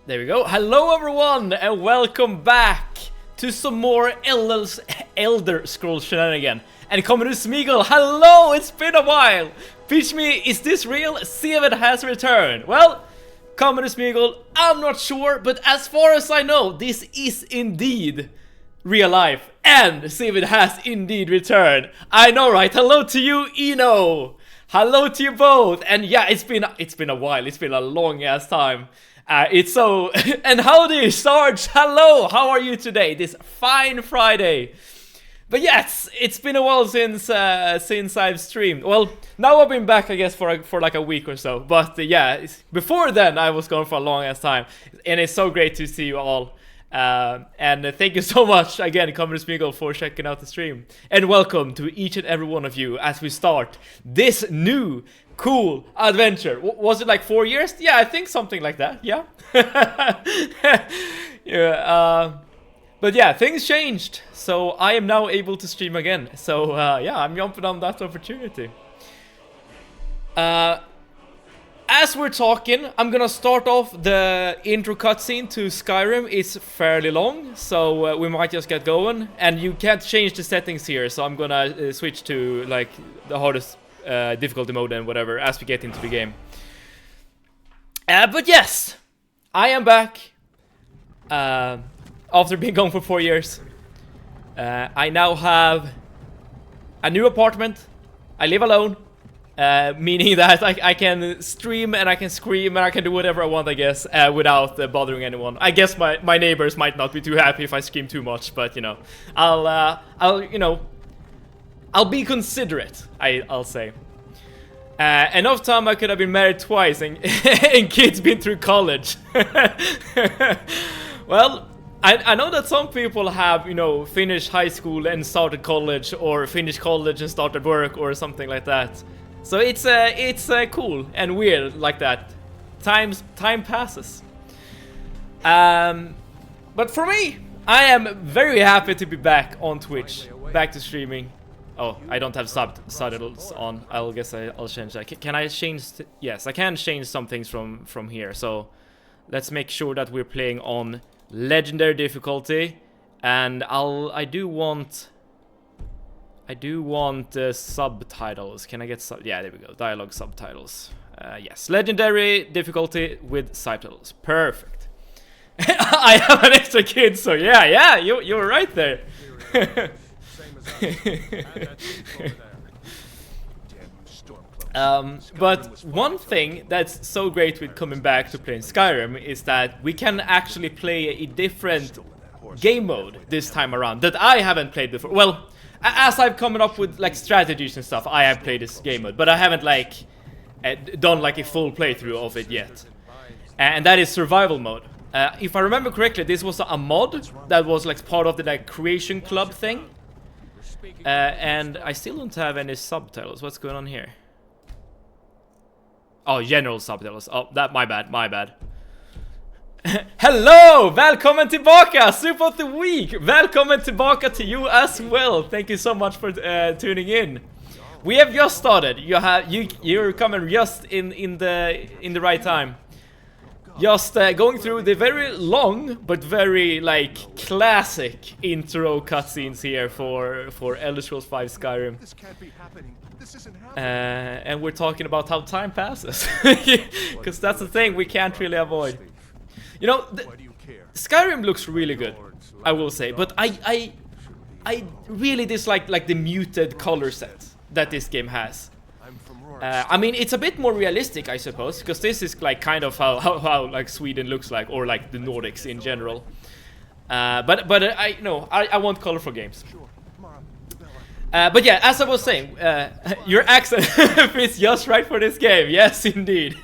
There we go. Hello everyone and welcome back to some more Elder Scrolls shenanigan. And Commodus Smeagol, hello, it's been a while. Pitch me, is this real? Sevid has returned. Well, Commodus Smeagol, I'm not sure, but as far as I know, this is indeed real life. And Sevid has indeed returned. I know, right? Hello to you, Eno. Hello to you both. And yeah, it's been a while. It's been a long ass time. It's so and howdy Sarge, hello, how are you today, this fine Friday? But yes, it's been a while since I've streamed. Well, now I've been back I guess for like a week or so. But yeah, before then I was gone for a long ass time. And it's so great to see you all. And thank you so much again, Commodus Smeagol, for checking out the stream. And welcome to each and every one of you as we start this new cool adventure. Was it like 4 years? Yeah, I think something like that. Yeah. Yeah. But yeah, things changed. So I am now able to stream again. So yeah, I'm jumping on that opportunity. As we're talking, I'm gonna start off the intro cutscene to Skyrim. It's fairly long, so we might just get going. And you can't change the settings here, so I'm gonna switch to like the hardest difficulty mode and whatever as we get into the game. But yes, I am back after being gone for 4 years. I now have a new apartment. I live alone, meaning that I can stream and I can scream and I can do whatever I want, I guess, without bothering anyone. I guess my neighbors might not be too happy if I scream too much, but you know, I'll be considerate, I'll say. Enough time I could have been married twice and, and kids been through college. Well, I know that some people have, you know, finished high school and started college, or finished college and started work, or something like that. So it's cool and weird like that. Time passes. But for me, I am very happy to be back on Twitch, back to streaming. Oh, I don't have subtitles on. I'll change that. Can I change? Yes, I can change some things from here. So let's make sure that we're playing on legendary difficulty, and I do want subtitles. Can I get yeah, there we go. Dialogue subtitles. Yes, legendary difficulty with subtitles. Perfect. I have an extra kid, so yeah, you're right there. But one thing that's so great with coming back to playing Skyrim is that we can actually play a different game mode this time around that I haven't played before. Well, as I've come up with like strategies and stuff, I have played this game mode, but I haven't like done like a full playthrough of it yet. And that is survival mode. If I remember correctly, this was a mod that was like part of the like creation club thing. And I still don't have any subtitles. What's going on here? Oh, general subtitles. Oh, my bad. Hello! Välkommen tillbaka! Super of the week! Välkommen tillbaka to you as well. Thank you so much for tuning in. We have just started. You're coming just in the right time. Just going through the very long but very like classic intro cutscenes here for Elder Scrolls V Skyrim. This can't be happening. This isn't happening. And we're talking about how time passes, because that's the thing we can't really avoid. You know, Skyrim looks really good, I will say, but I really dislike like the muted color set that this game has. I mean, it's a bit more realistic, I suppose, because this is like kind of how like Sweden looks like, or like the Nordics in general. But I want colorful games. But yeah, as I was saying, your accent fits just right for this game. Yes, indeed.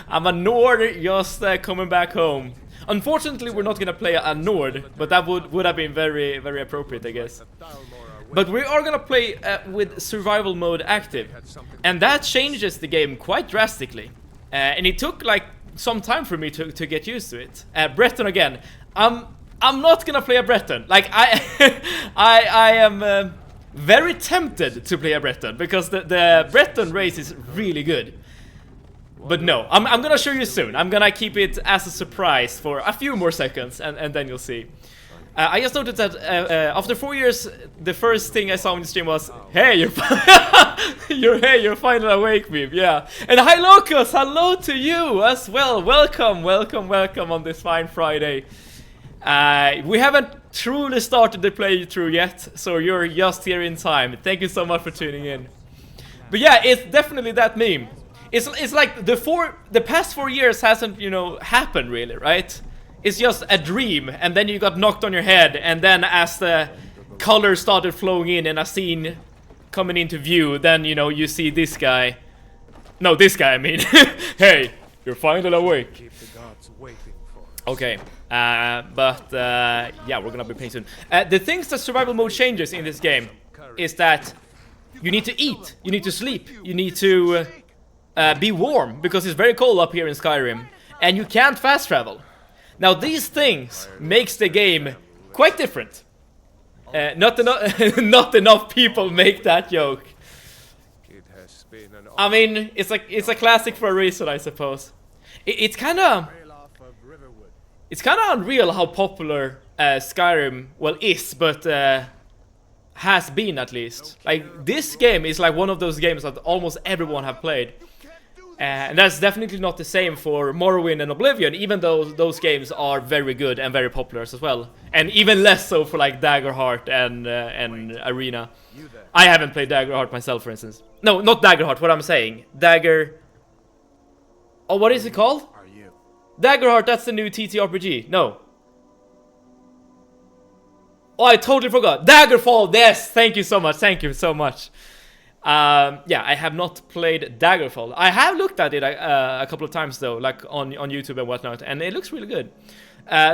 I'm a Nord just coming back home. Unfortunately, we're not gonna play a Nord, but that would have been very, very appropriate, I guess. But we are gonna play with survival mode active, and that changes the game quite drastically. And it took like some time for me to get used to it. Breton again. I'm not gonna play a Breton. Like I am very tempted to play a Breton because the Breton race is really good. But no, I'm gonna show you soon. I'm gonna keep it as a surprise for a few more seconds, and then you'll see. I just noticed that after 4 years, the first thing I saw in the stream was, "Hey, you're finally awake, meme." Yeah, and hi Locus, hello to you as well. Welcome, welcome, welcome on this fine Friday. We haven't truly started the playthrough yet, so you're just here in time. Thank you so much for tuning in. But yeah, it's definitely that meme. It's like the past 4 years hasn't, you know, happened really, right? It's just a dream, and then you got knocked on your head, and then as the colors started flowing in and a scene coming into view, then, you know, you see this guy. No, this guy, I mean. Hey, you're finally awake. Okay, yeah, we're gonna be playing soon. The things that survival mode changes in this game is that you need to eat, you need to sleep, you need to be warm, because it's very cold up here in Skyrim, and you can't fast travel. Now these things makes the game quite different. Not enough people make that joke. I mean, it's a classic for a reason, I suppose. It's kind of unreal how popular Skyrim, well, is, but has been at least. Like, this game is like one of those games that almost everyone have played. And that's definitely not the same for Morrowind and Oblivion, even though those games are very good and very popular as well. And even less so for like Daggerheart and Arena. I haven't played Daggerheart myself, for instance. No, not Daggerheart, what I'm saying. Oh, what is it called? Daggerheart, that's the new TTRPG. No. Oh, I totally forgot. Daggerfall, yes! Thank you so much, thank you so much. Yeah, I have not played Daggerfall. I have looked at it a couple of times though, like on YouTube and whatnot, and it looks really good.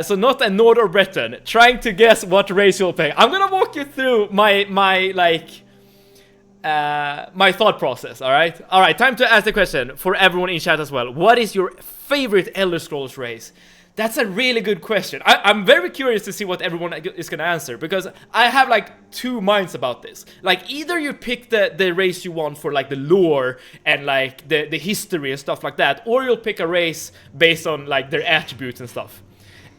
So not a Nord or Breton. Trying to guess what race you'll pick. I'm gonna walk you through my thought process. All right. Time to ask the question for everyone in chat as well. What is your favorite Elder Scrolls race? That's a really good question. I'm very curious to see what everyone is gonna answer, because I have like two minds about this. Like, either you pick the race you want for like the lore and like the history and stuff like that, or you'll pick a race based on like their attributes and stuff.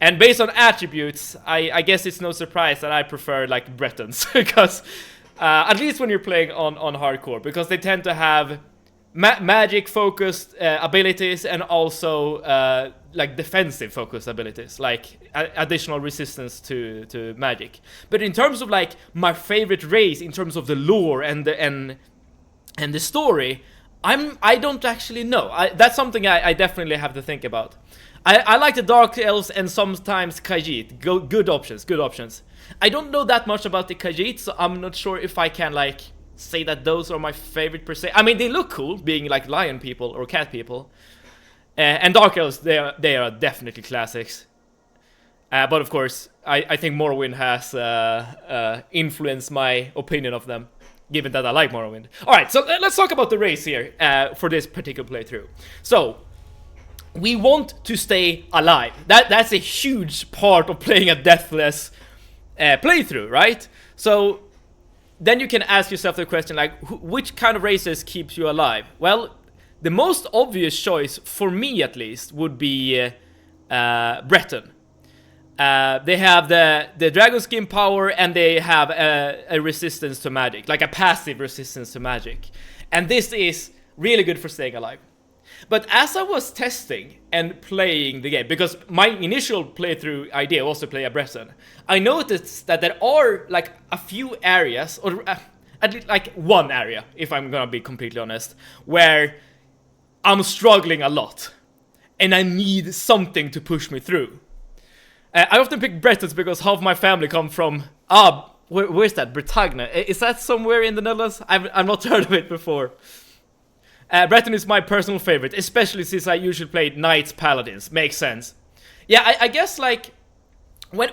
And based on attributes, I guess it's no surprise that I prefer like Bretons, because at least when you're playing on hardcore, because they tend to have magic focused abilities, and also like defensive focused abilities, like additional resistance to magic. But in terms of like my favorite race, in terms of the lore and the story, I don't actually know. That's something I definitely have to think about. I like the Dark Elves and sometimes Khajiit. Good options. I don't know that much about the Khajiit, so I'm not sure if I can like say that those are my favorite per se. I mean, they look cool, being like lion people or cat people. And Dark Elves, they are definitely classics. But of course, I think Morrowind has influenced my opinion of them, given that I like Morrowind. Alright, so let's talk about the race here for this particular playthrough. So, we want to stay alive. That's a huge part of playing a Deathless playthrough, right? So, then you can ask yourself the question, like, which kind of races keeps you alive? Well, the most obvious choice, for me at least, would be Breton. They have the dragon skin power, and they have a resistance to magic, like a passive resistance to magic. And this is really good for staying alive. But as I was testing and playing the game, because my initial playthrough idea was to play a Breton, I noticed that there are like a few areas, or at least like one area, if I'm gonna be completely honest, where I'm struggling a lot, and I need something to push me through. I often pick Bretons because half my family come from, where's that, Bretagne? Is that somewhere in the Netherlands? I've not heard of it before. Breton is my personal favorite, especially since I usually play Knights Paladins. Makes sense. Yeah, I guess like, when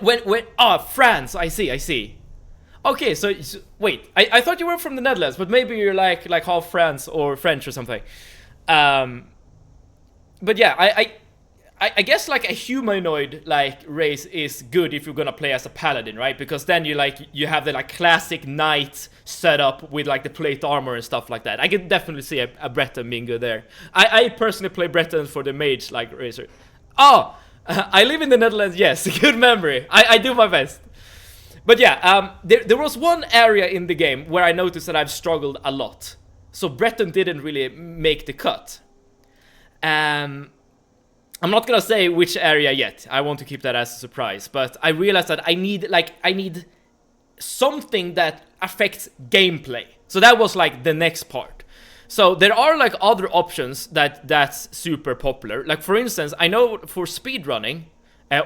France, I see. Okay, so wait, I thought you were from the Netherlands, but maybe you're like half France or French or something. But yeah, I guess like a humanoid like race is good if you're gonna play as a paladin, right? Because then you have the like classic knight setup with like the plate armor and stuff like that. I can definitely see a Breton being good there. I personally play Breton for the mage like racer. Oh, I live in the Netherlands. Yes, good memory. I do my best. But yeah, there was one area in the game where I noticed that I've struggled a lot. So Breton didn't really make the cut. I'm not gonna say which area yet. I want to keep that as a surprise. But I realized that I need something that affects gameplay. So that was like the next part. So there are like other options that's super popular. Like for instance, I know for speedrunning,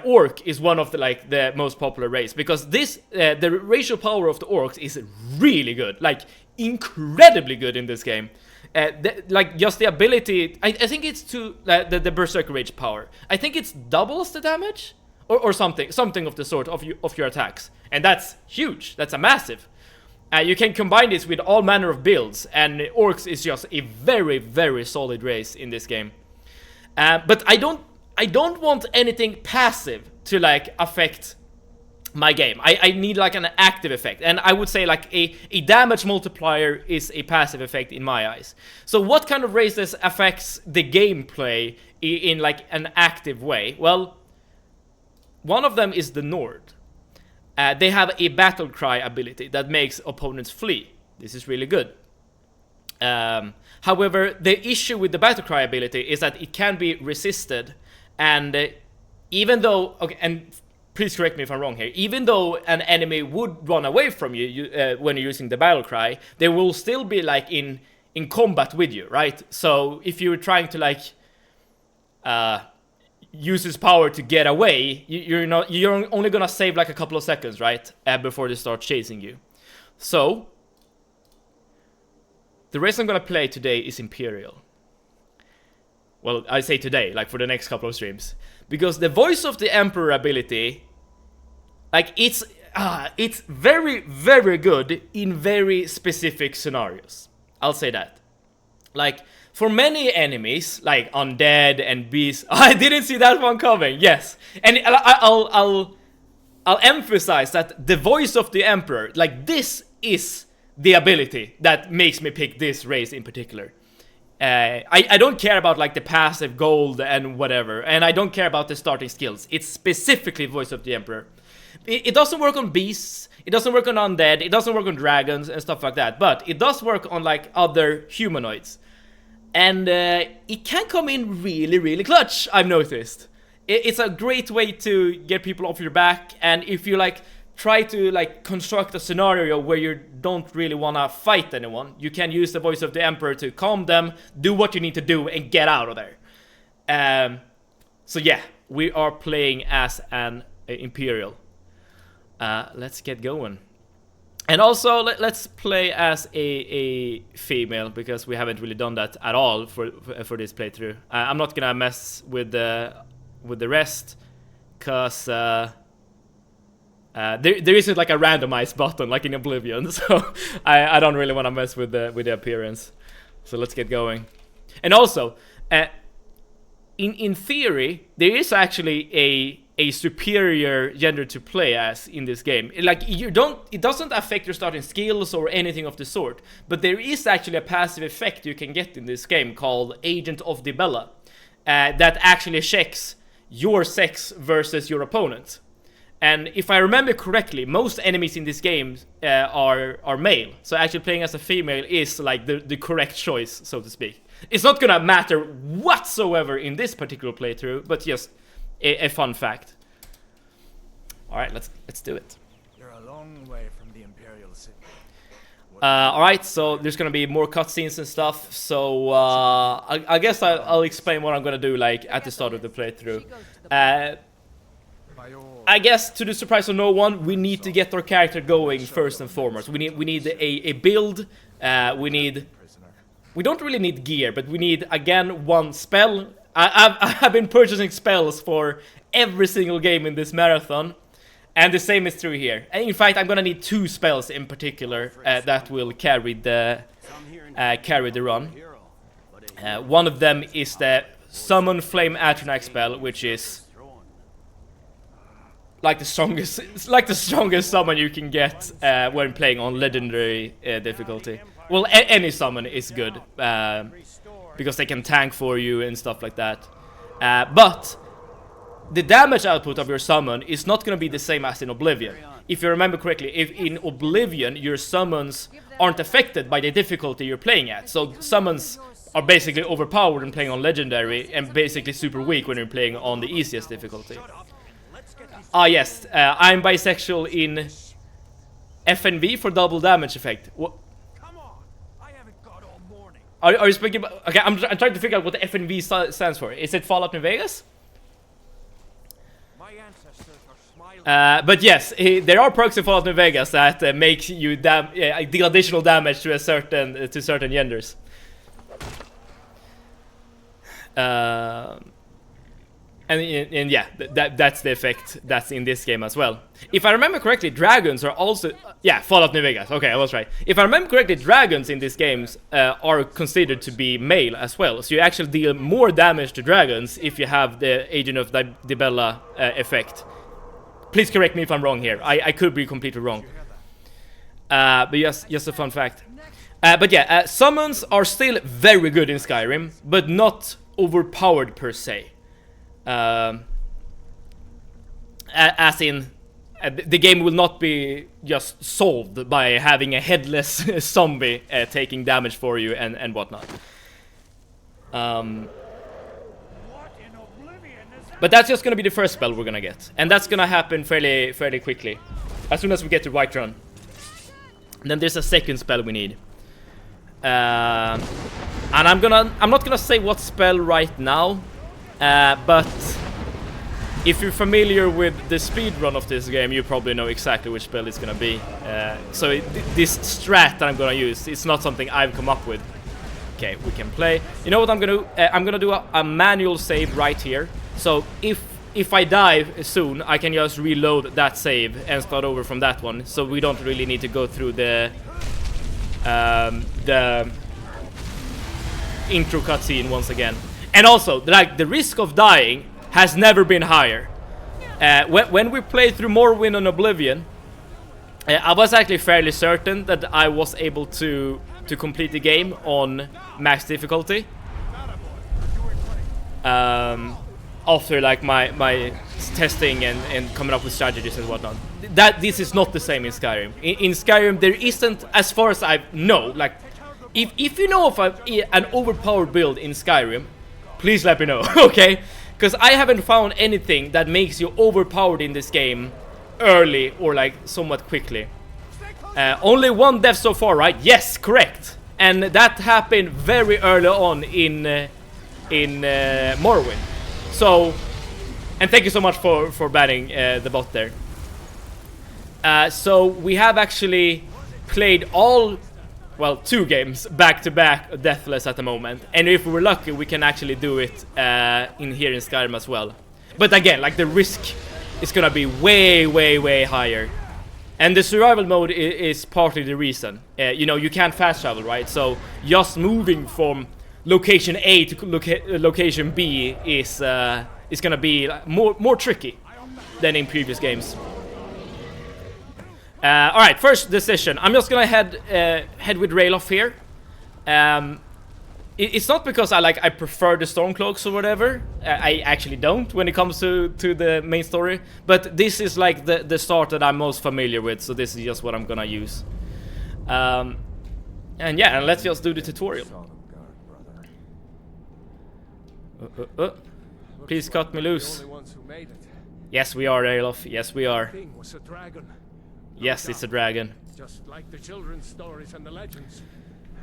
orc is one of the most popular race because the racial power of the orcs is really good, like incredibly good in this game. Like just the ability, I think it's to the berserker rage power. I think it's doubles the damage or something of the sort of your attacks, and that's huge. That's a massive. You can combine this with all manner of builds, and orcs is just a very, very solid race in this game. But I don't want anything passive to like affect my game. I need like an active effect, and I would say like a damage multiplier is a passive effect in my eyes. So what kind of races affects the gameplay in like an active way? Well, one of them is the Nord. They have a battle cry ability that makes opponents flee. This is really good. However, the issue with the battle cry ability is that it can be resisted, and even though, okay, and please correct me if I'm wrong here, even though an enemy would run away from you, when you're using the battle cry, they will still be like in combat with you, right? So if you're trying to like use his power to get away, you're only gonna save like a couple of seconds, right? Before they start chasing you. So the race I'm gonna play today is Imperial. Well, I say today, like for the next couple of streams. Because the Voice of the Emperor ability, like it's very, very good in very specific scenarios. I'll say that. Like, for many enemies, like undead and beasts, I didn't see that one coming, yes. And I'll emphasize that the Voice of the Emperor, like this is the ability that makes me pick this race in particular. I don't care about like the passive gold and whatever, and I don't care about the starting skills. It's specifically Voice of the Emperor. It doesn't work on beasts, it doesn't work on undead, it doesn't work on dragons and stuff like that, but it does work on like other humanoids. And it can come in really, really clutch, I've noticed. It's a great way to get people off your back, and if you like try to like construct a scenario where you don't really want to fight anyone, you can use the Voice of the Emperor to calm them, do what you need to do, and get out of there. So yeah, we are playing as an Imperial. Let's get going. And also, let's play as a female, because we haven't really done that at all for this playthrough. I'm not gonna mess with the rest, cause there isn't like a randomized button like in Oblivion, so I don't really want to mess with the appearance. So let's get going. And also, in theory, there is actually a superior gender to play as in this game. It doesn't affect your starting skills or anything of the sort, but there is actually a passive effect you can get in this game called Agent of the Bella, that actually checks your sex versus your opponent. And if I remember correctly, most enemies in this game are male. So actually playing as a female is like the correct choice, so to speak. It's not gonna matter whatsoever in this particular playthrough, but just a fun fact. Alright, let's do it. You're a long way from the Imperial City. Alright, so there's gonna be more cutscenes and stuff. So I guess I'll explain what I'm gonna do like at the start of the playthrough. I guess to the surprise of no one, we need to get our character going first and foremost. We need a build. We don't really need gear, but we need again one spell. I've been purchasing spells for every single game in this marathon, and the same is true here. And in fact, I'm gonna need two spells in particular that will carry the run. One of them is the summon Flame Atronach spell, which is like the strongest, it's like the strongest summon you can get when playing on legendary difficulty. Well, any summon is good because they can tank for you and stuff like that. But the damage output of your summon is not going to be the same as in Oblivion. If you remember correctly, if in Oblivion your summons aren't affected by the difficulty you're playing at. So summons are basically overpowered when playing on legendary and basically super weak when you're playing on the easiest difficulty. Ah yes, I'm bisexual in FNV for double damage effect. What? Are you speaking about... Okay, I'm trying to figure out what the FNV stands for. Is it Fallout New Vegas? But yes, there are perks in Fallout New Vegas that make you deal additional damage to certain genders. And yeah, that's the effect that's in this game as well. If I remember correctly, dragons are also... yeah, Fallout New Vegas. Okay, I was right. If I remember correctly, dragons in these games are considered to be male as well. So you actually deal more damage to dragons if you have the Agent of Dibella effect. Please correct me if I'm wrong here. I could be completely wrong. But yes, just a fun fact. But yeah, summons are still very good in Skyrim, but not overpowered per se. As in, the game will not be just solved by having a headless zombie taking damage for you and whatnot. But that's just gonna be the first spell we're gonna get, and that's gonna happen fairly quickly, as soon as we get to Whiterun. And then there's a second spell we need, and I'm not gonna say what spell right now, but if you're familiar with the speedrun of this game, you probably know exactly which spell it's gonna be. So this strat that I'm gonna use, it's not something I've come up with. Okay, we can play. You know what I'm gonna do? I'm gonna do a manual save right here. So if I die soon, I can just reload that save and start over from that one. So we don't really need to go through the intro cutscene once again. And also, like, the risk of dying has never been higher. When we played through Morrowind and Oblivion, I was actually fairly certain that I was able to complete the game on max difficulty. After like my testing and coming up with strategies and whatnot. This is not the same in Skyrim. In Skyrim there isn't, as far as I know, like, if you know of an overpowered build in Skyrim, please let me know, okay? Because I haven't found anything that makes you overpowered in this game early or like somewhat quickly. Only one death so far, right? Yes, correct. And that happened very early on in Morrowind. So, and thank you so much for banning the bot there. So we have actually played two games back to back Deathless at the moment, and if we're lucky we can actually do it in Skyrim as well. But again, like, the risk is gonna be way higher, and the survival mode is partly the reason. You know, you can't fast travel, right? So just moving from location A to location B is gonna be more tricky than in previous games. Alright, first decision. I'm just gonna head with Ralof here. It's not because I prefer the Stormcloaks or whatever. I actually don't when it comes to the main story. But this is like the start that I'm most familiar with, so this is just what I'm gonna use. And yeah, and let's just do the tutorial. Please cut me loose. Yes, we are, Ralof. Yes, we are. Yes, it's a dragon. Just like the children's stories and the legends.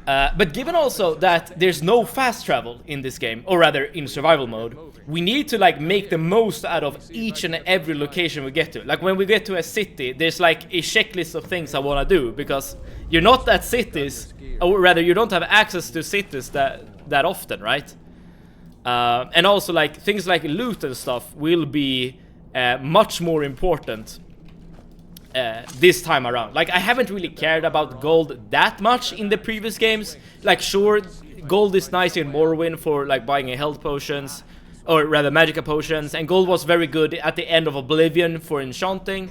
But given also that there's no fast travel in this game, or rather in survival mode, we need to like make the most out of each and every location we get to. Like when we get to a city, there's like a checklist of things I want to do, because you're not at cities, or rather you don't have access to cities that often, right? And also like things like loot and stuff will be much more important this time around. Like, I haven't really cared about gold that much in the previous games. Like, sure, gold is nice in Morrowind for like buying a health potions, or rather magica potions, and gold was very good at the end of Oblivion for enchanting.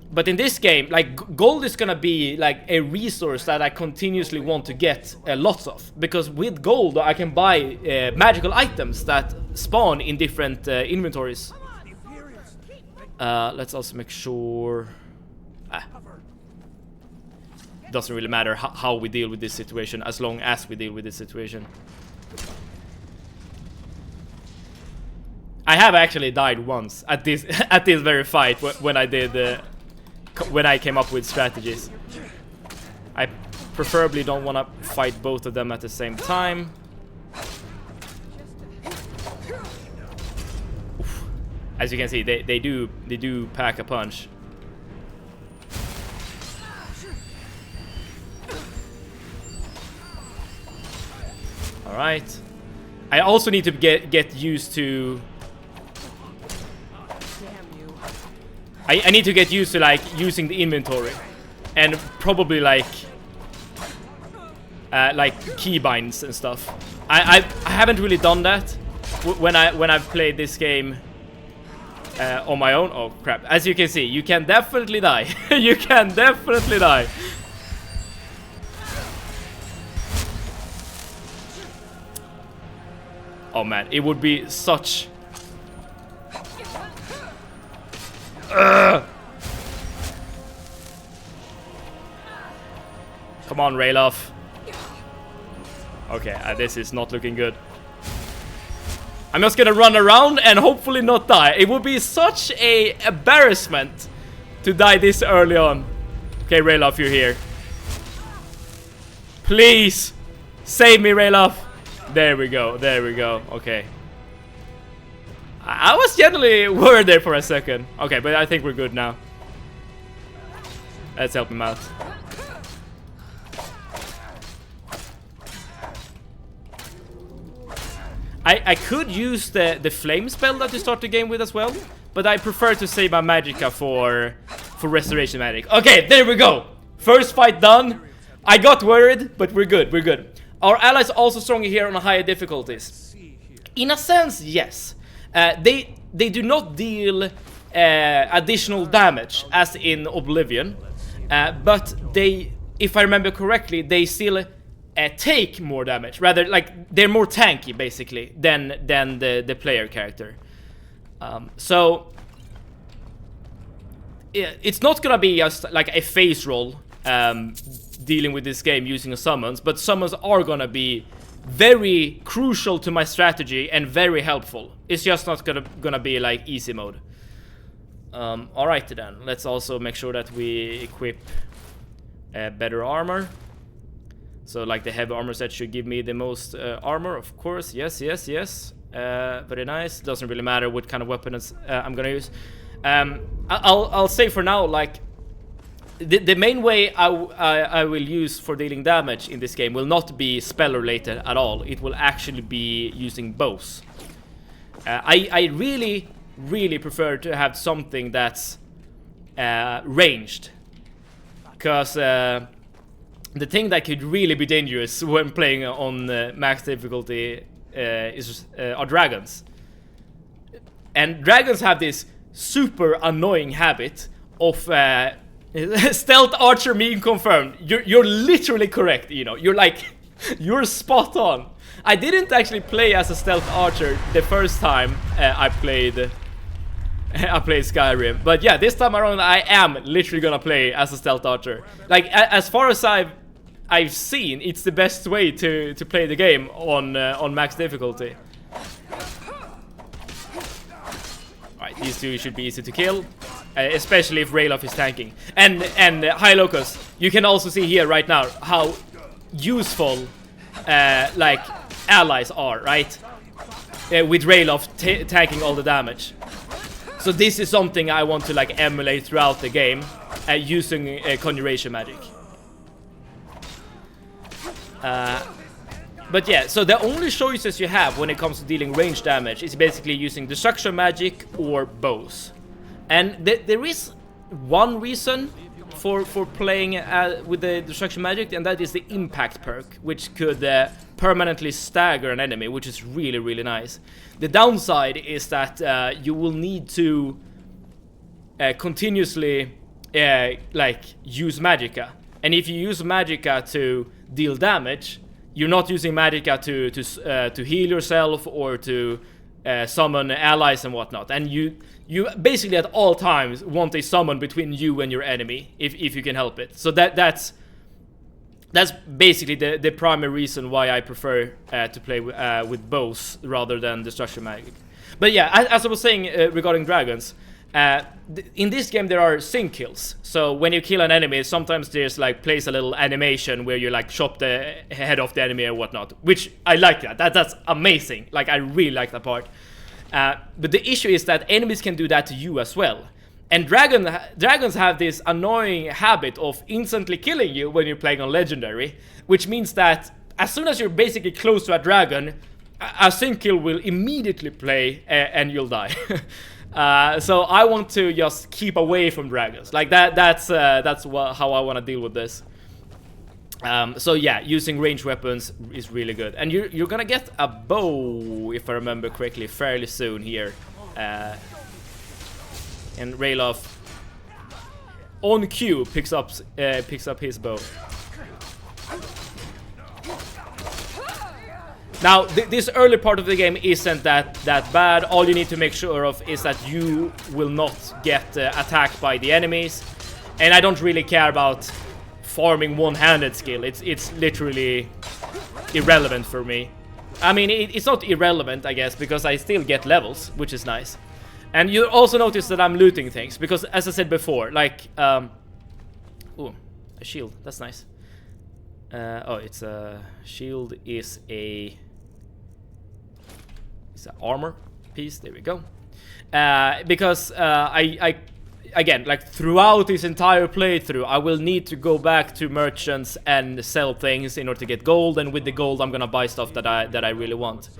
But in this game, like, gold is gonna be like a resource that I continuously want to get lots of, because with gold I can buy magical items that spawn in different inventories. Let's also make sure... doesn't really matter how we deal with this situation, as long as we deal with this situation. I have actually died once at this very fight when I did when I came up with strategies. I preferably don't want to fight both of them at the same time. Oof. As you can see, they do pack a punch. All right. I also need to get used to. I need to get used to like using the inventory, and probably like keybinds and stuff. I haven't really done that when I've played this game on my own. Oh crap! As you can see, you can definitely die. You can definitely die. Oh man, it would be such. Come on, Rayloff. Okay, this is not looking good. I'm just gonna run around and hopefully not die. It would be such a embarrassment to die this early on. Okay, Rayloff, you're here. Please save me, Rayloff. There we go. There we go. Okay. I was generally worried there for a second. Okay, but I think we're good now. Let's help him out. I could use the flame spell that you start the game with as well, but I prefer to save my magicka for restoration magic. Okay, there we go. First fight done. I got worried, but we're good. We're good. Our allies are also stronger here on higher difficulties. In a sense, yes. They do not deal additional damage as in Oblivion, but they, if I remember correctly, they still take more damage. Rather, like, they're more tanky basically than the player character. So it's not gonna be just like a face roll dealing with this game using summons, but summons are gonna be very crucial to my strategy and very helpful. It's just not gonna be like easy mode. Alright then, let's also make sure that we equip better armor. So like the heavy armor set should give me the most armor, of course. Yes, yes, yes. Very nice. Doesn't really matter what kind of weapons I'm gonna use. I'll say for now, like, the main way I will use for dealing damage in this game will not be spell related at all. It will actually be using bows. I really prefer to have something that's ranged, because the thing that could really be dangerous when playing on max difficulty are dragons. And dragons have this super annoying habit of stealth archer meme confirmed. You're literally correct, you know. You're like, you're spot on. I didn't actually play as a stealth archer the first time I played Skyrim, but yeah, this time around I am literally gonna play as a stealth archer. Like, as far as I've seen, it's the best way to play the game on max difficulty. Alright, these two should be easy to kill, especially if Rayloff is tanking. And hi Locus, you can also see here right now how useful like allies are, right? With Rayloff tanking all the damage. So this is something I want to like emulate throughout the game, using conjuration magic. But yeah, so the only choices you have when it comes to dealing range damage is basically using destruction magic or bows. And there is one reason for playing with the destruction magic, and that is the impact perk, which could permanently stagger an enemy, which is really, really nice. The downside is that you will need to continuously like use magicka, and if you use magicka to deal damage, you're not using magicka to heal yourself or to summon allies and whatnot, and you basically at all times want a summon between you and your enemy if you can help it. So that's basically the primary reason why I prefer to play with bows rather than destruction magic. But yeah, as I was saying regarding dragons, in this game there are sync kills. So when you kill an enemy, sometimes there's like plays a little animation where you like chop the head off the enemy or whatnot, which I like that's amazing. Like I really like that part. But the issue is that enemies can do that to you as well. And dragons have this annoying habit of instantly killing you when you're playing on legendary, which means that as soon as you're basically close to a dragon, a sync kill will immediately play and you'll die. So I want to just keep away from dragons. Like that's how I want to deal with this. So yeah, using ranged weapons is really good, and you're gonna get a bow, if I remember correctly, fairly soon here. And Rayloff on cue picks up his bow. Now this early part of the game isn't that bad. All you need to make sure of is that you will not get attacked by the enemies, and I don't really care about farming one-handed skill. It's literally irrelevant for me. I mean, it's not irrelevant, I guess, because I still get levels, which is nice. And you also notice that I'm looting things, because as I said before, like ooh, a shield, that's nice. Oh, it's a shield is a armor piece. There we go. Because I again, like throughout this entire playthrough, I will need to go back to merchants and sell things in order to get gold, and with the gold I'm gonna buy stuff that I really want.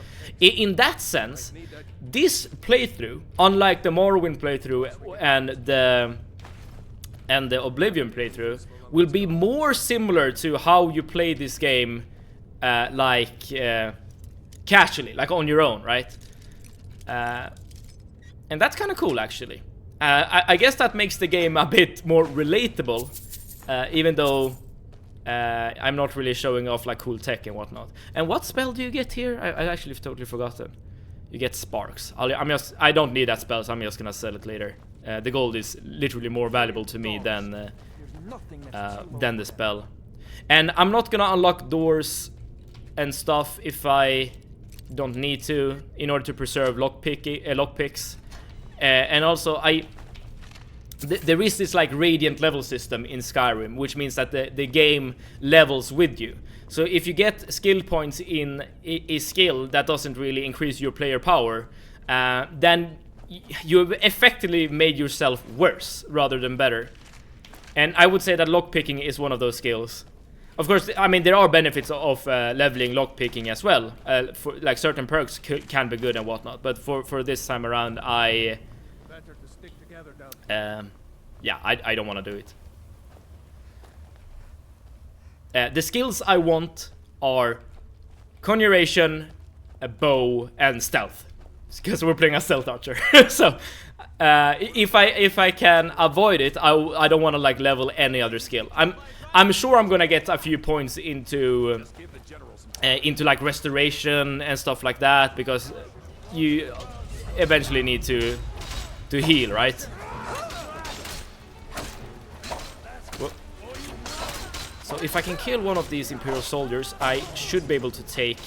In that sense, this playthrough, unlike the Morrowind playthrough and the Oblivion playthrough, will be more similar to how you play this game casually, like on your own, right? And that's kind of cool, actually. I guess that makes the game a bit more relatable, even though I'm not really showing off like cool tech and whatnot. And what spell do you get here? I actually totally forgotten. You get sparks. I don't need that spell, so I'm just gonna sell it later. The gold is literally more valuable to me than the spell. And I'm not gonna unlock doors and stuff if I don't need to, in order to preserve lockpicks. And also there is this like radiant level system in Skyrim, which means that the game levels with you. So if you get skill points in a skill that doesn't really increase your player power, then you've effectively made yourself worse rather than better. And I would say that lockpicking is one of those skills. Of course, I mean, there are benefits of leveling lockpicking as well. For like certain perks can be good and whatnot, but for this time around, I don't want to do it. The skills I want are conjuration, a bow, and stealth, because we're playing a stealth archer. So if I can avoid it, I don't want to like level any other skill. I'm sure I'm gonna get a few points into like restoration and stuff like that, because you eventually need to heal, right? Whoa. So if I can kill one of these Imperial soldiers, I should be able to take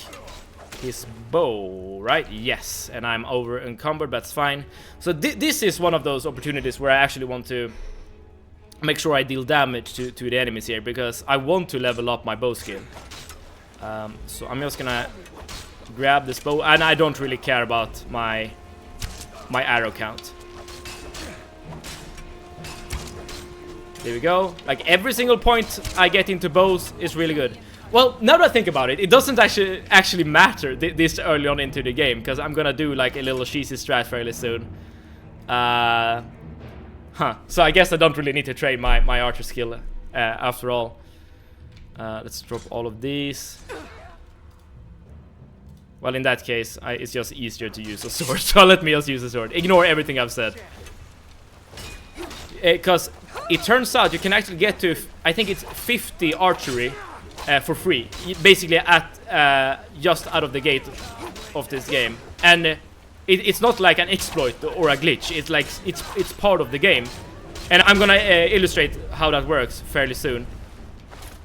his bow, right? Yes, and I'm over encumbered, that's fine. So this is one of those opportunities where I actually want to make sure I deal damage to the enemies here, because I want to level up my bow skill. So I'm just gonna grab this bow, and I don't really care about my arrow count. There we go. Like every single point I get into bows is really good. Well, now that I think about it, it doesn't actually matter this early on into the game, because I'm gonna do like a little cheesy strat fairly soon. Huh. So I guess I don't really need to train my archer skill after all. Let's drop all of these. Well, in that case, it's just easier to use a sword. So let me just use a sword. Ignore everything I've said. Because it turns out you can actually get to, I think it's 50 archery for free. Basically at just out of the gate of this game. And it's not like an exploit or a glitch. It's like, it's part of the game. And I'm gonna illustrate how that works fairly soon.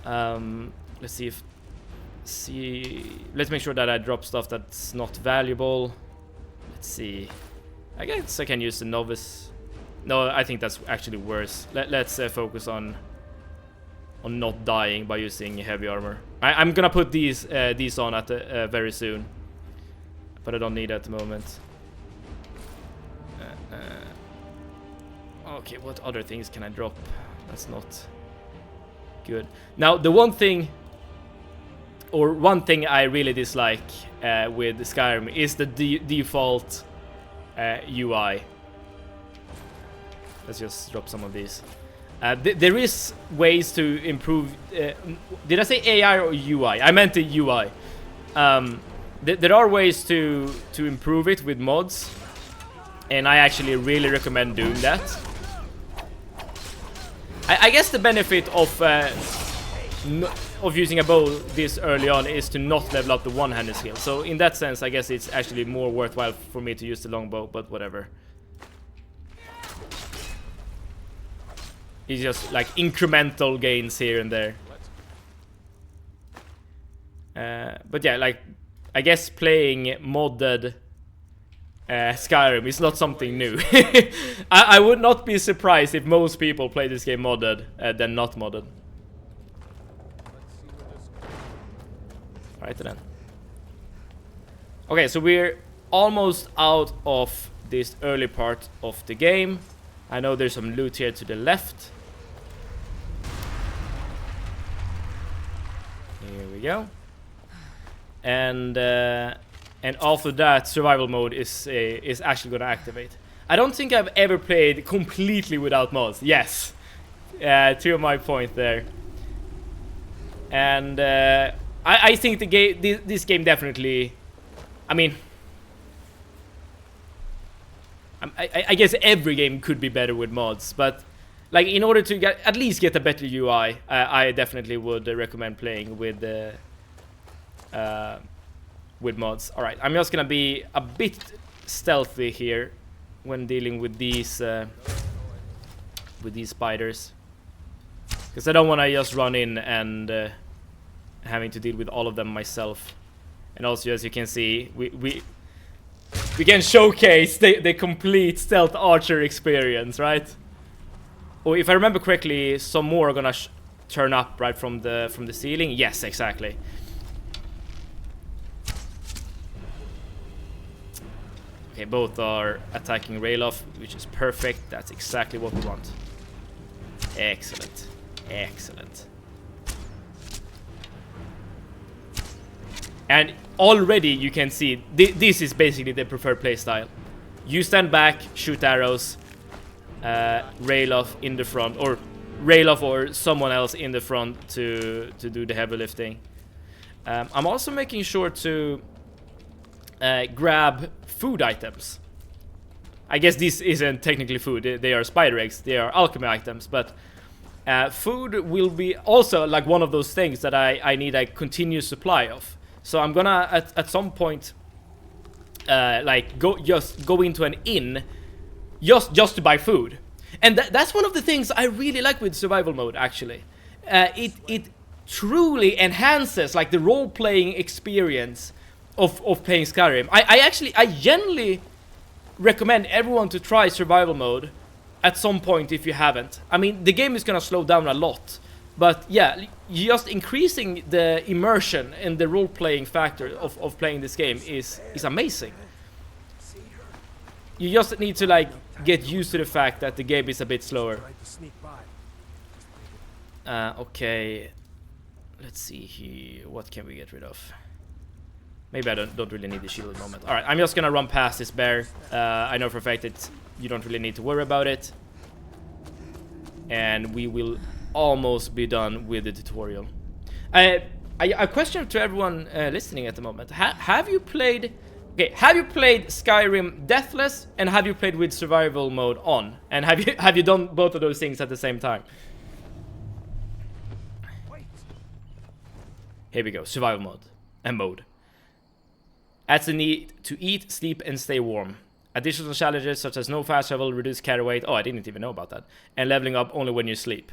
Let's see if... let's make sure that I drop stuff that's not valuable. Let's see. I guess I can use the novice. No, I think that's actually worse. Let's focus on not dying by using heavy armor. I'm gonna put these on at very soon, but I don't need it at the moment. Okay, what other things can I drop? That's not good. Now, the one thing I really dislike with Skyrim is the default UI. Let's just drop some of these. There is ways to improve... did I say AI or UI? I meant the UI. There are ways to improve it with mods. And I actually really recommend doing that. I guess the benefit of using a bow this early on is to not level up the one-handed skill. So in that sense, I guess it's actually more worthwhile for me to use the longbow, but whatever. It's just like incremental gains here and there. But yeah, like, I guess playing modded Skyrim is not something new. I would not be surprised if most people play this game modded than not modded. Alright then. Okay, so we're almost out of this early part of the game. I know there's some loot here to the left. Here we go. And after that, survival mode is actually going to activate. I don't think I've ever played completely without mods. Yes, to my point there. And I think the game, this game definitely. I mean, I guess every game could be better with mods, but like in order to at least get a better UI, I definitely would recommend playing with mods. All right, I'm just gonna be a bit stealthy here when dealing with these spiders, because I don't want to just run in and having to deal with all of them myself. And also, as you can see, we can showcase the complete stealth archer experience, right? Or if I remember correctly, some more are gonna turn up right from the ceiling. Yes, exactly. Okay, both are attacking Rayloff, which is perfect. That's exactly what we want. Excellent, excellent. And already you can see this is basically the preferred playstyle. You stand back, shoot arrows, Rayloff in the front, or Rayloff or someone else in the front to do the heavy lifting. I'm also making sure to grab food items. I guess this isn't technically food, they are spider eggs, they are alchemy items, but food will be also like one of those things that I need a continuous supply of. So I'm gonna at some point like go into an inn just to buy food. And that's one of the things I really like with survival mode, actually. It truly enhances like the role-playing experience of playing Skyrim. I genuinely recommend everyone to try survival mode at some point if you haven't. I mean, the game is gonna slow down a lot, but yeah, just increasing the immersion and the role-playing factor of playing this game is amazing. You just need to like get used to the fact that the game is a bit slower. Okay, let's see here. What can we get rid of? Maybe I don't really need the shield at the moment. Alright, I'm just gonna run past this bear. I know for a fact that you don't really need to worry about it. and we will almost be done with the tutorial. A question to everyone listening at the moment: have you played? Okay, have you played Skyrim Deathless, and have you played with survival mode on? And have you done both of those things at the same time? Here we go, survival mode. Adds the need to eat, sleep, and stay warm. Additional challenges such as no fast travel, reduced carry weight. Oh, I didn't even know about that. And leveling up only when you sleep.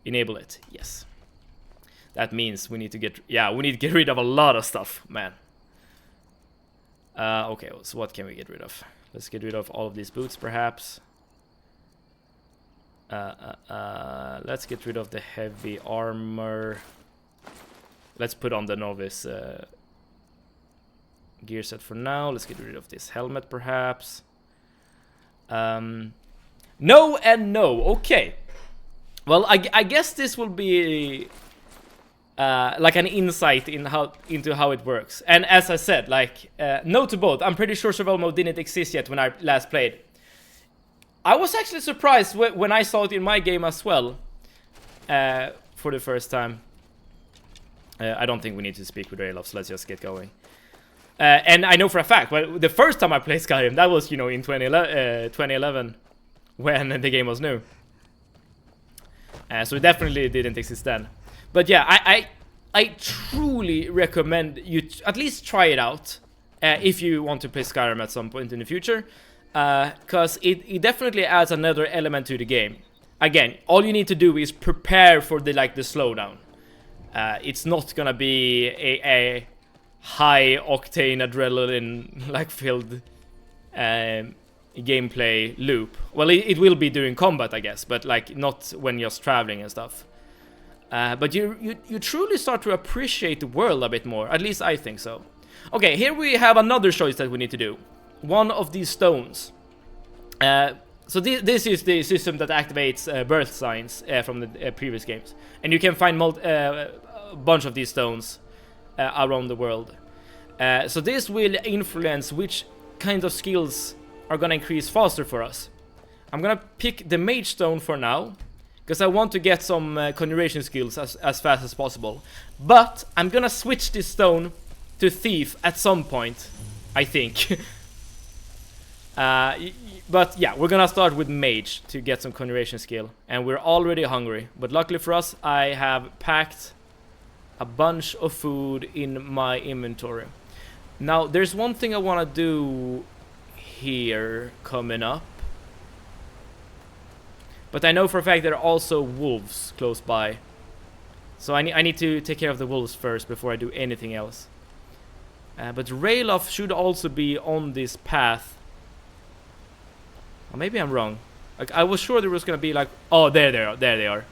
Enable it. Yes. That means we need to get rid of a lot of stuff, man. Okay, so what can we get rid of? Let's get rid of all of these boots, perhaps. Let's get rid of the heavy armor. Let's put on the novice gear set for now. Let's get rid of this helmet, perhaps. No and no. Okay. Well, I guess this will be like an insight into how it works. And as I said, like, no to both. I'm pretty sure survival mode didn't exist yet when I last played. I was actually surprised when I saw it in my game as well, for the first time. I don't think we need to speak with Rayloff, so let's just get going. And I know for a fact, well, the first time I played Skyrim, that was, you know, in 2011, when the game was new. So it definitely didn't exist then. But yeah, I truly recommend you at least try it out if you want to play Skyrim at some point in the future, because it definitely adds another element to the game. Again, all you need to do is prepare for the slowdown. It's not gonna be a high octane adrenaline filled gameplay loop. Well, it will be during combat, I guess, but like not when you're traveling and stuff. But you truly start to appreciate the world a bit more. At least I think so. Okay, here we have another choice that we need to do. One of these stones. So this is the system that activates birth signs from the previous games. And you can find a bunch of these stones around the world. So this will influence which kind of skills are gonna increase faster for us. I'm gonna pick the mage stone for now, because I want to get some conjuration skills as fast as possible. But I'm gonna switch this stone to thief at some point, I think. But yeah, we're gonna start with mage to get some conjuration skill. And we're already hungry, but luckily for us, I have packed a bunch of food in my inventory. Now, there's one thing I want to do here coming up. But I know for a fact there are also wolves close by. So I need to take care of the wolves first before I do anything else. But Rayloff should also be on this path. Or maybe I'm wrong. Like, I was sure there was gonna be like... Oh, there they are.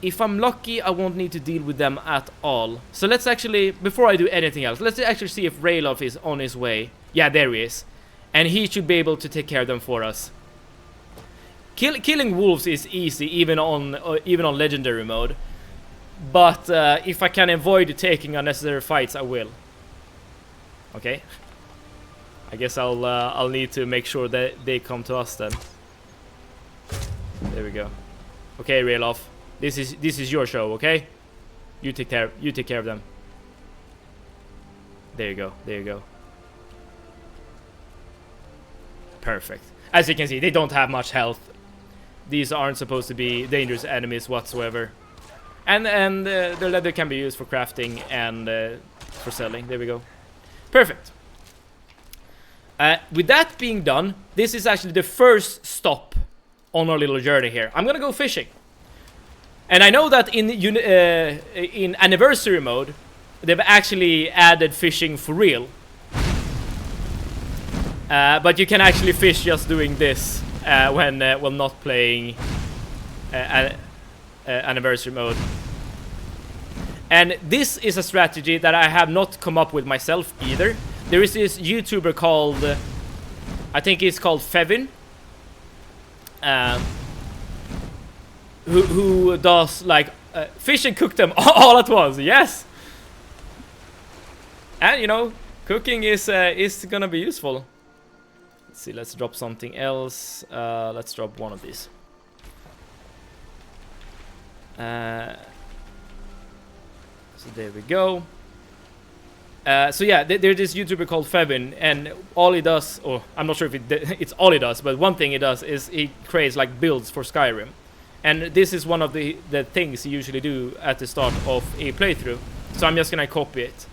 If I'm lucky, I won't need to deal with them at all. So let's actually, before I do anything else, let's actually see if Rayloff is on his way. Yeah, there he is. And he should be able to take care of them for us. Killing wolves is easy, even on legendary mode. But if I can avoid taking unnecessary fights, I will. Okay. I guess I'll need to make sure that they come to us then. There we go. Okay, Rayloff. This is your show, okay? You take care of them. There you go. Perfect. As you can see, they don't have much health. These aren't supposed to be dangerous enemies whatsoever. And the leather can be used for crafting and for selling. There we go. Perfect. With that being done, this is actually the first stop on our little journey here. I'm gonna go fishing. And I know that in anniversary mode, they've actually added fishing for real. But you can actually fish just doing this when not playing anniversary mode. And this is a strategy that I have not come up with myself either. There is this YouTuber called, I think it's called Fevin, who does like fish and cook them all at once. Yes, and you know, cooking is gonna be useful. Let's see, let's drop something else. Let's drop one of these. So there we go. So yeah, there's this YouTuber called Fevin, and all he does, or I'm not sure if it's all he does, but one thing he does is he creates like builds for Skyrim. And this is one of the things you usually do at the start of a playthrough. So I'm just gonna copy it.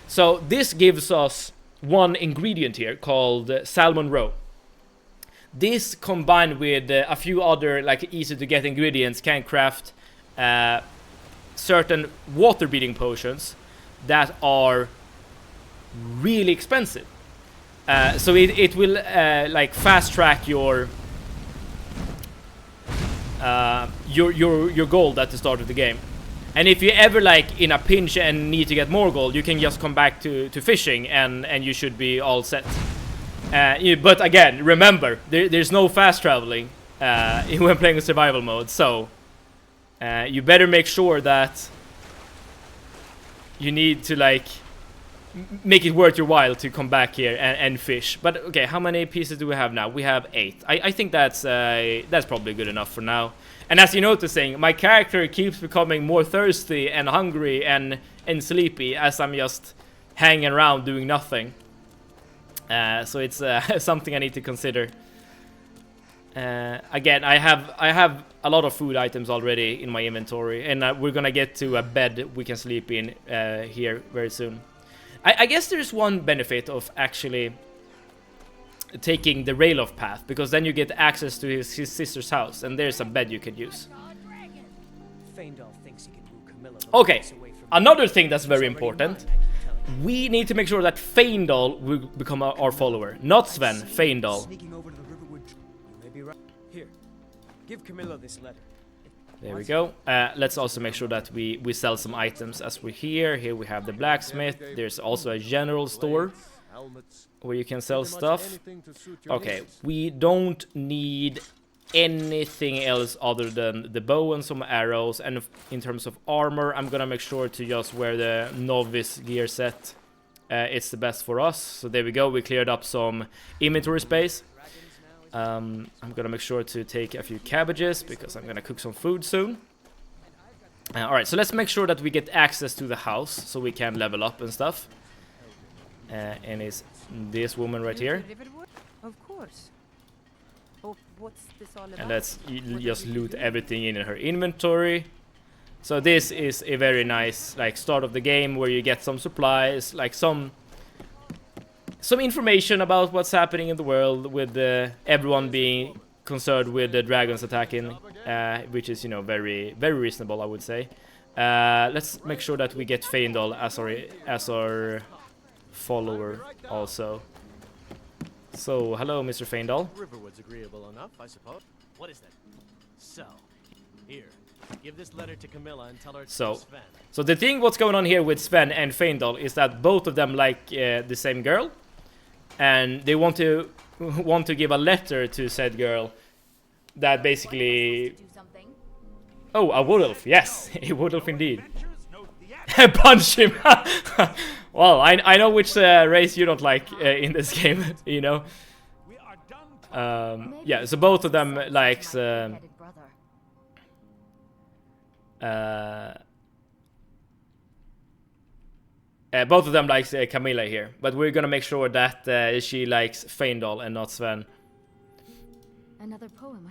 So this gives us one ingredient here called salmon roe. This combined with a few other like easy to get ingredients can craft certain water breathing potions that are really expensive. So it will like fast track your gold at the start of the game. And if you ever like in a pinch and need to get more gold, you can just come back to fishing and you should be all set. But again, remember, there's no fast traveling when playing a survival mode, so you better make sure that you need to like make it worth your while to come back here and fish. But okay, how many pieces do we have now? We have 8. I think that's probably good enough for now. And as you're noticing, my character keeps becoming more thirsty and hungry and sleepy as I'm just hanging around doing nothing. So it's something I need to consider. Again, I have a lot of food items already in my inventory, and we're gonna get to a bed we can sleep in here very soon. I guess there's one benefit of actually taking the rail-off path, because then you get access to his sister's house, and there's a bed you could use. Okay, another thing that's very important. We need to make sure that Feindal will become our follower. Not Sven, Feindal. Here, give Camilla this letter. There we go. Let's also make sure that we sell some items as we're here. Here we have the blacksmith. There's also a general store where you can sell stuff. Okay, we don't need anything else other than the bow and some arrows. And in terms of armor, I'm gonna make sure to just wear the novice gear set. It's the best for us. So there we go. We cleared up some inventory space. I'm gonna make sure to take a few cabbages because I'm gonna cook some food soon. Alright, so let's make sure that we get access to the house so we can level up and stuff. And it's this woman right here. Of course. Oh, what's this all about? And let's just loot everything in her inventory. So this is a very nice like start of the game where you get some supplies, like some information about what's happening in the world, with everyone being concerned with the dragons attacking, which is, you know, very reasonable, I would say. Let's make sure that we get Feindal as our follower also. So hello, Mr. Feindal. Riverwood's agreeable enough, I suppose. What is that? So, here, give this letter to Camilla and tell her it's Sven. So the thing what's going on here with Sven and Feindal is that both of them like the same girl. And they want to give a letter to said girl that basically... Oh, a wood elf. Yes, a wood elf indeed. Punch him. Well, I know which race you don't like in this game, you know. Yeah, so both of them likes... both of them likes Camilla here, but we're gonna make sure that she likes Feindal and not Sven. Another poem.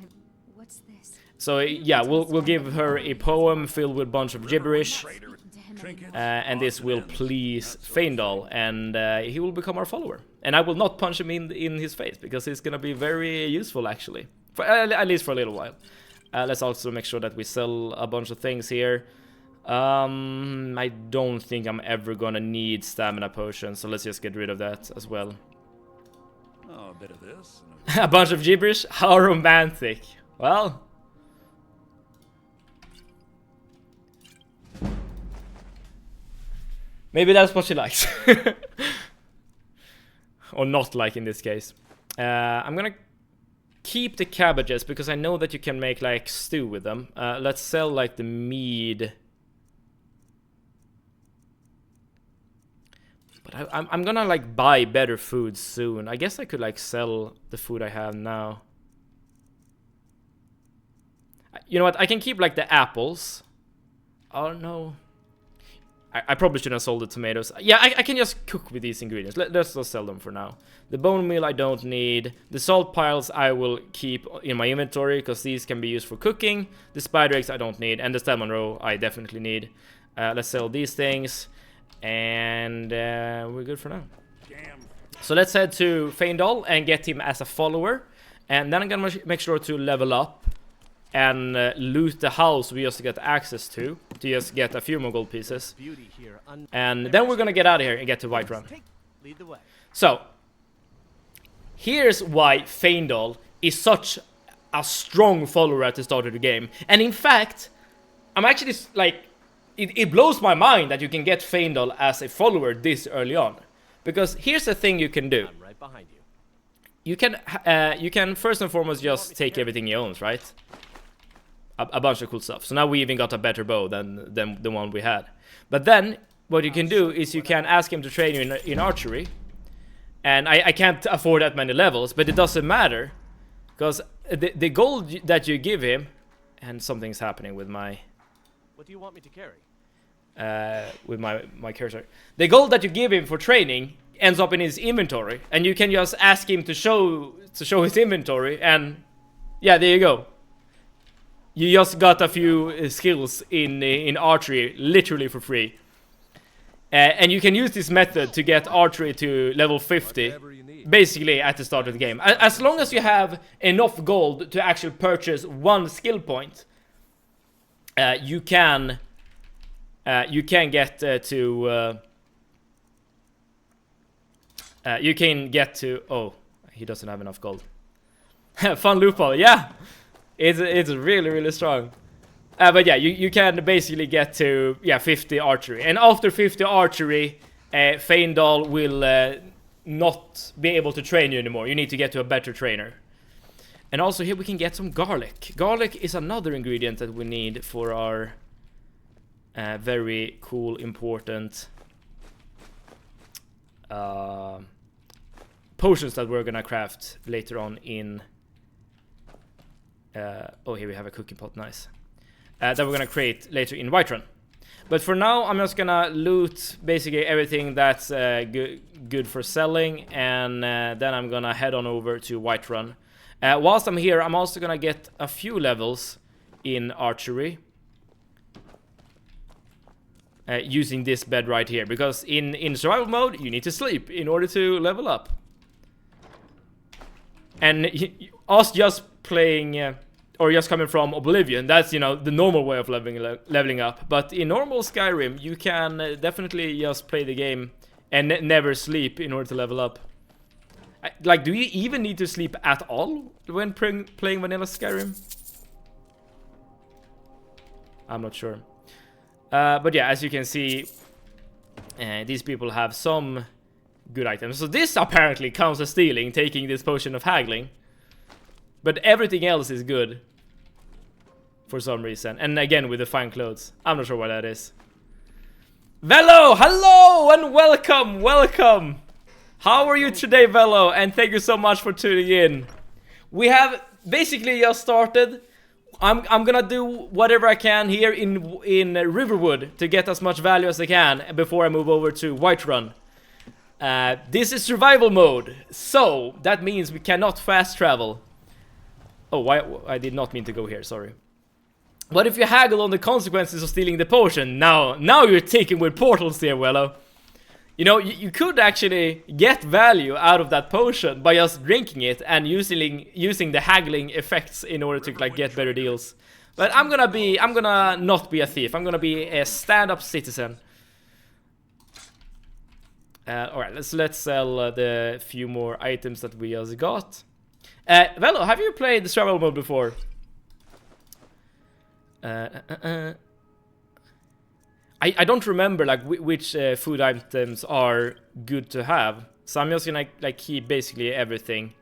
What's this? So yeah, we'll give her a poem filled with a bunch of gibberish, and this will please Feindal, and he will become our follower. And I will not punch him in his face because it's gonna be very useful actually, for at least for a little while. Let's also make sure that we sell a bunch of things here. I don't think I'm ever gonna need stamina potions, so let's just get rid of that as well. Oh, a bit of this. A bunch of gibberish? How romantic. Well, maybe that's what she likes. Or not like in this case. I'm gonna keep the cabbages because I know that you can make like stew with them. Let's sell like the mead. But I'm gonna like buy better food soon. I guess I could like sell the food I have now. You know what? I can keep like the apples. Oh no. I probably shouldn't have sold the tomatoes. Yeah, I can just cook with these ingredients. Let's just sell them for now. The bone meal I don't need. The salt piles I will keep in my inventory because these can be used for cooking. The spider eggs I don't need. And the salmon roe I definitely need. Let's sell these things. And we're good for now. So let's head to Feindal and get him as a follower. And then I'm gonna make sure to level up. And loot the house we just get access to just get a few more gold pieces. And then we're gonna get out of here and get to Whiterun. Lead the way. So, here's why Feindal is such a strong follower at the start of the game. And in fact, I'm actually like, it blows my mind that you can get Feindal as a follower this early on. Because here's the thing you can do. I'm right behind you. You can first and foremost just take everything he owns, right? A bunch of cool stuff. So now we even got a better bow than the one we had. But then, what you can do is you can ask him to train you in archery. And I can't afford that many levels, but it doesn't matter. Because the gold that you give him... And something's happening with my... What do you want me to carry? With my cursor. The gold that you give him for training ends up in his inventory. And you can just ask him to show his inventory. And yeah, there you go. You just got a few skills in archery, literally for free. And you can use this method to get archery to level 50, basically at the start of the game. As long as you have enough gold to actually purchase one skill point, you can get to... you can get to... Oh, he doesn't have enough gold. Fun loophole, yeah! It's really, really strong. But yeah, you can basically get to 50 archery. And after 50 archery, Feindal will not be able to train you anymore. You need to get to a better trainer. And also here we can get some garlic. Garlic is another ingredient that we need for our very cool, important potions that we're gonna craft later on in... oh, here we have a cooking pot, nice. That we're gonna create later in Whiterun. But for now, I'm just gonna loot basically everything that's good for selling, and then I'm gonna head on over to Whiterun. Whilst I'm here, I'm also gonna get a few levels in archery. Using this bed right here, because in survival mode, you need to sleep in order to level up. And us just playing... or just coming from Oblivion, that's, you know, the normal way of leveling up. But in normal Skyrim, you can definitely just play the game and never sleep in order to level up. Like, do you even need to sleep at all when playing vanilla Skyrim? I'm not sure. But yeah, as you can see, these people have some good items. So this apparently counts as stealing, taking this potion of haggling. But everything else is good. For some reason. And again, with the fine clothes. I'm not sure what that is. Velo! Hello! And welcome! Welcome! How are you today, Velo? And thank you so much for tuning in. We have basically just started. I'm gonna do whatever I can here in Riverwood to get as much value as I can before I move over to Whiterun. This is survival mode. So, that means we cannot fast travel. Oh, I did not mean to go here, sorry. What if you haggle on the consequences of stealing the potion? Now you're taking with portals here, Wello. You know, you could actually get value out of that potion by just drinking it and using the haggling effects in order to like get better deals. But I'm gonna not be a thief. I'm gonna be a stand-up citizen. Alright, let's sell the few more items that we just got. Velo, have you played the survival mode before? I don't remember like which food items are good to have, so I'm just gonna like keep basically everything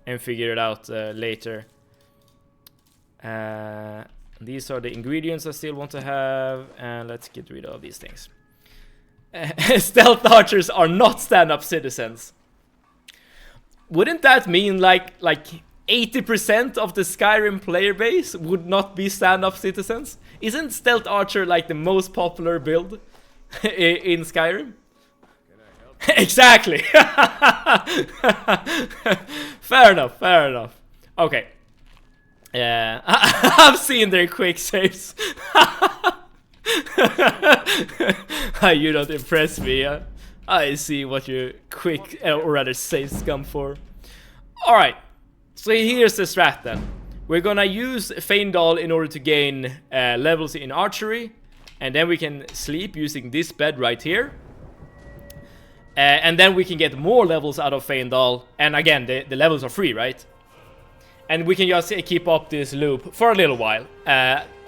and figure it out later. These are the ingredients I still want to have, and let's get rid of these things. stealth archers are not stand-up citizens. Wouldn't that mean like 80% of the Skyrim player base would not be stand-up citizens? Isn't stealth archer like the most popular build in Skyrim? Exactly. Fair enough, fair enough. Okay. Yeah, I've seen their quick saves. You don't impress me. I see what your quick, or rather saves come for. Alright, so here's the strat then. We're gonna use Feindal in order to gain levels in archery. And then we can sleep using this bed right here. And then we can get more levels out of Feindal. And again, the levels are free, right? And we can just keep up this loop for a little while.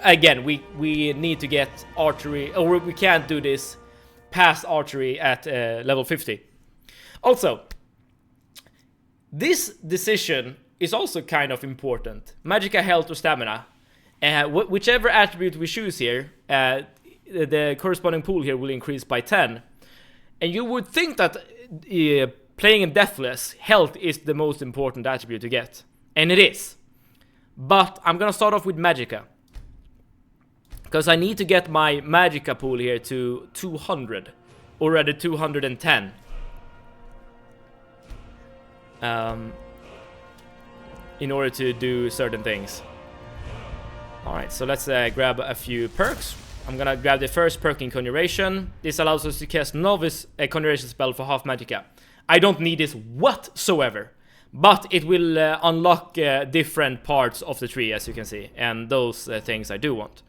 Again, we need to get archery, or we can't do this past archery at level 50. Also, this decision is also kind of important. Magicka, health, or stamina. Whichever attribute we choose here, the corresponding pool here will increase by 10. And you would think that playing in Deathless, health is the most important attribute to get. And it is. But I'm gonna start off with Magicka. Because I need to get my Magicka pool here to 200. Or rather 210. In order to do certain things. Alright, so let's grab a few perks. I'm gonna grab the first perk in Conjuration. This allows us to cast Novice a Conjuration spell for half Magicka. I don't need this whatsoever. But it will unlock different parts of the tree, as you can see. And those things I do want.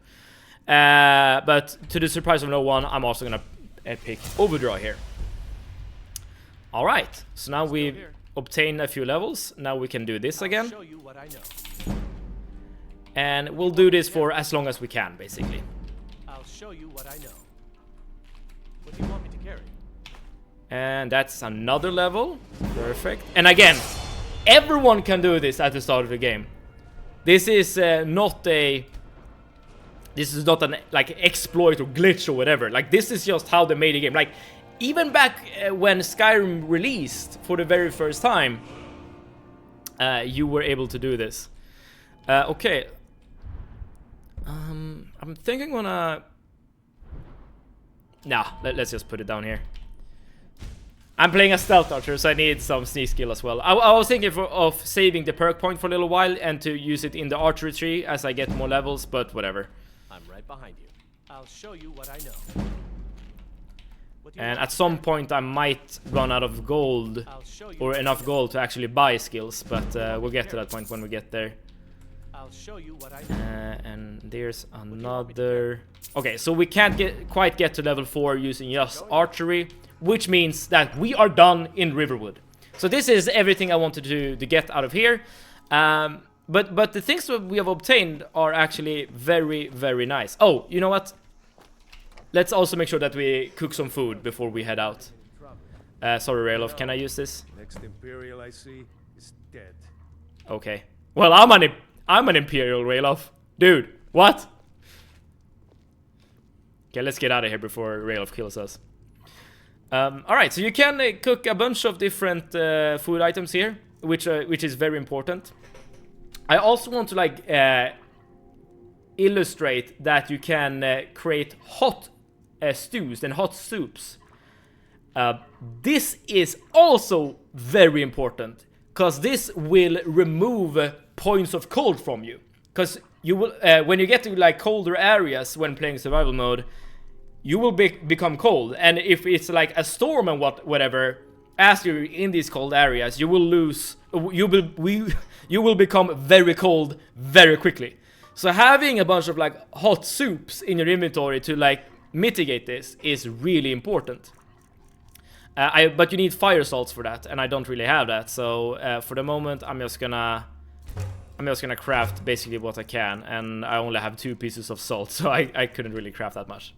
But to the surprise of no one, I'm also gonna pick Overdraw here. Alright, so now we've obtained a few levels. Now we can do this again. Show you what I know. And we'll do this for as long as we can, basically. I'll show you what I know. What do you want me to carry? And that's another level. Perfect. And again, everyone can do this at the start of the game. This is not a... This is not an like exploit or glitch or whatever. Like, this is just how they made the game. Like, even back when Skyrim released for the very first time, you were able to do this. Okay. I'm thinking I'm gonna... Nah, let's just put it down here. I'm playing a stealth archer, so I need some sneak skill as well. I was thinking of saving the perk point for a little while and to use it in the archery tree as I get more levels, but whatever. I'm right behind you. I'll show you what I know. And at some point I might run out of gold, or enough gold to actually buy skills, but we'll get to that point when we get there. I'll show you what I know. And there's another... Okay, so we can't quite get to level 4 using just archery, which means that we are done in Riverwood. So this is everything I wanted to get out of here. But the things that we have obtained are actually very, very nice. Oh, you know what? Let's also make sure that we cook some food before we head out. Sorry, Rayloff, can I use this? Next Imperial I see is dead. Okay. Well, I'm an Imperial, Rayloff. Dude, what? Okay, let's get out of here before Rayloff kills us. Alright, so you can cook a bunch of different food items here, which is very important. I also want to like illustrate that you can create hot stews and hot soups. This is also very important, because this will remove points of cold from you. Because you will, when you get to like colder areas when playing survival mode, you will become cold, and if it's like a storm and whatever, as you're in these cold areas, you will lose. You will become very cold very quickly. So having a bunch of like hot soups in your inventory to like mitigate this is really important. But you need fire salts for that, and I don't really have that. So for the moment, I'm just gonna craft basically what I can, and I only have 2 pieces of salt, so I couldn't really craft that much.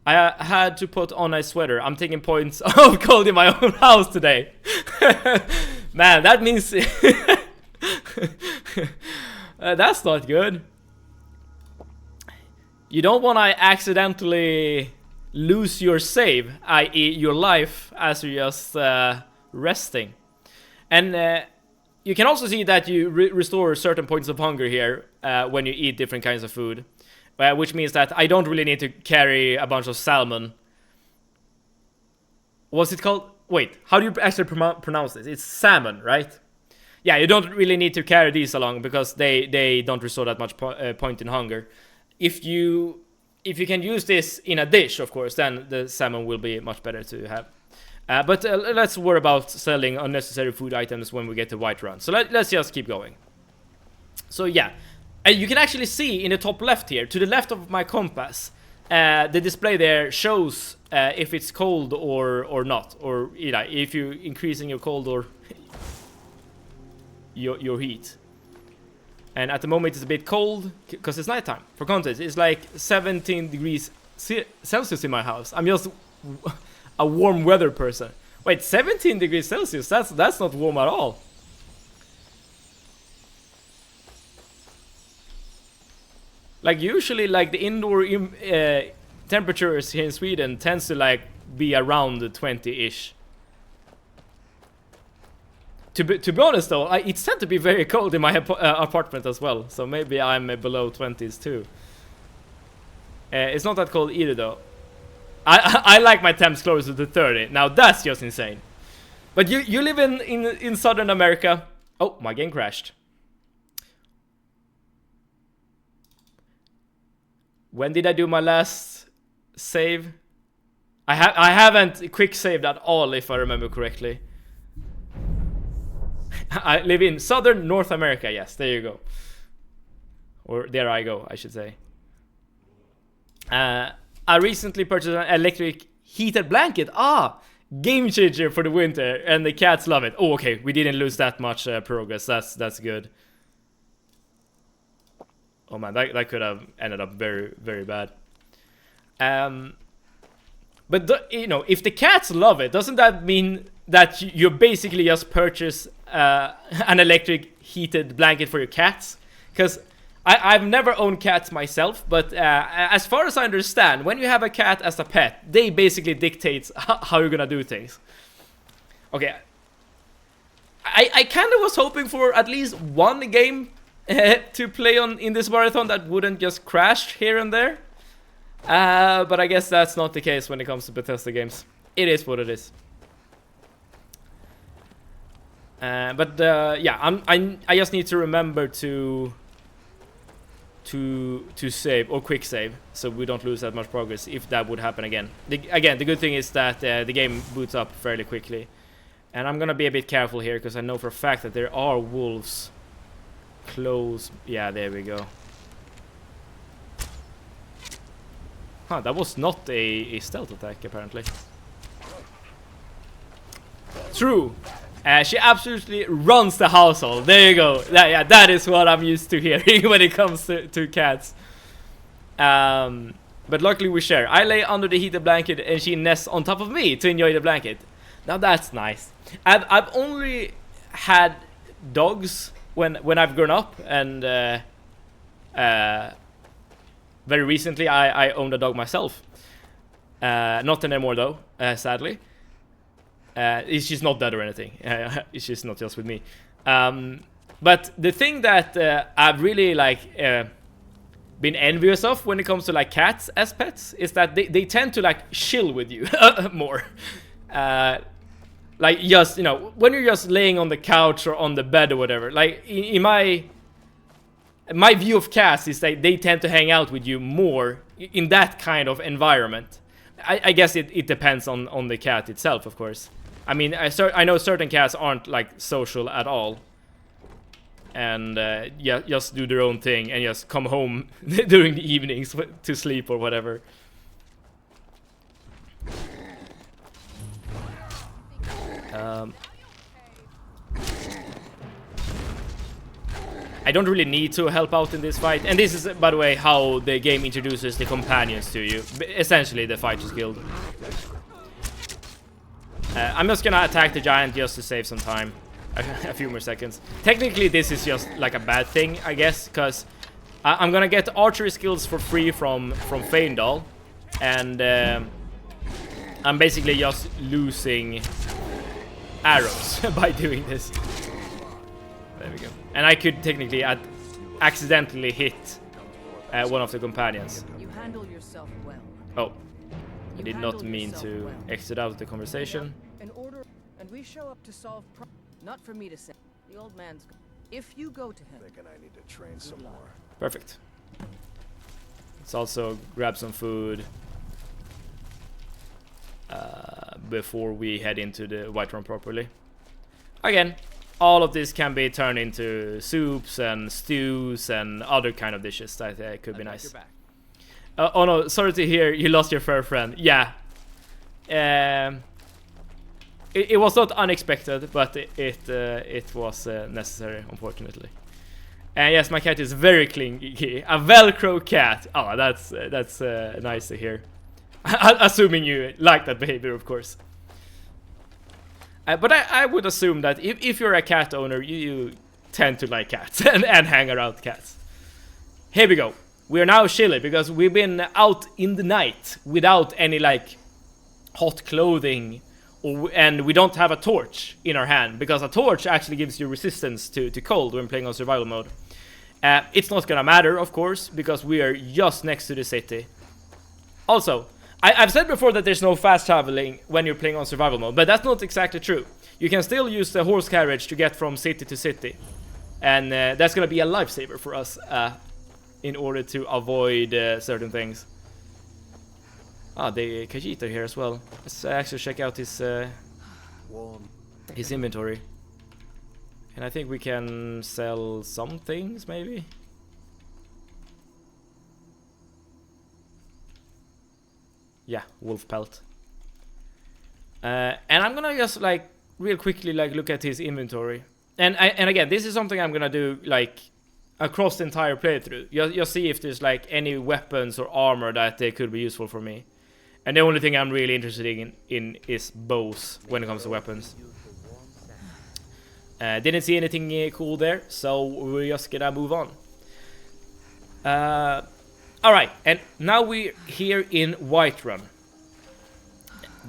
I had to put on a sweater. I'm taking points of cold in my own house today. Man, that means that's not good. You don't want to accidentally lose your save, i.e. your life, as you're just resting. And you can also see that you restore certain points of hunger here when you eat different kinds of food. Which means that I don't really need to carry a bunch of salmon. What's it called? Wait, how do you actually pronounce this? It's salmon, right? Yeah, you don't really need to carry these along because they don't restore that much point in hunger. If you can use this in a dish, of course, then the salmon will be much better to have. But let's worry about selling unnecessary food items when we get to Whiterun. So let's just keep going. So yeah, you can actually see in the top left here, to the left of my compass, the display there shows if it's cold or not, or if you're increasing your cold or your heat. And at the moment it's a bit cold because it's nighttime. For context, it's like 17 degrees Celsius in my house. I'm just a warm weather person. Wait, 17 degrees Celsius? That's not warm at all. Like usually, like the indoor temperatures here in Sweden tends to like be around 20-ish. To be honest though, it's tend to be very cold in my apartment as well. So maybe I'm below 20s too. It's not that cold either though. I like my temps closer to 30. Now that's just insane. But you live in Southern America. Oh, my game crashed. When did I do my last save? I haven't quick saved at all, if I remember correctly. I live in Southern North America. Yes, there you go. Or there I go, I should say. I recently purchased an electric heated blanket. Game changer for the winter, and the cats love it. Oh, okay, we didn't lose that much progress. That's good. Oh man, that could have ended up very, very bad. But if the cats love it, doesn't that mean that you basically just purchase an electric heated blanket for your cats? Because I've never owned cats myself, but as far as I understand, when you have a cat as a pet, they basically dictate how you're gonna do things. Okay. I kind of was hoping for at least one game to play on in this marathon that wouldn't just crash here and there. But I guess that's not the case when it comes to Bethesda games. It is what it is. Yeah, I just need to remember to save or quick save so we don't lose that much progress if that would happen again. The good thing is that the game boots up fairly quickly, and I'm gonna be a bit careful here because I know for a fact that there are wolves close. Yeah, there we go. Huh, that was not a stealth attack apparently. True. She absolutely runs the household. There you go. That is what I'm used to hearing when it comes to cats. But luckily we share. I lay under the heated blanket and she nests on top of me to enjoy the blanket. Now that's nice. I've only had dogs when I've grown up, and very recently I owned a dog myself. Not anymore though, sadly. She's not dead or anything. She's not just with me. But the thing that I've really been envious of when it comes to like cats as pets is that they tend to like chill with you more. Like just when you're just laying on the couch or on the bed or whatever. Like in my view of cats is that they tend to hang out with you more in that kind of environment. I guess it depends on the cat itself, of course. I mean, I know certain cats aren't like social at all, and just do their own thing and just come home during the evenings to sleep or whatever. I don't really need to help out in this fight, and this is, by the way, how the game introduces the companions to you. Essentially, the Fighters Guild. I'm just gonna attack the giant just to save some time. A few more seconds. Technically, this is just like a bad thing, I guess, because I'm gonna get archery skills for free from Feindal, and I'm basically just losing arrows by doing this. There we go. And I could technically accidentally hit one of the companions. You handle yourself well. Oh, I You did not handled mean yourself to well. exit out of the conversation. In order, and we show up to solve not for me to say. The old man's if you go to him. Thinking I need to train some more. Perfect. Let's also grab some food before we head into the Whiterun properly. Again, all of this can be turned into soups and stews and other kind of dishes that could be nice. Oh no, sorry to hear you lost your fur friend. Yeah. It was not unexpected, but it was necessary, unfortunately. And yes, my cat is very clingy. A Velcro cat. Oh, that's nice to hear. Assuming you like that behavior, of course. But I would assume that if you're a cat owner, you tend to like cats and hang around cats. Here we go. We are now chilly because we've been out in the night without any like hot clothing, and we don't have a torch in our hand because a torch actually gives you resistance to cold when playing on survival mode. It's not gonna matter, of course, because we are just next to the city. Also, I've said before that there's no fast traveling when you're playing on survival mode, but that's not exactly true. You can still use the horse carriage to get from city to city, and that's gonna be a lifesaver for us in order to avoid certain things. Ah, the Khajiit are here as well. Let's actually check out his inventory. And I think we can sell some things, maybe? Yeah, wolf pelt. And I'm gonna just like real quickly like look at his inventory. And again, this is something I'm gonna do like across the entire playthrough. You'll see if there's like any weapons or armor that they could be useful for me. And the only thing I'm really interested in is bows when it comes to weapons. Didn't see anything cool there, so we're just gonna move on. Alright, and now we're here in Whiterun.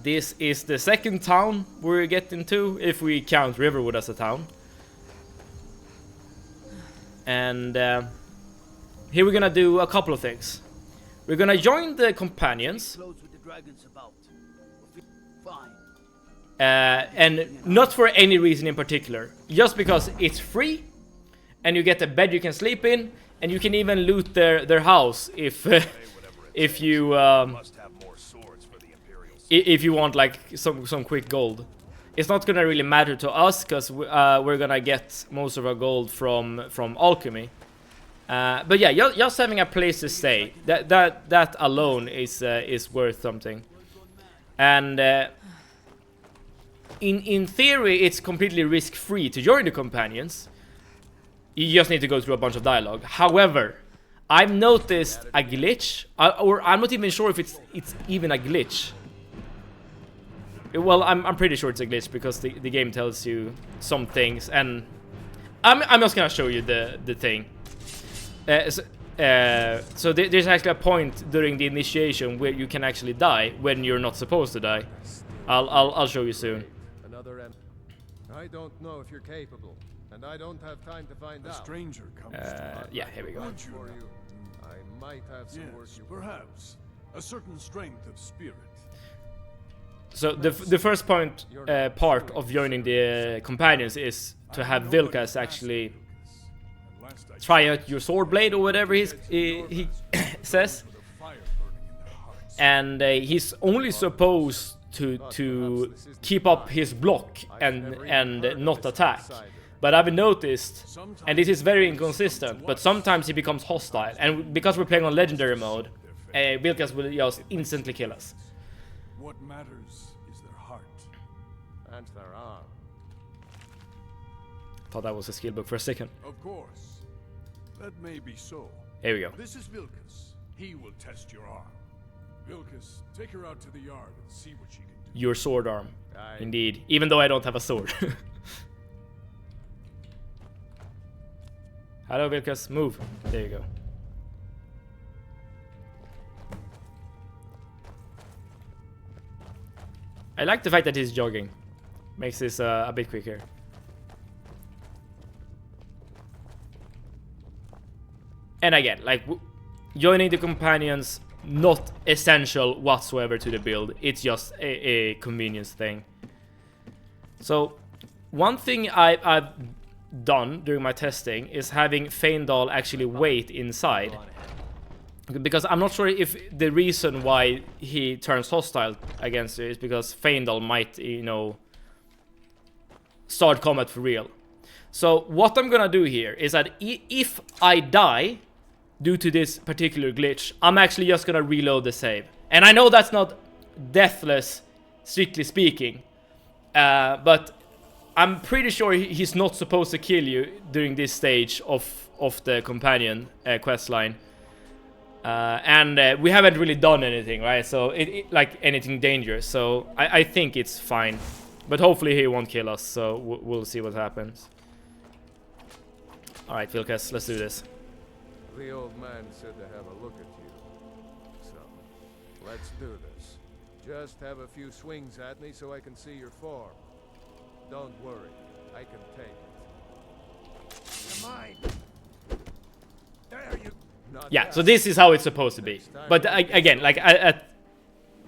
This is the second town we're getting to, if we count Riverwood as a town. And here we're gonna do a couple of things. We're gonna join the companions. And not for any reason in particular, just because it's free and you get a bed you can sleep in, and you can even loot their house if you want like some quick gold. It's not gonna really matter to us because we're gonna get most of our gold from alchemy. But yeah, just having a place to stay, that alone is worth something. And in theory, it's completely risk-free to join the companions. You just need to go through a bunch of dialogue. However, I've noticed a glitch, or I'm not even sure if it's even a glitch. Well, I'm pretty sure it's a glitch because the game tells you some things, and I'm just gonna show you the thing. So there's actually a point during the initiation where you can actually die when you're not supposed to die. I'll show you soon. I don't know if you're capable, and I don't have time to find out. A stranger comes Yeah, here we go. For you. I might have some work Yes, you perhaps. A certain strength of spirit. So the first part of joining the companions is to have Vilkas actually try out your sword blade or whatever he says, and he's only supposed to keep up his block and not attack. But I've noticed, and this is very inconsistent, but sometimes he becomes hostile, and because we're playing on legendary mode, Vilkas will just instantly kill us. What matters is their heart. and their arm. Thought that was a skill book for a second. Of course. That may be so. Here we go. This is Vilkas. He will test your arm. Vilkas, take her out to the yard and see what she can do. Your sword arm. Aye. Indeed. Even though I don't have a sword. Hello, Vilkas. Move. There you go. I like the fact that he's jogging. Makes this a bit quicker. And again, like, joining the companions, not essential whatsoever to the build. It's just a convenience thing. So, one thing I've done during my testing is having Feindal actually wait inside. Because I'm not sure if the reason why he turns hostile against you is because Feindal might, you know, start combat for real. So what I'm gonna do here is that if I die due to this particular glitch, I'm actually just gonna reload the save. And I know that's not Deathless, strictly speaking, but I'm pretty sure he's not supposed to kill you during this stage of the companion questline. And we haven't really done anything, right? So like anything dangerous. So I think it's fine, but hopefully he won't kill us. So we'll see what happens. All right, Vilkas, let's do this. The old man said to have a look at you. So, let's do this. Just have a few swings at me so I can see your form. Don't worry, I can take it. You're mine. There you. Yeah, so this is how it's supposed to be. But again, like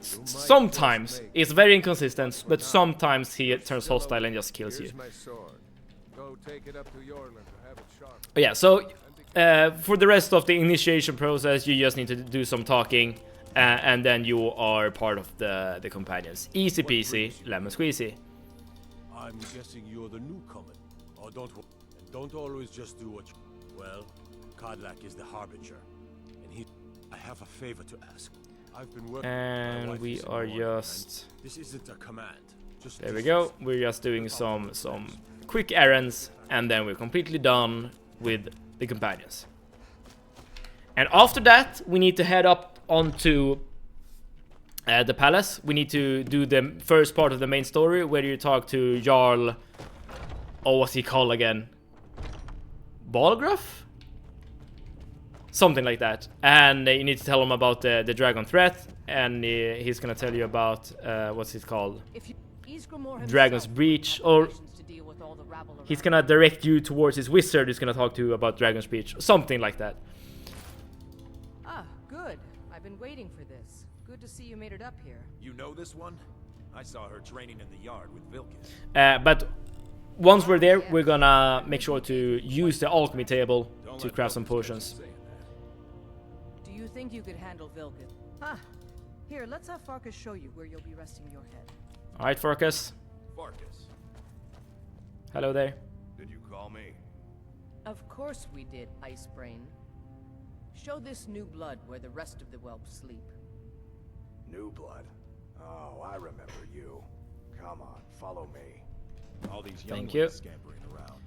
sometimes it's very inconsistent, but sometimes he turns hostile and just kills you. Here's my sword. Go take it up to Yorland to have it sharpened. But yeah, so for the rest of the initiation process, you just need to do some talking, and then you are part of the companions. Easy peasy, lemon squeezy. I'm guessing you're the newcomer. Oh, don't always just do what you... Well, Kodlak is the harbinger, and I have a favor to ask. I've been working. And we are just... This isn't a command. Just there we go. We're just doing some quick errands, and then we're completely done with the companions. And after that, we need to head up onto the palace. We need to do the first part of the main story, where you talk to Jarl... Oh, what's he called again? Balgraf? Something like that. And you need to tell him about the dragon threat, and he's gonna tell you about what's it called? Dragon's breach, or he's gonna direct you towards his wizard who's gonna talk to you about Dragon's breach, something like that. Ah, good. I've been waiting for this. Good to see you made it up here. You know this one? I saw her training in the yard with Vilkas. But once we're there, we're gonna make sure to use the alchemy table to craft some potions. Do you think you could handle Vilkas? Ah, here, let's have Farkas show you where you'll be resting your head. Alright, Farkas. Farkas, Hello there. did you call me? Of course we did, Icebrain. Show this new blood where the rest of the whelps sleep. New blood. Oh, I remember you. Come on, follow me. All these young Thank you. ones scampering around.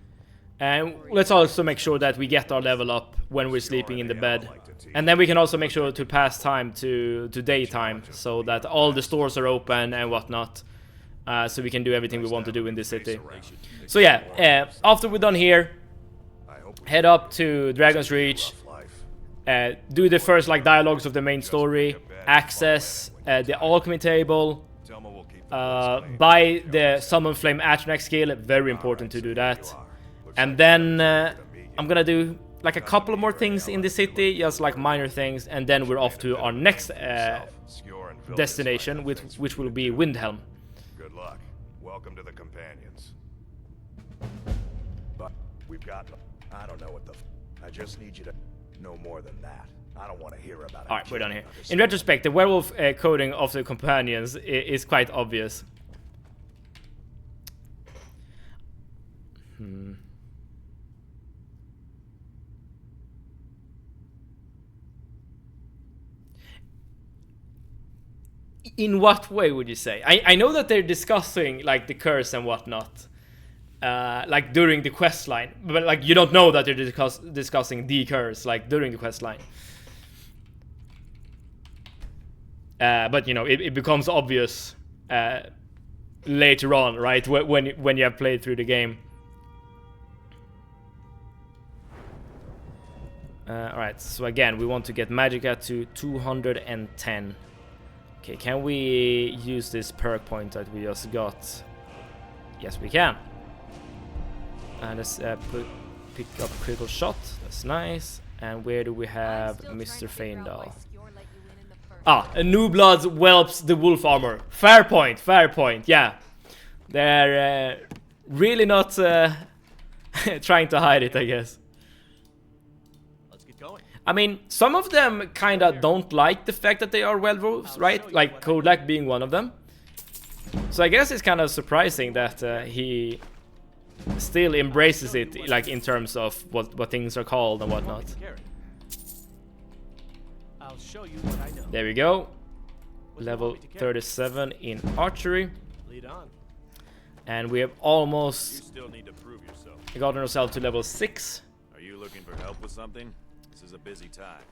And let's also make sure that we get our level up when we're sleeping in the bed. And then we can also make sure to pass time to daytime, so that all the stores are open and whatnot. So we can do everything we want to do in this city. So yeah, after we're done here, head up to Dragon's Reach, do the first like dialogues of the main story, access the alchemy table, buy the summon flame Atronach skill, very important to do that. And then I'm gonna do like a couple of more things in the city, just like minor things, and then we're off to our next destination, which will be Windhelm. Good luck. Welcome to the companions. But we've got... I don't know what the... I just need you to know more than that. I don't want to hear about it. Alright, we're done here. In retrospect, the werewolf coding of the companions is quite obvious. In what way would you say? I know that they're discussing like the curse and whatnot, like during the quest line, but like you don't know that they're discussing the curse like during the quest line. But you know, it becomes obvious later on, right? When you have played through the game. Alright, so again, we want to get Magicka to 210. Okay, can we use this perk point that we just got? Yes, we can. And let's pick up critical shot. That's nice. And where do we have Mr. Feindal? Ah, a new blood whelps the wolf armor. Fair point, fair point. Yeah, they're really not trying to hide it, I guess. Let's get going. I mean, some of them kinda don't like the fact that they are werewolves, right? Like Kodak being one of them. So I guess it's kind of surprising that he still embraces it, like in terms of what things are called and whatnot. I'll show you what I know. There we go. Level 37 in archery. Lead on. And we have almost Still need to prove yourself. gotten ourselves to level 6. Are you looking for help with something? This is a busy time.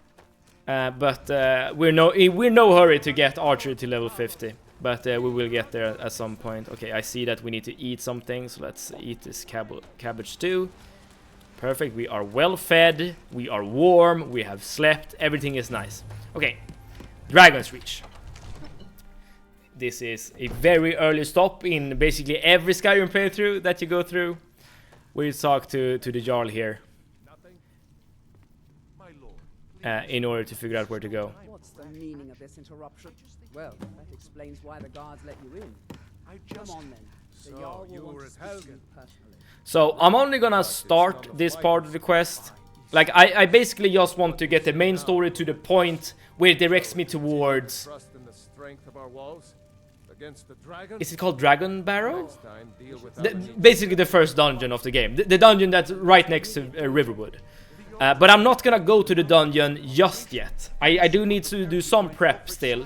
But we're no hurry to get archery to level 50. But we will get there at some point. Okay, I see that we need to eat something, so let's eat this cabbage too. Perfect, we are well fed, we are warm, we have slept, everything is nice. Okay, Dragon's Reach. This is a very early stop in basically every Skyrim playthrough that you go through. We talk to the Jarl here in order to figure out where to go. What's the meaning of this interruption? Well, that explains why the guards let you in. Come on then. The Jarl will want to speak to you personally. So I'm only gonna start this part of the quest. Like I basically just want to get the main story to the point where it directs me towards. Trust in the strength of our walls against the dragon. Is it called Dragon Barrow? Next time, deal with Basically the first dungeon of the game. The dungeon that's right next to Riverwood. But I'm not gonna go to the dungeon just yet. I do need to do some prep still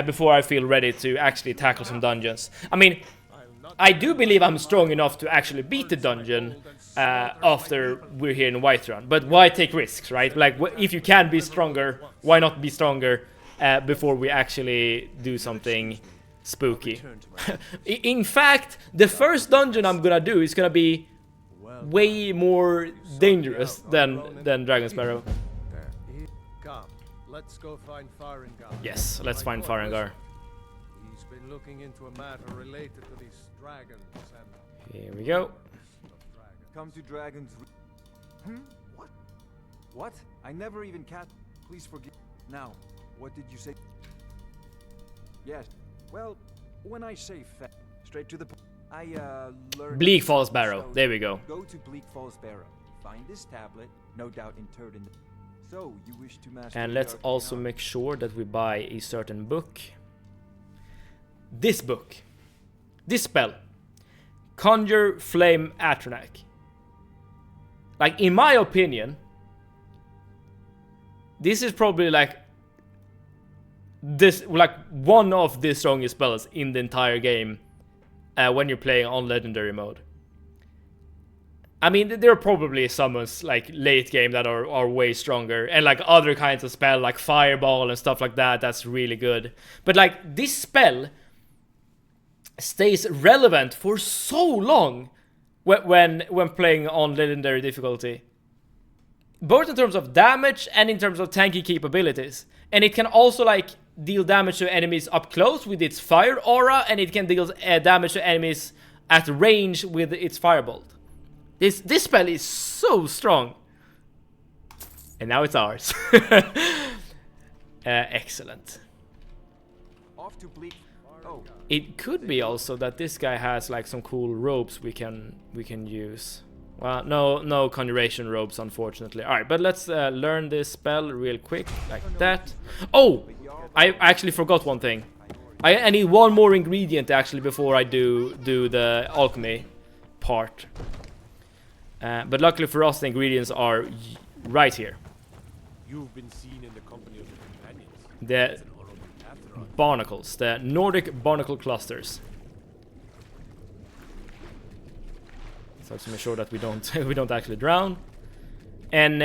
before I feel ready to actually tackle some dungeons. I mean, I do believe I'm strong enough to actually beat the dungeon after we're here in Whiterun. But why take risks, right? Like, if you can be stronger, why not be stronger before we actually do something spooky? In fact, the first dungeon I'm gonna do is gonna be way more dangerous than Dragon's Barrow. Come, let's go find Farengar. Yes, let's find Farengar. He's been looking into a matter related to these dragons and Here we go. Come to Dragon's What? What? I never even Please forgive. Now, what did you say? Yes. Well, when I say straight to the point, I learned Bleak Falls Barrow. There we go. Go to Bleak Falls Barrow. Find this tablet, no doubt interred in the... So, you wish to master... And let's also make sure that we buy a certain book. This book. This spell. Conjure Flame Atronach. Like, in my opinion, this is probably like one of the strongest spells in the entire game when you're playing on legendary mode. I mean, there are probably summons like late game that are way stronger, and like other kinds of spell like fireball and stuff like that, that's really good. But like this spell stays relevant for so long when playing on legendary difficulty, both in terms of damage and in terms of tanky capabilities. And it can also like deal damage to enemies up close with its fire aura, and it can deal damage to enemies at range with its firebolt. This spell is so strong. And now it's ours. Excellent. Off to Bleak... Oh. It could be also that this guy has like some cool robes we can use. Well, no conjuration robes, unfortunately. Alright, but let's learn this spell real quick, like that. Oh! I actually forgot one thing. I need one more ingredient actually before I do the alchemy part. But luckily for us, the ingredients are right here. You've been seen in the company of the companions. The barnacles, the Nordic barnacle clusters. So to make sure that we don't actually drown. And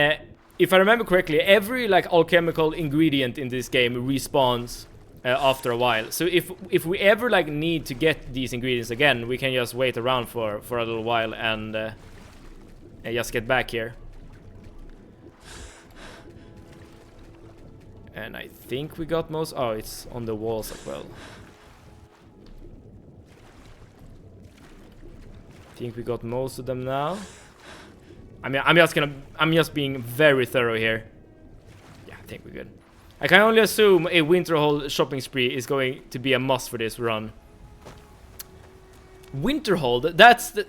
if I remember correctly, every like alchemical ingredient in this game respawns after a while. So if we ever like need to get these ingredients again, we can just wait around for a little while and just get back here. And I think we got most. Oh, it's on the walls as well. I think we got most of them now. I mean, I'm just being very thorough here. Yeah, I think we're good. I can only assume a Winterhold shopping spree is going to be a must for this run. Winterhold, that's the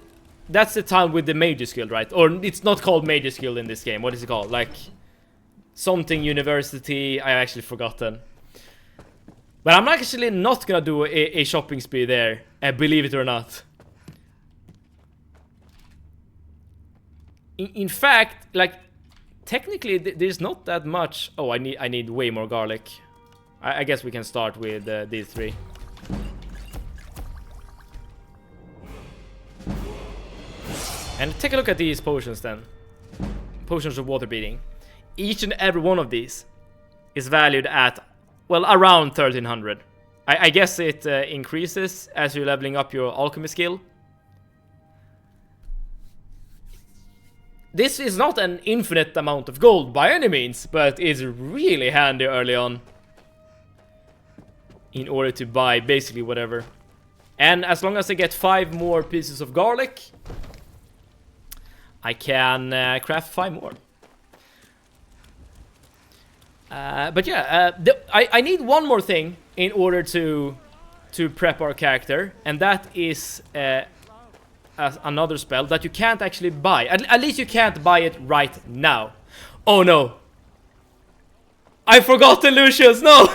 town with the Mages Guild, right? Or it's not called Mages Guild in this game. What is it called? Like something university. I actually forgotten. But I'm actually not gonna do a shopping spree there, believe it or not. In fact, like technically there's not that much. Oh, I need way more garlic. I guess we can start with these three. And take a look at these potions then. Potions of water beating. Each and every one of these is valued at, well, around 1300. I guess it increases as you're leveling up your alchemy skill. This is not an infinite amount of gold by any means, but it's really handy early on. In order to buy basically whatever. And as long as I get 5 more pieces of garlic, I can craft 5 more. But yeah, I need one more thing in order to prep our character, and that is another spell that you can't actually buy. At least you can't buy it right now. Oh no! I forgot the Lucius. No.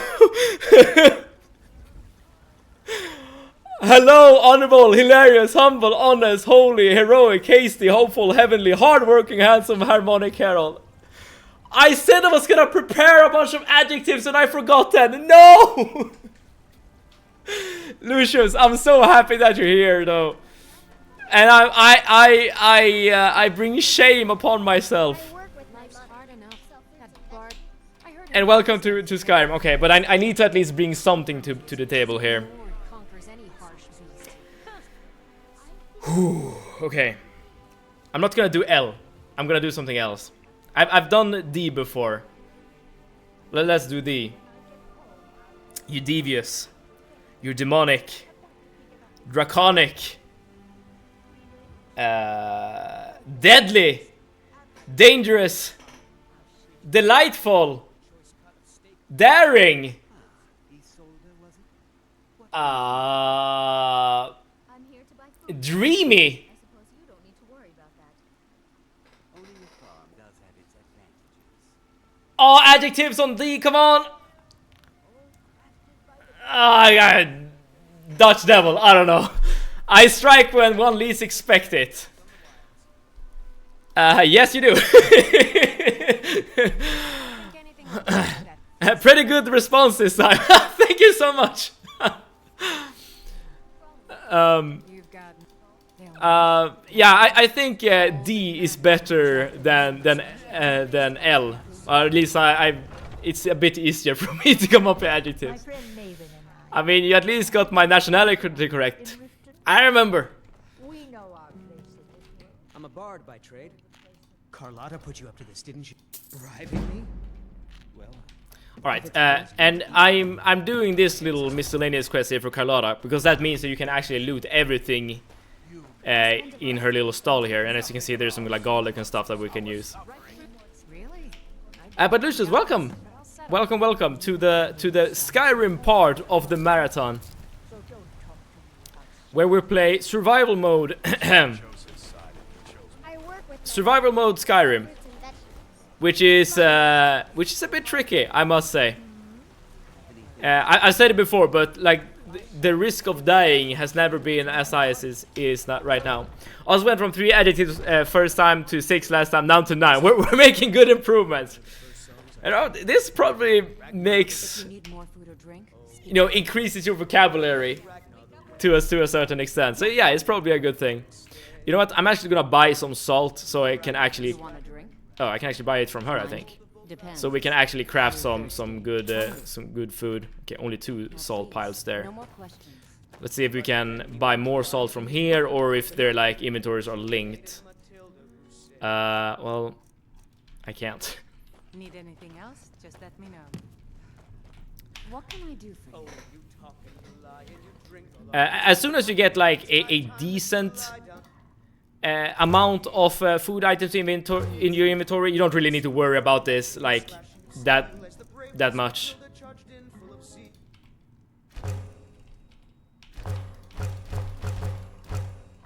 Hello, honorable, hilarious, humble, honest, holy, heroic, hasty, hopeful, heavenly, hardworking, handsome, harmonic herald. I said I was gonna prepare a bunch of adjectives and I forgot them. No! Lucius, I'm so happy that you're here, though. And I bring shame upon myself. And welcome to Skyrim. Okay, but I need to at least bring something to the table here. Okay, I'm not gonna do L. I'm gonna do something else. I've done D before. Let's do D. You devious. You're demonic. Draconic. Deadly. Dangerous. Delightful. Daring. Dreamy. Oh, adjectives on D, come on. Dutch devil, I don't know. I strike when one least expect it. Yes, you do. Pretty good response this time. Thank you so much. Yeah, I think D is better than L. Or at least it's a bit easier for me to come up with adjectives. I mean, you at least got my nationality correct. I remember. I'm a bard by trade. Carlotta put you up to this, didn't she? Bribing me? Well. All right, and I'm doing this little miscellaneous quest here for Carlotta because that means that you can actually loot everything in her little stall here. And as you can see, there's some like garlic and stuff that we can use. But Lucius, welcome to the Skyrim part of the marathon, where we play survival mode. Survival mode Skyrim, which is a bit tricky, I must say. I said it before, but like the risk of dying has never been as high as it is not right now. I also went from 3 adjectives first time to 6 last time, down to 9. We're making good improvements. And this probably makes, you know, increases your vocabulary to a certain extent. So yeah, it's probably a good thing. You know what? I'm actually gonna buy some salt so I can actually. Oh, I can actually buy it from her, I think. So we can actually craft some good food. Okay, only 2 salt piles there. Let's see if we can buy more salt from here or if their like inventories are linked. Well, I can't. Need anything else? Just let me know. What can I do for you? As soon as you get like a decent amount of food items in your inventory, you don't really need to worry about this like that much.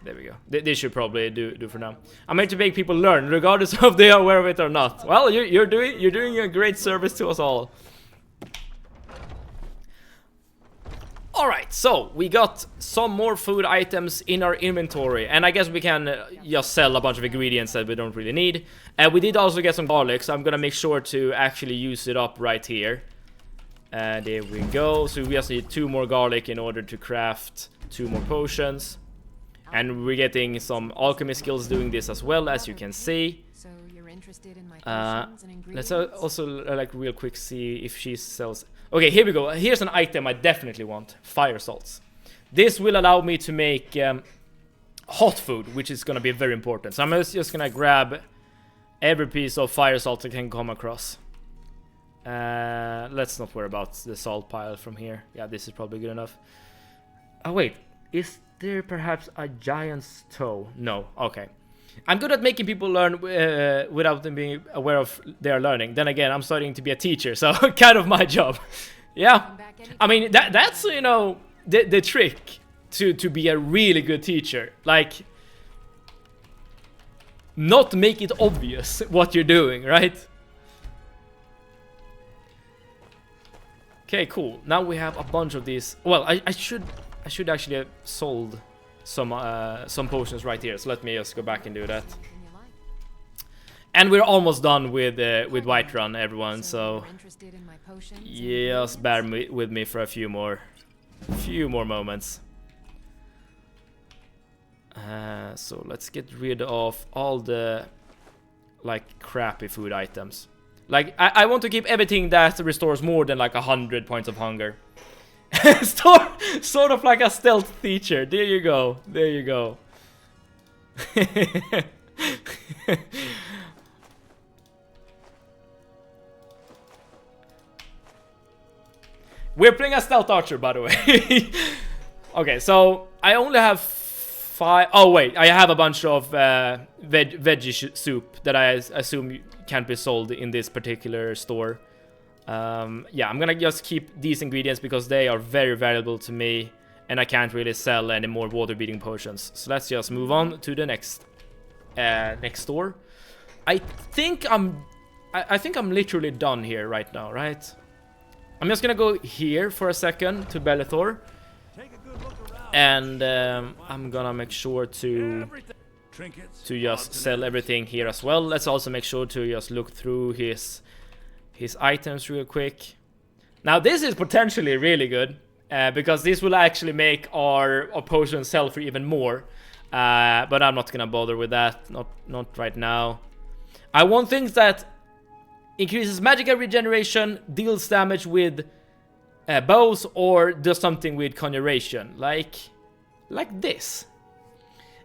There we go. This should probably do for now. I'm here to make people learn, regardless of if they are aware of it or not. Well, you're doing a great service to us all. Alright, so we got some more food items in our inventory, and I guess we can just sell a bunch of ingredients that we don't really need. We did also get some garlic, so I'm gonna make sure to actually use it up right here. There we go. So we just need 2 more garlic in order to craft 2 more potions. And we're getting some alchemy skills doing this as well, as you can see. So you're interested in my potions and ingredients? Let's also like real quick see if she sells. Okay, here we go. Here's an item I definitely want. Fire salts. This will allow me to make hot food, which is going to be very important. So I'm just going to grab every piece of fire salt I can come across. Let's not worry about the salt pile from here. Yeah, this is probably good enough. Oh wait, is there perhaps a giant's toe? No, okay. I'm good at making people learn without them being aware of their learning. Then again, I'm starting to be a teacher, so kind of my job. Yeah, I mean, that's, you know, the trick to be a really good teacher. Like, not make it obvious what you're doing, right? Okay, cool. Now we have a bunch of these. Well, I should actually have sold some potions right here. So let me just go back and do that. And we're almost done with Whiterun, everyone. So just bear with me for a few more moments. So let's get rid of all the like crappy food items. Like I want to keep everything that restores more than like 100 points of hunger. Sort of like a stealth teacher. There you go. There you go. We're playing a stealth archer, by the way. Okay, so I only have 5. Oh wait, I have a bunch of veggie soup that I assume can't be sold in this particular store. Yeah, I'm gonna just keep these ingredients because they are very valuable to me, and I can't really sell any more water-beating potions. So let's just move on to the next store. I think I'm literally done here right now, right? I'm just gonna go here for a second to Belethor, and I'm gonna make sure to just sell everything here as well. Let's also make sure to just look through his items real quick. Now this is potentially really good because this will actually make our potions sell for even more, but I'm not gonna bother with that, not right now. I want things that increases magical regeneration, deals damage with bows, or does something with conjuration, like this.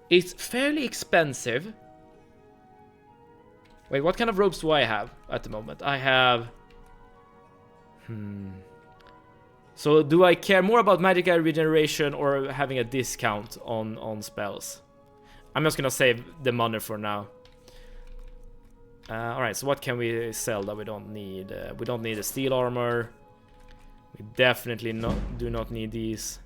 It's fairly expensive. Wait, what kind of ropes do I have at the moment? I have... So do I care more about magical regeneration or having a discount on spells? I'm just gonna save the money for now. Alright, so what can we sell that we don't need? We don't need a steel armor. We definitely do not need these.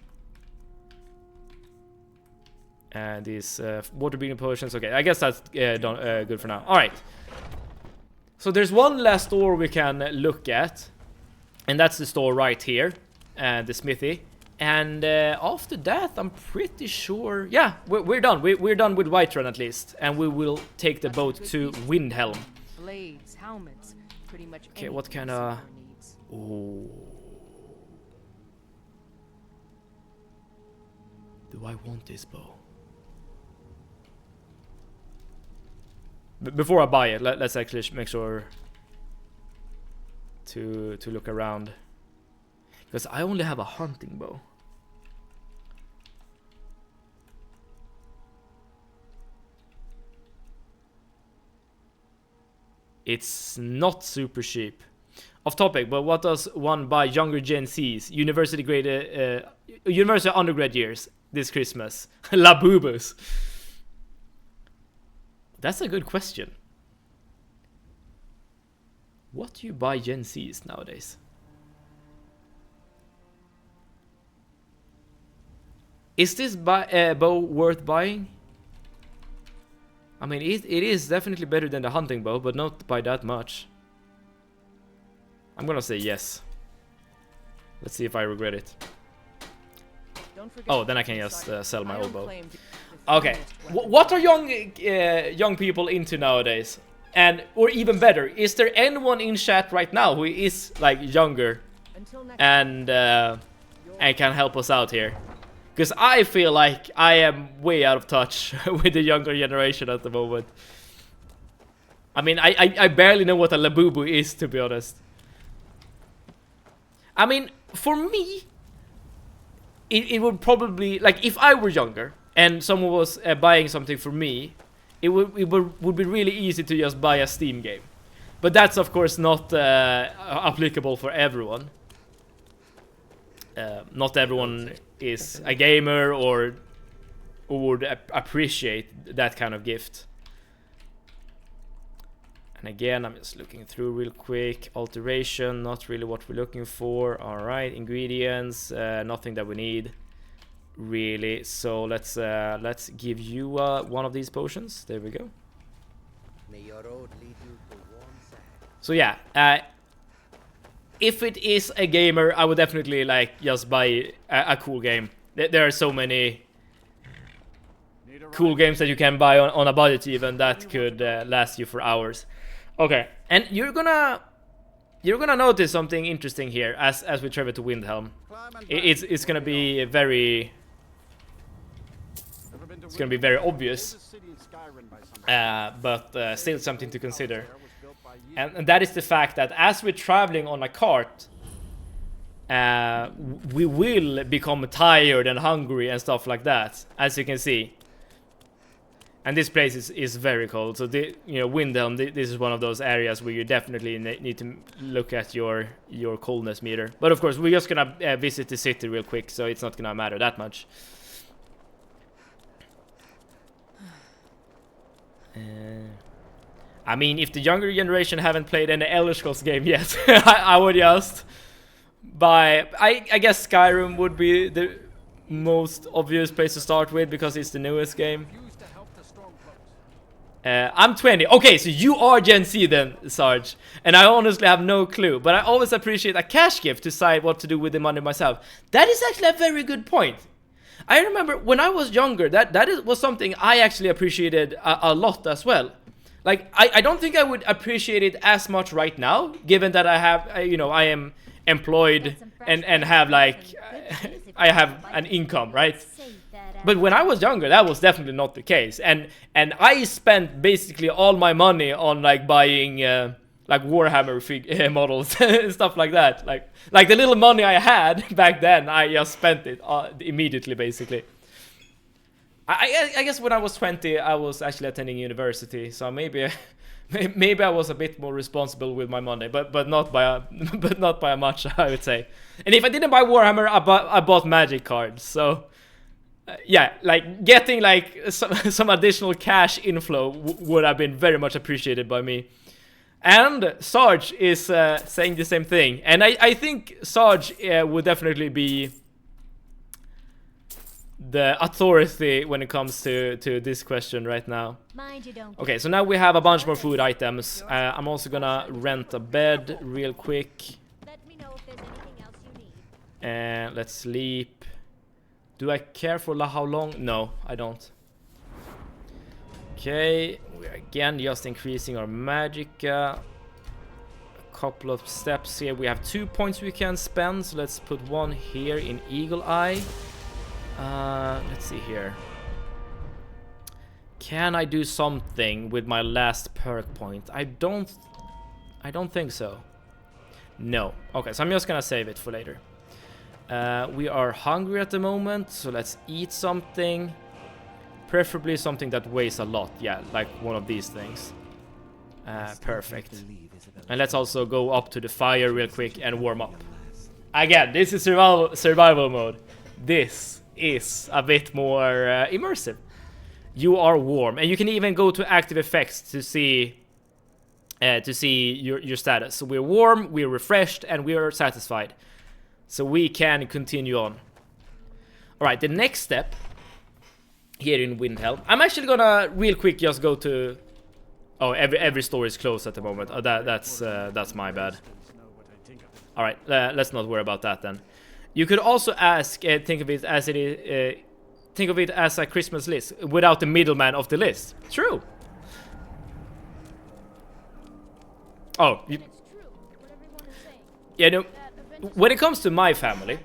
And these water-breathing potions. Okay, I guess that's good for now. Alright. So there's one last store we can look at. And that's the store right here. The smithy. And after that, I'm pretty sure... Yeah, we're done. We're done with Whiterun at least. And we will take the boat to Windhelm. Blades, helmets, pretty much. Okay, what kind of... Oh. Do I want this bow? Before I buy it, let's actually make sure to look around. Because I only have a hunting bow. It's not super cheap. Off topic, but what does one buy younger Gen Z's university undergrad years this Christmas? Labubus. That's a good question. What do you buy Gen Z's nowadays? Is this bow worth buying? I mean, it is definitely better than the hunting bow, but not by that much. I'm gonna say yes. Let's see if I regret it. Oh, then I can just sell my old bow. Okay, what are young people into nowadays? And or even better, is there anyone in chat right now who is like younger and can help us out here? Because I feel like I am way out of touch with the younger generation at the moment. I mean, I barely know what a labubu is, to be honest. I mean, for me, it would probably, like, if I were younger and someone was buying something for me, it would be really easy to just buy a Steam game. But that's, of course, not applicable for everyone. Not everyone is a gamer or would appreciate that kind of gift. And again, I'm just looking through real quick. Alteration, not really what we're looking for. Alright, ingredients, nothing that we need, really. So let's give you one of these potions. There we go. May your road lead you to warm side. So yeah, if it is a gamer, I would definitely like just buy a cool game. There are so many cool games that you can buy on a budget even that could last you for hours. Okay, and you're gonna notice something interesting here as we travel to Windhelm. It's gonna be very obvious, but still something to consider. And that is the fact that as we're traveling on a cart, we will become tired and hungry and stuff like that, as you can see. And this place is very cold, so Windhelm, this is one of those areas where you definitely need to look at your coldness meter. But of course, we're just gonna visit the city real quick, so it's not gonna matter that much. I mean, if the younger generation haven't played any Elder Scrolls game yet, I would just buy. I guess Skyrim would be the most obvious place to start with because it's the newest game. I'm 20. Okay, so you are Gen Z then, Sarge. And I honestly have no clue. But I always appreciate a cash gift to decide what to do with the money myself. That is actually a very good point. I remember when I was younger, that was something I actually appreciated a lot as well. Like, I don't think I would appreciate it as much right now, given that I have, I am employed and have like, I have an income, right? But when I was younger, that was definitely not the case, and I spent basically all my money on like buying like Warhammer models and stuff like that. Like the little money I had back then, I just spent it immediately, basically. I guess when I was 20, I was actually attending university, so maybe I was a bit more responsible with my money, but not by a much, I would say. And if I didn't buy Warhammer, I bought Magic cards, so. Yeah, like getting like some additional cash inflow would have been very much appreciated by me. And Sarge is saying the same thing, and I think Sarge would definitely be the authority when it comes to this question right now. Okay, so now we have a bunch more food items. I'm also gonna rent a bed real quick. Let me know if there's anything else you need. And let's sleep. Do I care for how long? No, I don't. Okay, we're again just increasing our magicka. A couple of steps here. We have 2 points we can spend, so let's put one here in Eagle Eye. Let's see here. Can I do something with my last perk point? I don't think so. No. Okay, so I'm just gonna save it for later. We are hungry at the moment, so let's eat something. Preferably something that weighs a lot. Yeah, like one of these things. Perfect. And let's also go up to the fire real quick and warm up. Again, this is survival mode. This is a bit more immersive. You are warm, and you can even go to active effects to see your status. So we're warm, we're refreshed, and we are satisfied. So we can continue on. All right, the next step here in Windhelm. I'm actually gonna real quick just go to. Oh, every store is closed at the moment. Oh, that's my bad. All right, let's not worry about that then. You could also ask, think of it as a Christmas list without the middleman of the list. True. Oh, yeah. No. When it comes to my family,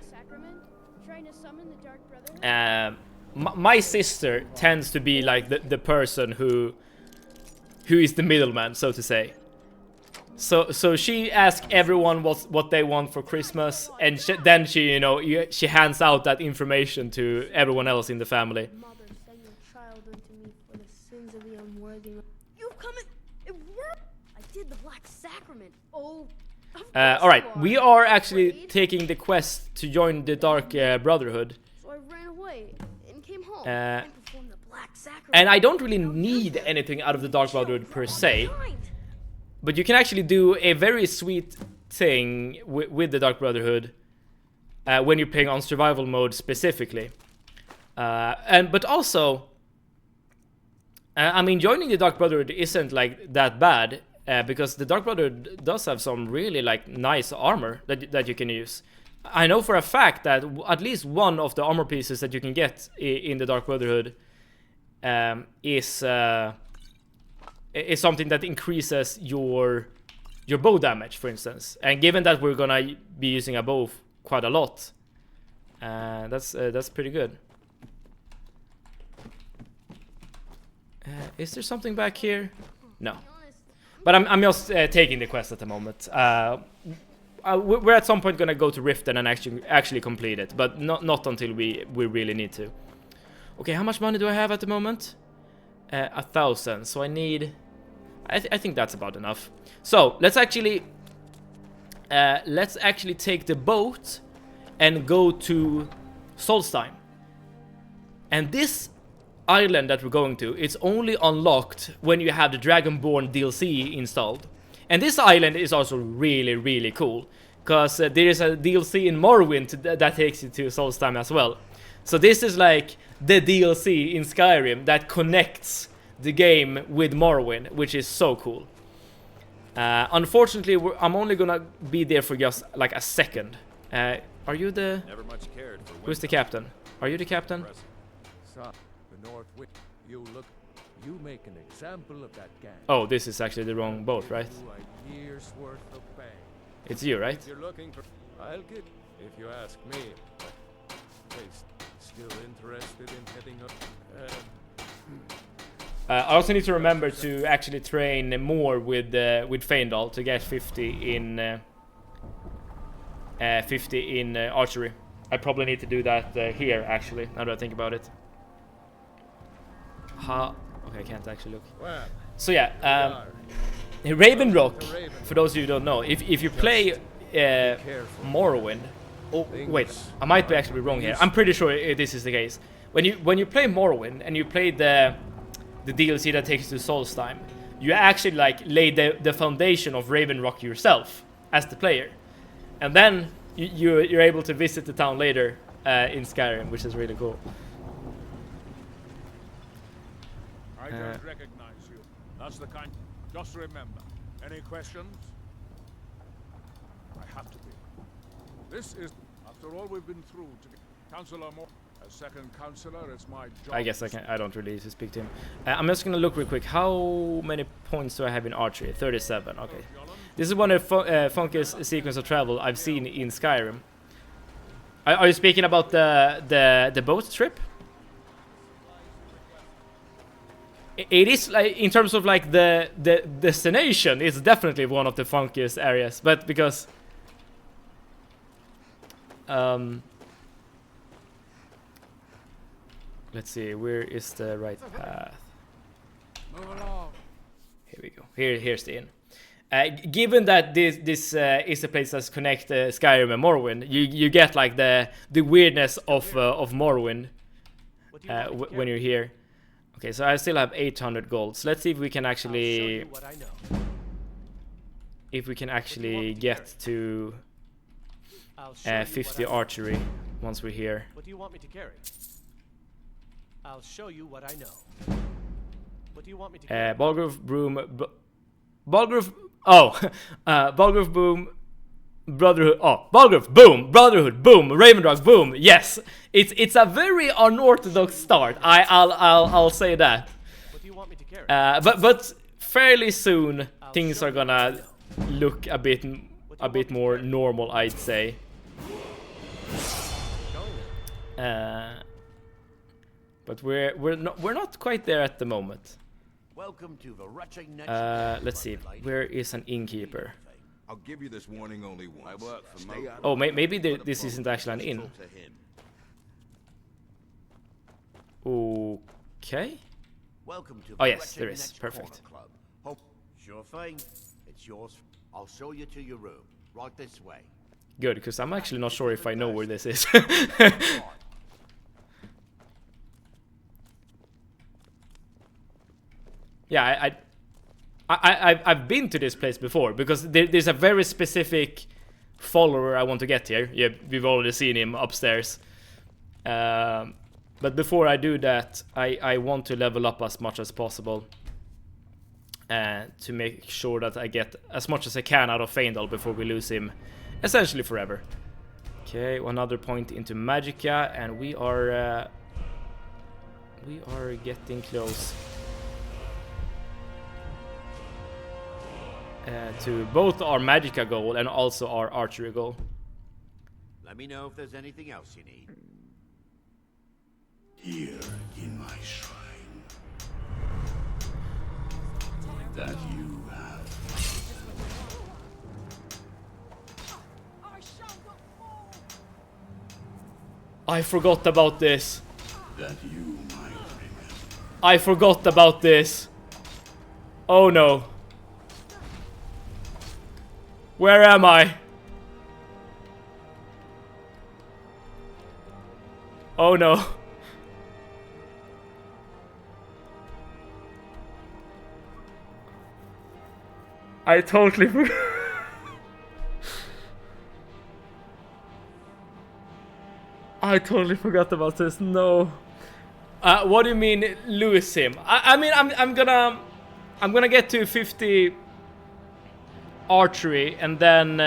my sister tends to be like the person who is the middleman, so to say. So she asks everyone what they want for Christmas, and then she, you know, she hands out that information to everyone else in the family. Mother, send your child unto me for the sins of the unworthy. You come it worked. I did the Black Sacrament. Oh. All right, we are actually taking the quest to join the Dark Brotherhood. So I ran away and came home and performed the Black Sacrament. And I don't really need anything out of the Dark Brotherhood per se. But you can actually do a very sweet thing with the Dark Brotherhood when you're playing on survival mode specifically. But also, I mean, joining the Dark Brotherhood isn't like that bad because the Dark Brotherhood does have some really like nice armor that you can use. I know for a fact that at least one of the armor pieces that you can get in the Dark Brotherhood is something that increases your bow damage, for instance. And given that we're gonna be using a bow quite a lot, that's pretty good. Is there something back here? No. But I'm just taking the quest at the moment. We're at some point gonna go to Riften and actually complete it, but not until we really need to. Okay, how much money do I have at the moment? 1,000. So I need. I think that's about enough. So let's actually take the boat and go to Solstheim. And this island that we're going to, it's only unlocked when you have the Dragonborn DLC installed. And this island is also really, really cool, because there is a DLC in Morrowind that takes you to Solstheim as well. So this is like the DLC in Skyrim that connects the game with Morrowind, which is so cool. Unfortunately, I'm only gonna be there for just like a second. Are you the... Never much cared for Who's the captain? Are you the captain? Son, the North Wind. You make an example of that gang. Oh, this is actually the wrong boat, right? A year's worth of pay. It's you, right? If you're looking for, I'll get. If you ask me, still interested in heading up. I also need to remember to actually train more with Feindal to get 50 in archery. I probably need to do that here actually. Now that I think about it. Okay, I can't actually look. Well, so yeah, Raven Rock. For those of you who don't know, if you play Morrowind. Oh wait, I might be actually wrong here. I'm pretty sure this is the case. When you play Morrowind and you play the DLC that takes you to Solstheim, you actually like lay the foundation of Raven Rock yourself as the player, and then you're able to visit the town later in Skyrim, which is really cool. I don't recognize you. That's the kind. Just remember. Any questions? I have to be. This is, after all we've been through, to get Councillor Moore. As second councillor, it's my job. I guess I don't really need to speak to him. I'm just gonna look real quick. How many points do I have in archery? 37. Okay. This is one of the funkiest sequence of travel I've seen in Skyrim. Are you speaking about the boat trip? It is like in terms of like the destination, it's definitely one of the funkiest areas. But because let's see, where is the right path? Move along. Here we go. Here's the inn. Given that this is a place that's connect Skyrim and Morrowind, you get like the weirdness of Morrowind when you're here. Okay, so I still have 800 gold. So let's see if we can actually get to 50 archery once we're here. What do you want me to carry? I'll show you what I know. What do you want me to carry? Balgrove Broom. Balgrove. Oh, Balgrove Boom. Brotherhood. Oh, Balgrove Boom. Brotherhood Boom. Ravendrog Boom. Yes, it's a very unorthodox start. I'll say that. What do you want me to carry? But fairly soon things are gonna look a bit more normal, I'd say. But we're not quite there at the moment. Welcome to the wretched Let's see. Where is an innkeeper? I'll give you this warning only once. I work for Oh, maybe this isn't actually an inn. Okay. Welcome to oh yes, there is. Perfect. Sure thing. It's yours. I'll show you to your room. Right this way. Good, because I'm actually not sure if I know where this is. Yeah, I've been to this place before because there's a very specific follower I want to get here. Yeah, we've already seen him upstairs. But before I do that, I want to level up as much as possible to make sure that I get as much as I can out of Feindal before we lose him essentially forever. Okay, another point into Magicka, and we are getting close. To both our Magicka goal and also our archery goal. Let me know if there's anything else you need. Here in my shrine, that you have. I forgot about this. That you might remember. I forgot about this. Oh no. Where am I? Oh no. I totally forgot. I totally forgot about this. No. What do you mean lose him? I mean I'm gonna get to 50 archery and then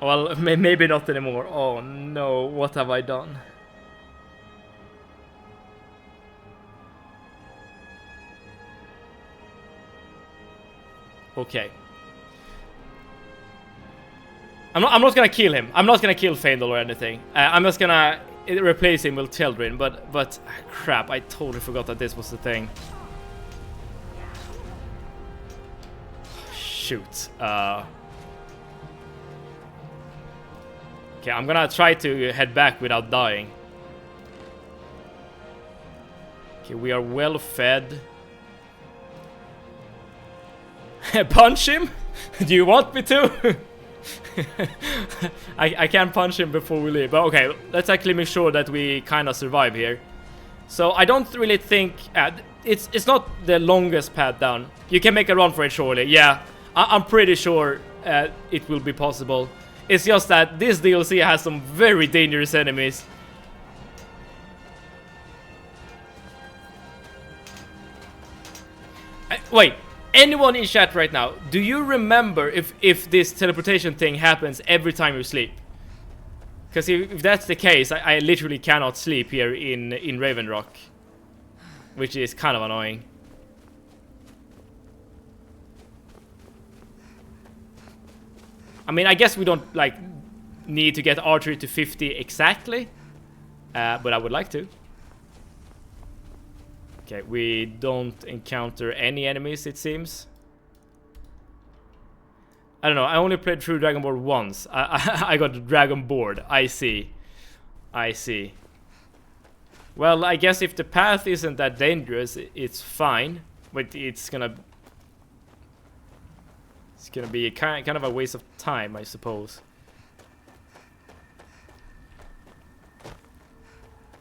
well, maybe not anymore. Oh no, what have I done? Okay. I'm not gonna kill him. I'm not gonna kill Feindal or anything. I'm just gonna replace him with children, but crap, I totally forgot that this was the thing. Shoot. Okay, I'm gonna try to head back without dying. Okay, we are well fed. Punch him? Do you want me to? I can't punch him before we leave. But okay, let's actually make sure that we kind of survive here. So I don't really think it's not the longest path down. You can make a run for it surely. Yeah, I'm pretty sure it will be possible. It's just that this DLC has some very dangerous enemies. Wait. Anyone in chat right now, do you remember if this teleportation thing happens every time you sleep? Because if that's the case, I literally cannot sleep here in Ravendrog, which is kind of annoying. I mean, I guess we don't like need to get archery to 50 exactly, but I would like to. Okay, we don't encounter any enemies, it seems. I don't know, I only played through Dragonborn once. I got Dragon bored. I see. I see. Well, I guess if the path isn't that dangerous, it's fine. but it's gonna be a kind of a waste of time, I suppose.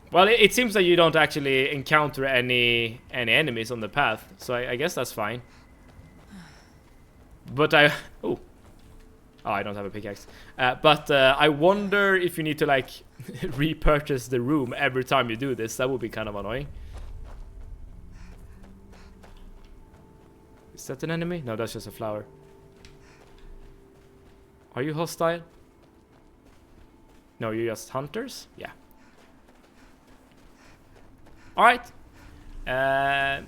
Well, it seems that you don't actually encounter any enemies on the path, so I guess that's fine. But oh, I don't have a pickaxe. But I wonder if you need to like repurchase the room every time you do this. That would be kind of annoying. Is that an enemy? No, that's just a flower. Are you hostile? No, you're just hunters? Yeah. Alright. That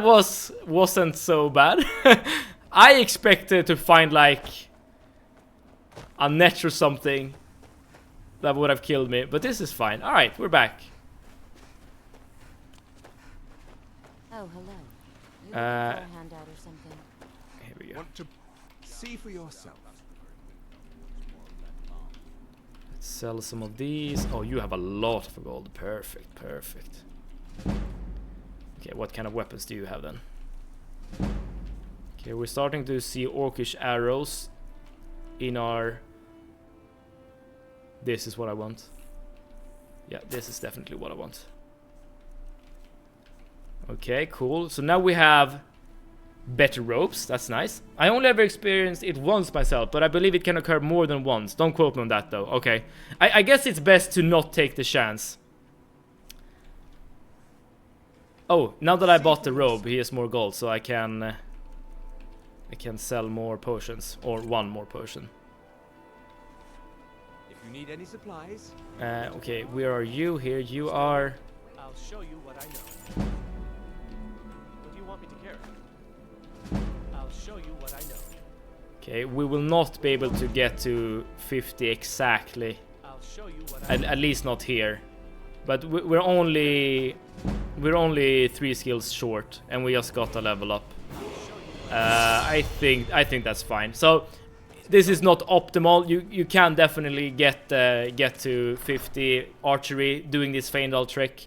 wasn't so bad. I expected to find like a net or something that would have killed me, but this is fine. Alright, we're back. Oh, hello. You a handout or something? Here we go. Want to see for yourself. Let's sell some of these. Oh, you have a lot of gold. Perfect, perfect. Okay, what kind of weapons do you have then? Okay, we're starting to see orcish arrows in our... This is what I want. Yeah, this is definitely what I want. Okay, cool. So now we have better ropes. That's nice. I only ever experienced it once myself, but I believe it can occur more than once. Don't quote me on that though. Okay. I guess it's best to not take the chance. Oh, now that I bought the robe, he has more gold, so I can sell more potions, or one more potion. If you need any supplies. Okay, where are you? Here you are. I'll show you what I know. What do you want me to carry? I'll show you what I know. Okay, we will not be able to get to 50 exactly. I'll show you what I know. At least not here. But we're only 3 skills short, and we just got a level up. I think that's fine. So this is not optimal. You can definitely get to 50 archery doing this Feindal trick.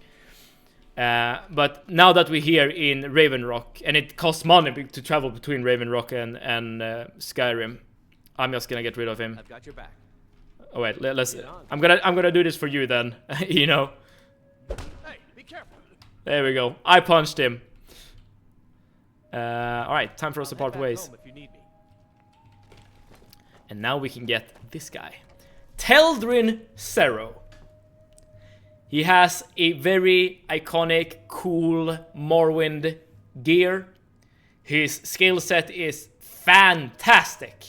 But now that we're here in Raven Rock, and it costs money to travel between Raven Rock and Skyrim, I'm just gonna get rid of him. I've got your back. Oh wait, let's. I'm gonna do this for you then. You know. Hey, be careful. There we go. I punched him. Alright, time for us to part ways. And now we can get this guy. Teldrin Zero. He has a very iconic, cool Morrowind gear. His skill set is fantastic.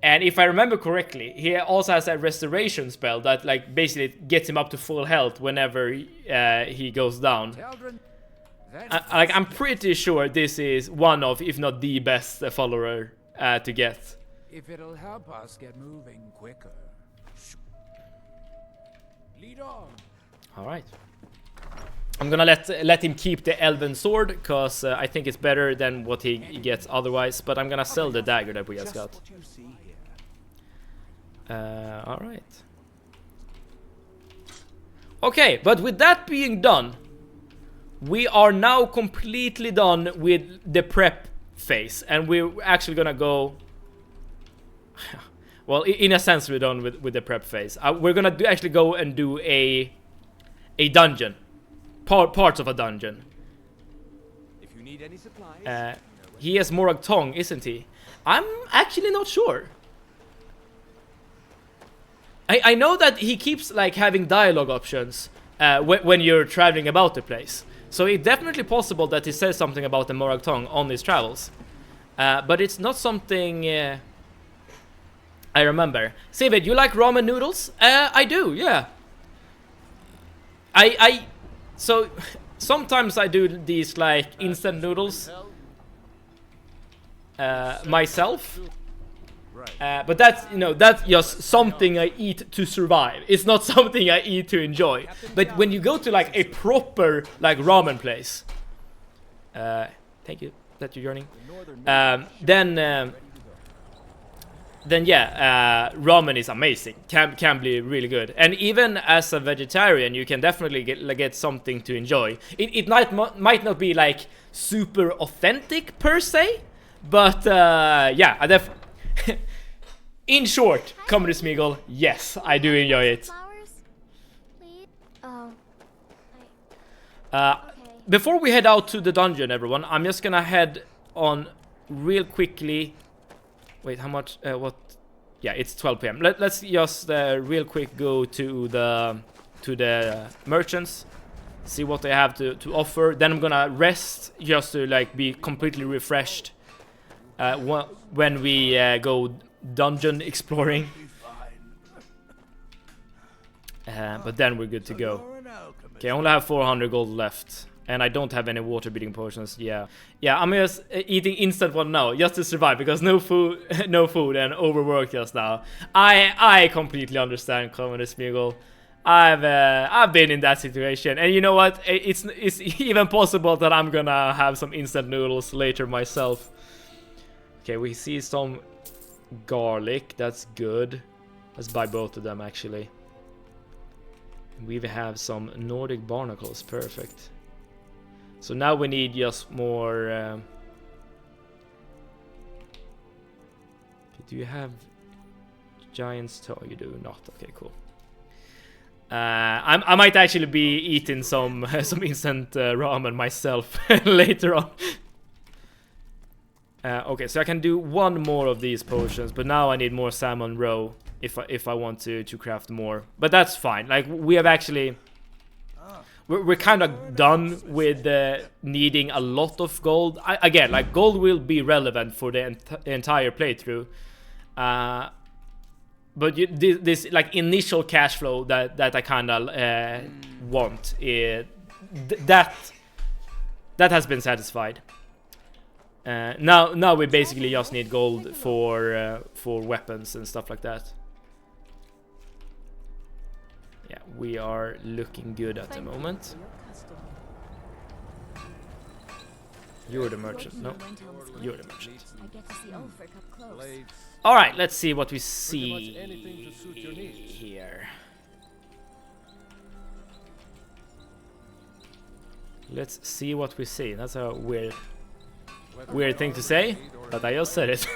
And if I remember correctly, he also has a restoration spell that like basically gets him up to full health whenever he goes down. I'm pretty sure this is one of, if not the best follower to get. If it'll help us get moving quicker. Lead on. All right. I'm gonna let him keep the elven sword because I think it's better than what he gets otherwise. But I'm gonna sell the dagger that we just got. All right. Okay, but with that being done, we are now completely done with the prep phase, and we're actually gonna go. Well, in a sense, we're done with the prep phase. We're gonna actually go and do a dungeon, parts of a dungeon. If you need any supplies, he has Morag Tongue, isn't he? I'm actually not sure. I know that he keeps like having dialogue options when you're traveling about the place. So it's definitely possible that he says something about the Morag Tongue on his travels. But it's not something I remember. Sivid, you like ramen noodles? I do, yeah. So sometimes I do these like instant noodles myself. But that's, you know, that's just something I eat to survive. It's not something I eat to enjoy. But when you go to like a proper like ramen place, thank you that you're joining. Then then yeah, ramen is amazing. Can be really good. And even as a vegetarian, you can definitely get something to enjoy. It might not be like super authentic per se, but yeah, I in short, Comedy Smeagol, yes, I do enjoy it. Before we head out to the dungeon, everyone, I'm just gonna head on real quickly. Wait, how much? What? Yeah, it's 12 p.m. Let's just real quick go to the merchants, see what they have to offer. Then I'm gonna rest just to like be completely refreshed when we go dungeon exploring. But then we're good to go. Okay, I only have 400 gold left. And I don't have any water beating potions. Yeah, I'm just eating instant one now, just to survive, because no food, and overworked just now. I completely understand, Comedy Smeagol. I've been in that situation, and you know what? It's even possible that I'm gonna have some instant noodles later myself. Okay, we see some garlic. That's good. Let's buy both of them actually. We have some Nordic barnacles. Perfect. So now we need just more. Do you have giant's toe? You do not. Okay, cool. I might actually be eating some instant ramen myself later on. Okay, so I can do one more of these potions, but now I need more salmon roe if I want to craft more. But that's fine. Like we have actually. We're kind of done with needing a lot of gold. Again, like gold will be relevant for the entire playthrough. But this like initial cash flow that I kind of want, that has been satisfied. Now we basically just need gold for weapons and stuff like that. Yeah, we are looking good at the moment. You're the merchant. No, you're the merchant. Alright, let's see what we see here. Let's see what we see. That's a weird thing to say, but I just said it.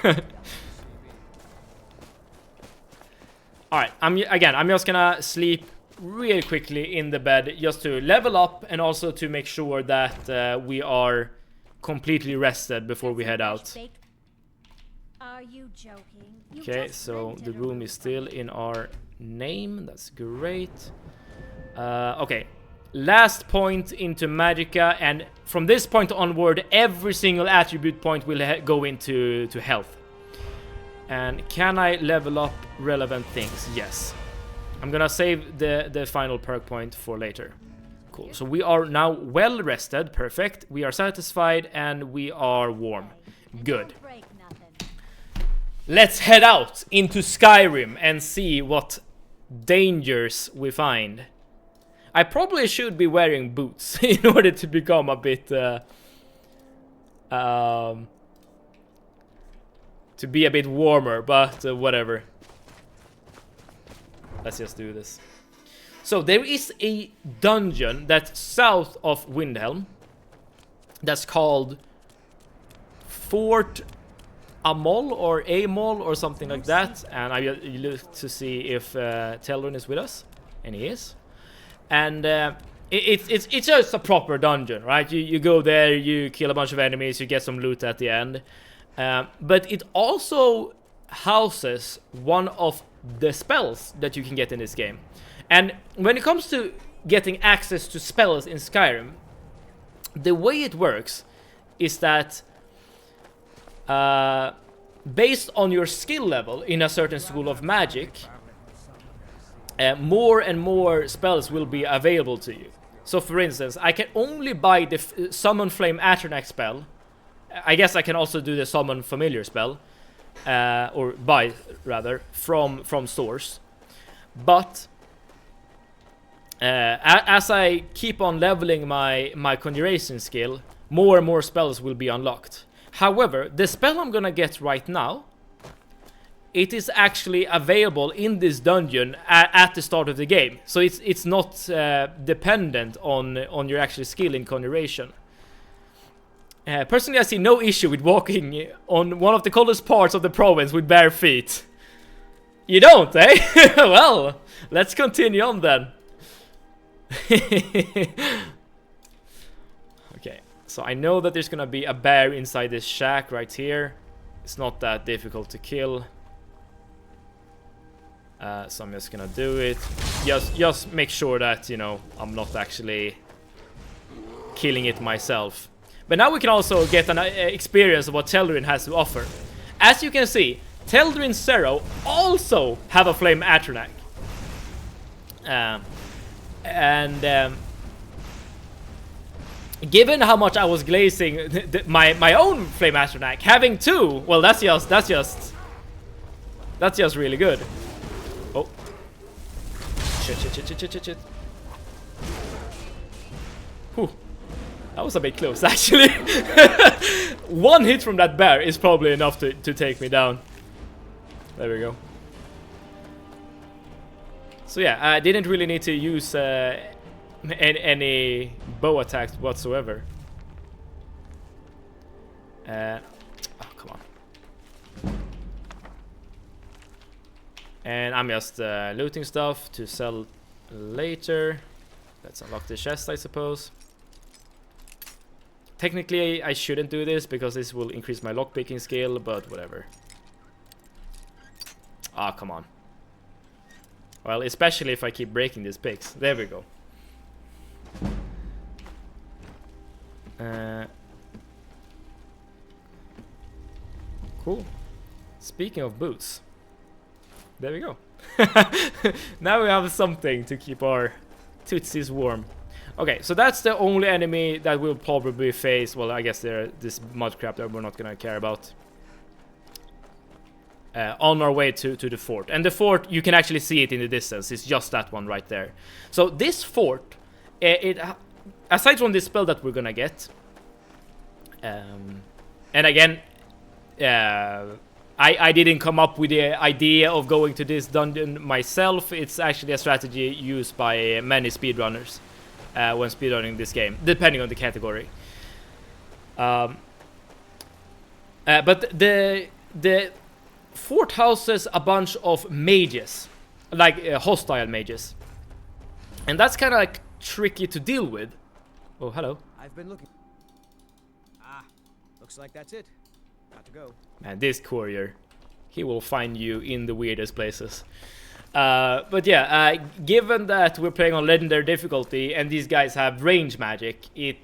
Alright, I'm just gonna sleep really quickly in the bed just to level up and also to make sure that we are completely rested before we head out. Are you joking? Okay, so the room is still in our name. That's great. Okay, last point into Magicka, and from this point onward, every single attribute point will go into health. And can I level up relevant things? Yes. I'm gonna save the final perk point for later. Cool. So we are now well rested. Perfect. We are satisfied and we are warm. Good. Let's head out into Skyrim and see what dangers we find. I probably should be wearing boots in order to become a bit to be a bit warmer, but whatever. Let's just do this. So there is a dungeon that's south of Windhelm that's called Fort Amol or Amol or something like that, and I look to see if Telrun is with us, and he is. And it's just a proper dungeon, right? You go there, you kill a bunch of enemies, you get some loot at the end. But it also houses one of the spells that you can get in this game. And when it comes to getting access to spells in Skyrim, the way it works is that based on your skill level in a certain school of magic, more and more spells will be available to you. So for instance, I can only buy the Summon Flame Atronach spell. I guess I can also do the Summon Familiar spell, or buy rather, from stores. But as I keep on leveling my conjuration skill, more and more spells will be unlocked. However, the spell I'm gonna get right now it is actually available in this dungeon at the start of the game. So it's not dependent on your actual skill in conjuration. Personally, I see no issue with walking on one of the coldest parts of the province with bare feet. You don't, eh? Well, let's continue on then. Okay, so I know that there's gonna be a bear inside this shack right here. It's not that difficult to kill. So I'm just gonna do it. Just make sure that, you know, I'm not actually killing it myself. But now we can also get an experience of what Teldurin has to offer. As you can see, Teldurin Zero also have a flame Atronach. Given how much I was glazing my own flame Atronach, having two, well, that's just really good. Oh, shit. Whew. That was a bit close, actually. One hit from that bear is probably enough to take me down. There we go. So yeah, I didn't really need to use any bow attacks whatsoever. Oh, come on. And I'm just looting stuff to sell later. Let's unlock the chest, I suppose. Technically, I shouldn't do this because this will increase my lockpicking skill, but whatever. Ah, come on. Well, especially if I keep breaking these picks. There we go. Cool. Speaking of boots. There we go. Now we have something to keep our tootsies warm. Okay, so that's the only enemy that we'll probably face. Well, I guess they're this mud crap that we're not gonna care about. On our way to the fort. And the fort, you can actually see it in the distance. It's just that one right there. So this fort, aside from this spell that we're gonna get, and again, I didn't come up with the idea of going to this dungeon myself. It's actually a strategy used by many speedrunners when speedrunning this game, depending on the category. But the fort houses a bunch of mages, like hostile mages, and that's kind of like tricky to deal with. Oh, hello. I've been looking. Ah, looks like that's it. Got to go. Man, this courier, he will find you in the weirdest places. But yeah, given that we're playing on legendary difficulty and these guys have range magic, it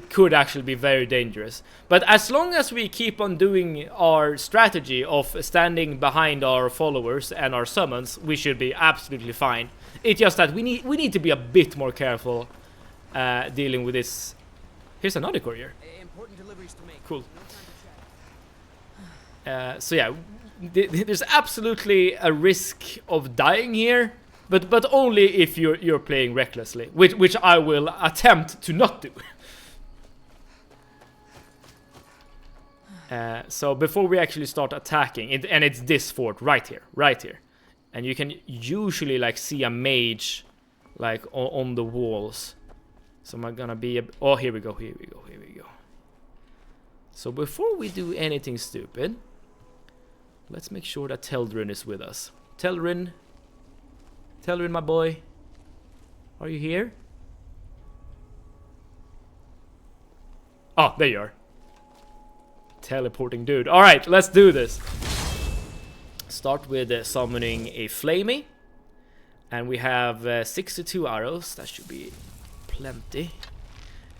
could actually be very dangerous. But as long as we keep on doing our strategy of standing behind our followers and our summons, we should be absolutely fine. It's just that we need to be a bit more careful dealing with this. Here's another courier. Important deliveries to make. Cool. So yeah, there's absolutely a risk of dying here, but only if you're playing recklessly, which I will attempt to not do. So before we actually start attacking, and it's this fort right here, and you can usually like see a mage like on the walls. So am I gonna be oh, here we go. So before we do anything stupid, let's make sure that Teldurin is with us. Teldurin, my boy, are you here? Oh, there you are. Teleporting dude. All right, let's do this. Start with summoning a flamey, and we have 62 arrows. That should be plenty.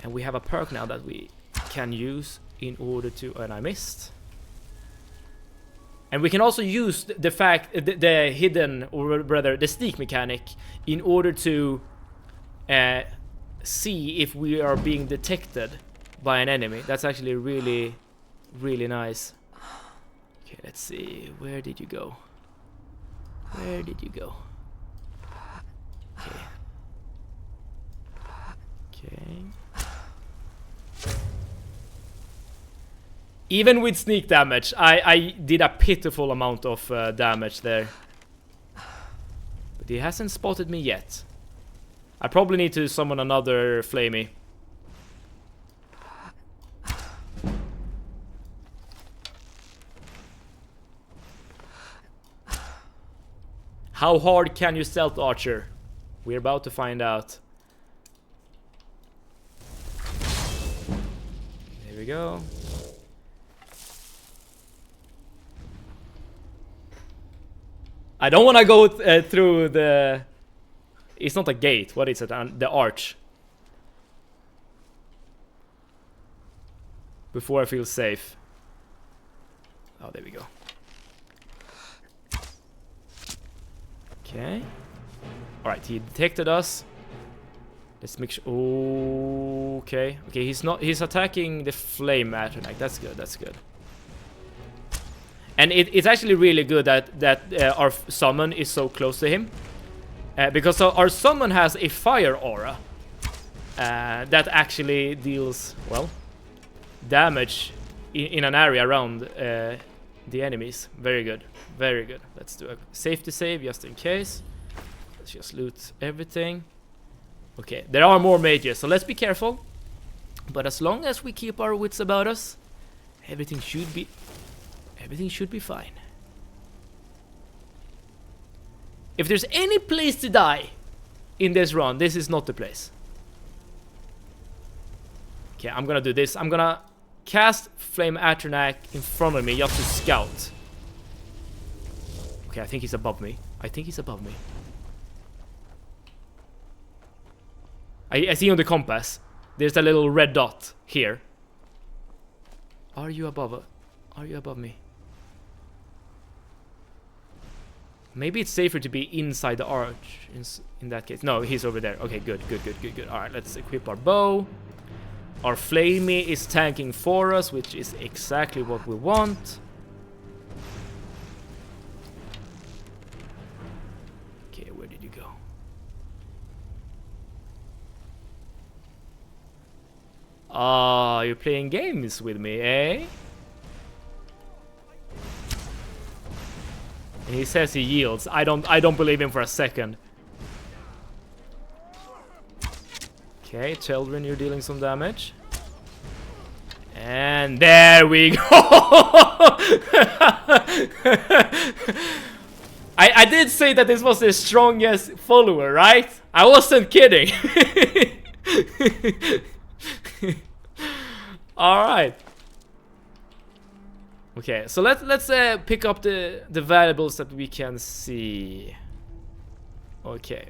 And we have a perk now that we can use in order to. And I missed. And we can also use the hidden, or rather the sneak mechanic, in order to see if we are being detected by an enemy. That's actually really, really nice. Okay, let's see. Where did you go? Okay. Even with sneak damage, I did a pitiful amount of damage there. But he hasn't spotted me yet. I probably need to summon another flamey. How hard can you stealth archer? We're about to find out. There we go. I don't want to go through the... It's not a gate. What is it? The arch. Before I feel safe. Oh, there we go. Okay. Alright, he detected us. Let's make sure... Okay. Okay, he's attacking the flame atronach. That's good, that's good. And it's actually really good that our summon is so close to him. Because our summon has a fire aura. That actually deals, well, damage in an area around the enemies. Very good. Very good. Let's do a safety save just in case. Let's just loot everything. Okay, there are more mages, so let's be careful. But as long as we keep our wits about us, everything should be fine. If there's any place to die in this run, this is not the place. Okay, I'm gonna do this. I'm gonna cast Flame Atronach in front of me just to scout. Okay, I think he's above me. I think he's above me. I see on the compass. There's a little red dot here. Are you above me? Maybe it's safer to be inside the arch in that case. No, he's over there. Okay, good. Alright, let's equip our bow. Our flamey is tanking for us, which is exactly what we want. Okay, where did you go? Ah, you're playing games with me, eh? And he says he yields. I don't believe him for a second. Okay, children, you're dealing some damage. And there we go. I did say that this was the strongest follower, right? I wasn't kidding. All right. Okay, so let's pick up the valuables that we can see. Okay.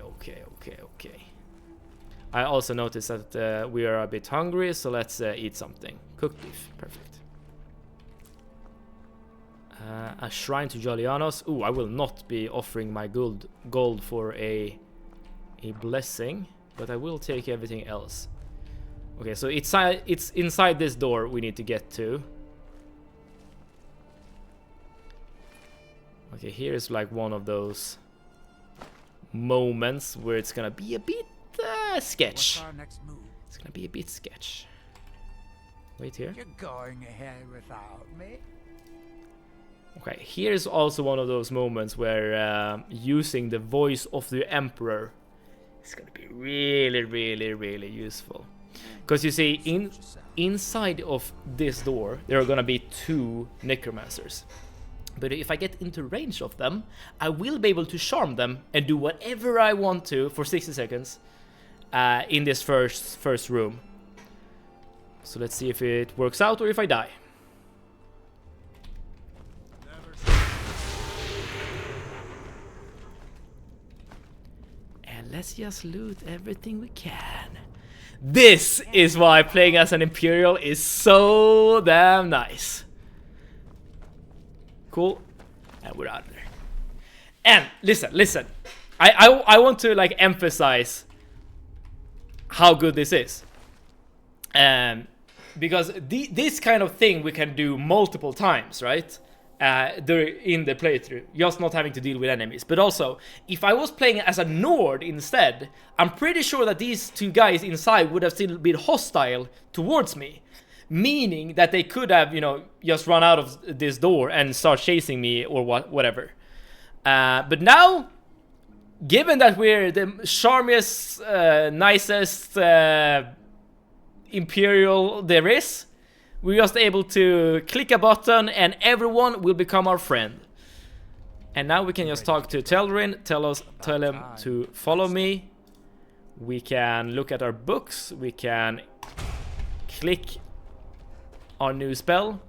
I also noticed that we are a bit hungry, so let's eat something. Cooked beef, perfect. A shrine to Jolianos. Ooh, I will not be offering my gold for a blessing, but I will take everything else. Okay, so it's inside this door we need to get to. Okay, here's like one of those moments where it's gonna be a bit sketch. What's our next move? It's gonna be a bit sketch. Wait here. You're going ahead without me. Okay, here's also one of those moments where using the voice of the Emperor is gonna be really useful. Because you see, inside of this door there are gonna be 2 necromancers. But if I get into range of them, I will be able to charm them and do whatever I want to for 60 seconds in this first room. So let's see if it works out or if I die. And let's just loot everything we can. This is why playing as an Imperial is so damn nice. Cool. And we're out of there. And listen. I want to like emphasize how good this is. Because this kind of thing we can do multiple times, right? In the playthrough, just not having to deal with enemies. But also, if I was playing as a Nord instead, I'm pretty sure that these 2 guys inside would have still been hostile towards me. meaning that they could have, you know, just run out of this door and start chasing me or whatever. But now, given that we're the charmiest, nicest Imperial there is, we're just able to click a button and everyone will become our friend. And now we can just talk to Telrin, tell him to follow me. We can look at our books, we can click our new spell,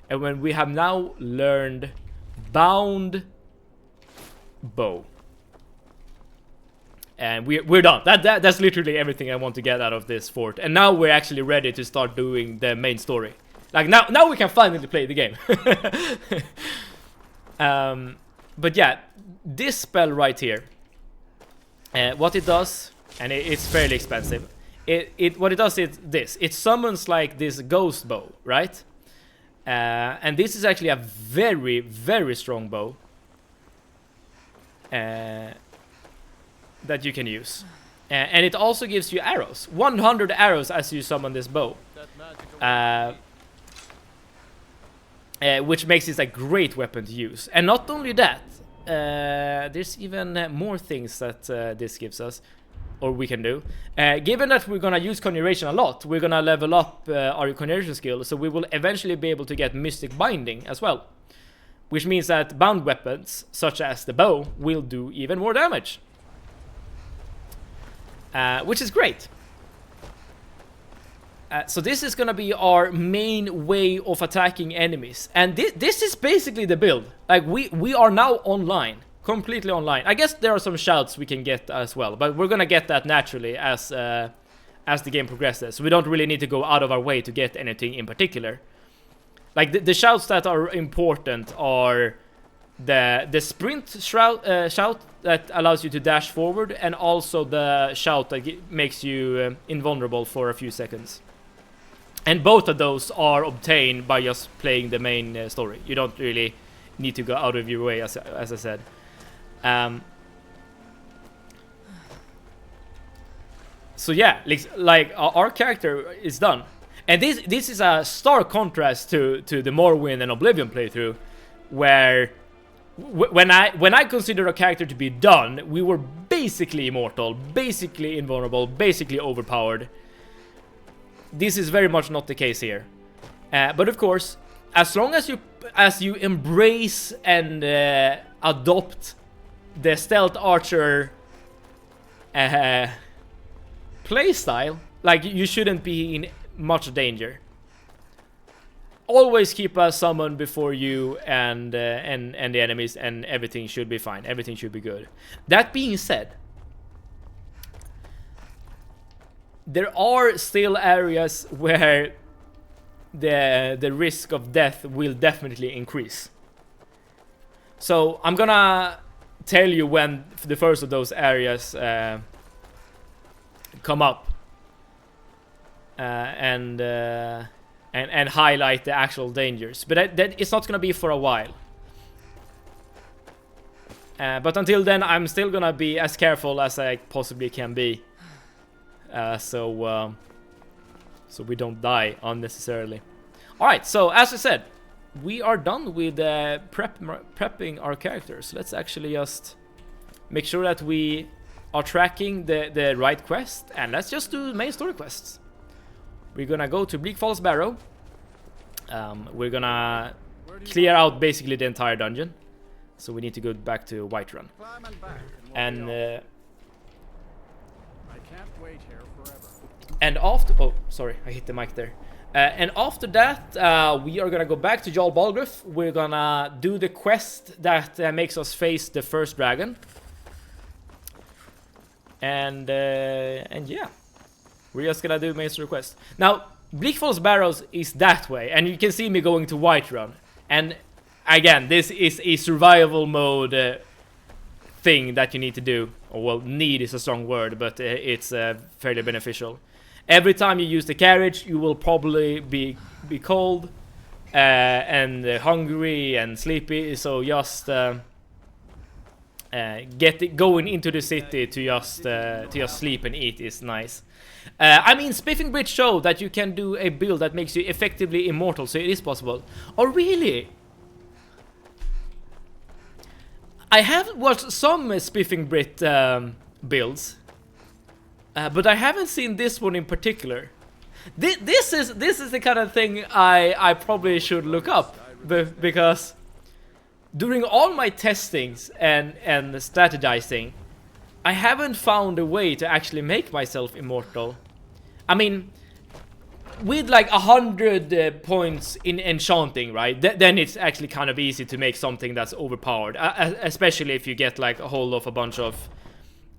and when we have now learned Bound Bow. And we're done. That's literally everything I want to get out of this fort. And now we're actually ready to start doing the main story. Like now we can finally play the game. But yeah, this spell right here, what it does, and it's fairly expensive. What it does is this. It summons like this ghost bow, right? And this is actually a very, very strong bow. That you can use. And it also gives you arrows. 100 arrows as you summon this bow. Which makes this a great weapon to use. And not only that, there's even more things that this gives us, or we can do. Given that we're gonna use conjuration a lot, we're gonna level up our conjuration skill, so we will eventually be able to get mystic binding as well. Which means that bound weapons, such as the bow, will do even more damage. Which is great. So this is gonna be our main way of attacking enemies. And this is basically the build. Like, we are now online. Completely online. I guess there are some shouts we can get as well. But we're gonna get that naturally as the game progresses. We don't really need to go out of our way to get anything in particular. Like, the shouts that are important are the sprint shout that allows you to dash forward, and also the shout that makes you invulnerable for a few seconds. And both of those are obtained by just playing the main story. You don't really need to go out of your way, as I said. So yeah, like our character is done. And this is a stark contrast to the Morrowind and Oblivion playthrough, where when I consider a character to be done, we were basically immortal, basically invulnerable, basically overpowered. This is very much not the case here. But of course, as long as you embrace and adopt the stealth archer playstyle, like, you shouldn't be in much danger. Always keep a summon before you and the enemies, and everything should be fine. Everything should be good. That being said, there are still areas where the risk of death will definitely increase. So I'm gonna tell you when the first of those areas come up, and highlight the actual dangers. But that it's not gonna be for a while. But until then, I'm still gonna be as careful as I possibly can be, so we don't die unnecessarily. All right, so as I said, we are done with prepping our characters. Let's actually just make sure that we are tracking the right quest, and let's just do main story quests. We're gonna go to Bleak Falls Barrow. We're gonna clear out basically the entire dungeon. So we need to go back to Whiterun. And I can't wait here forever. And after, oh sorry, I hit the mic there. And after that, we are gonna go back to Jarl Balgruuf. We're gonna do the quest that makes us face the first dragon. And yeah, we're just gonna do main story quest. Now, Bleak Falls Barrows is that way, and you can see me going to Whiterun. And again, this is a survival mode thing that you need to do. Or, well, need is a strong word, but it's fairly beneficial. Every time you use the carriage, you will probably be cold and hungry and sleepy. So just going into the city to just sleep and eat is nice. I mean, Spiffing Bridge showed that you can do a build that makes you effectively immortal, so it is possible. Oh, really? I have watched some Spiffing Brit builds, but I haven't seen this one in particular. This is the kind of thing I probably should look up, because during all my testings and strategizing, I haven't found a way to actually make myself immortal. I mean, with like 100 points in enchanting, right? Then it's actually kind of easy to make something that's overpowered, especially if you get like a hold of a bunch of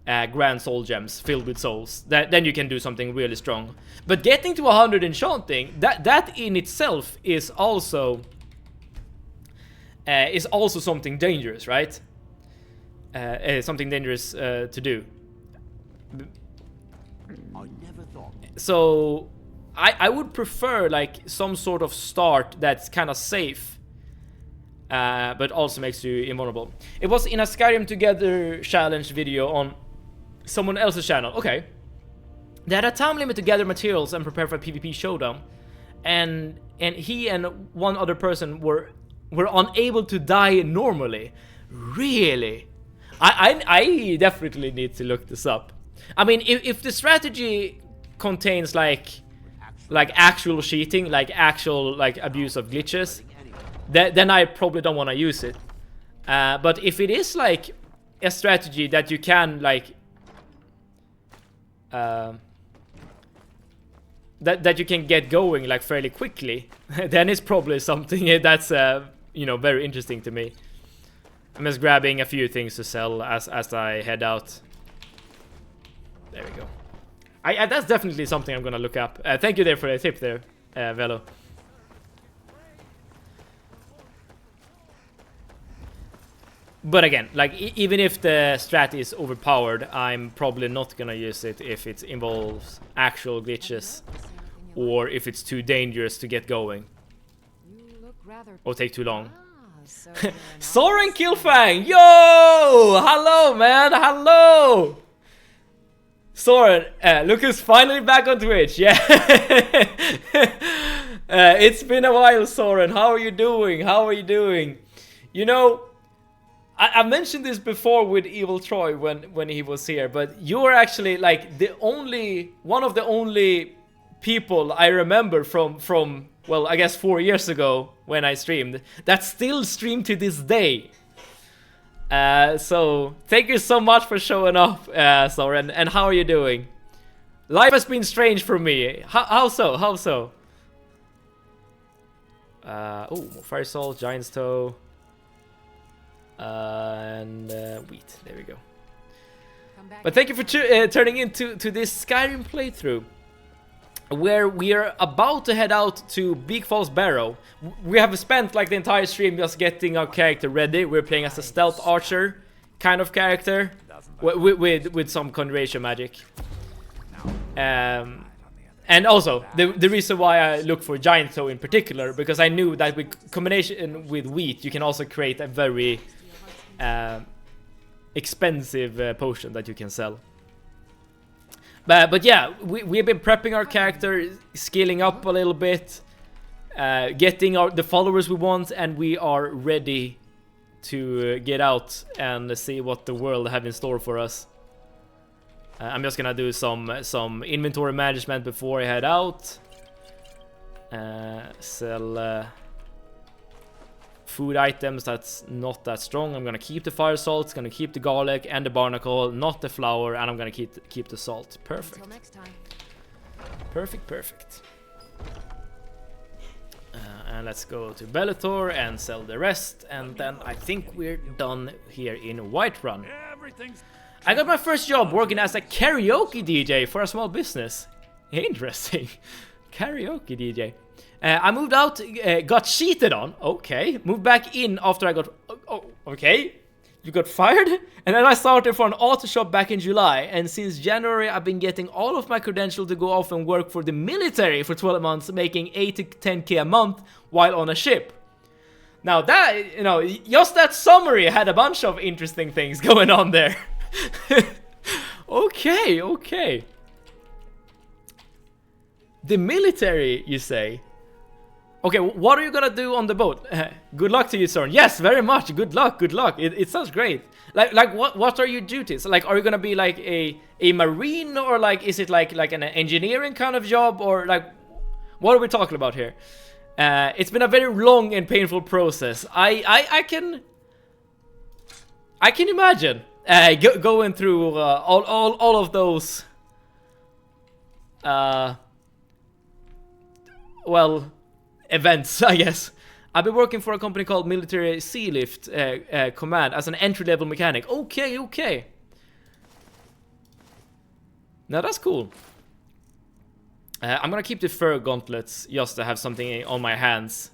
grand soul gems filled with souls. Then you can do something really strong. But getting to 100 enchanting, that in itself is also something dangerous, right? Something dangerous to do. I never thought. So I would prefer like some sort of start that's kind of safe, but also makes you invulnerable. It was in a Skyrim Together challenge video on someone else's channel. Okay. They had a time limit to gather materials and prepare for a PvP showdown, and he and one other person were unable to die normally. Really? I definitely need to look this up. I mean, if the strategy contains like actual cheating, like actual like abuse of glitches, then I probably don't want to use it. But if it is like a strategy that you can like that you can get going like fairly quickly, then it's probably something that's you know, very interesting to me. I'm just grabbing a few things to sell as I head out. There we go. That's definitely something I'm gonna look up. Thank you there for the tip there, Velo. But again, like even if the strat is overpowered, I'm probably not gonna use it if it involves actual glitches, or if it's too dangerous to get going, or take too long. Soren Killfang, yo! Hello, man, hello! Soren, look who's finally back on Twitch, yeah! It's been a while, Soren, how are you doing? How are you doing? You know, I mentioned this before with Evil Troy when he was here, but you're actually like one of the only people I remember from well, I guess 4 years ago when I streamed, that still stream to this day. So thank you so much for showing up, Soren. And how are you doing? Life has been strange for me. How so? How so? Oh, Fire Salt, Giant's Toe, and Wheat. There we go. But thank you for turning into this Skyrim playthrough, where we are about to head out to Big Falls Barrow. We have spent like the entire stream just getting our character ready. We're playing as a stealth archer kind of character with some conjuration magic. And also the reason why I look for Giant Toe in particular, because I knew that with combination with Wheat you can also create a very expensive potion that you can sell. But yeah, we've been prepping our character, scaling up a little bit, getting the followers we want, and we are ready to get out and see what the world have in store for us. I'm just gonna do some inventory management before I head out. Sell food items that's not that strong. I'm gonna keep the fire salt, gonna keep the garlic and the barnacle, not the flour, and I'm gonna keep the salt. Perfect. Until next time. Perfect. And let's go to Bellator and sell the rest, and then I think we're done here in Whiterun. I got my first job working as a karaoke DJ for a small business. Interesting. Karaoke DJ. I moved out, got cheated on. Okay. Moved back in after I got... Oh, okay. You got fired? And then I started for an auto shop back in July. And since January, I've been getting all of my credentials to go off and work for the military for 12 months, making 8 to 10k a month while on a ship. Now that, you know, just that summary had a bunch of interesting things going on there. Okay, okay. The military, you say? Okay, what are you gonna do on the boat? Good luck to you, Soren. Yes, very much. Good luck, good luck. It sounds great. Like what are your duties? Like, are you gonna be like a marine, or like is it like an engineering kind of job, or like what are we talking about here? It's been a very long and painful process. I can imagine going through all of those. Well, events, I guess. I've been working for a company called Military Sealift Command as an entry-level mechanic. Okay, okay. Now that's cool. I'm gonna keep the fur gauntlets just to have something on my hands.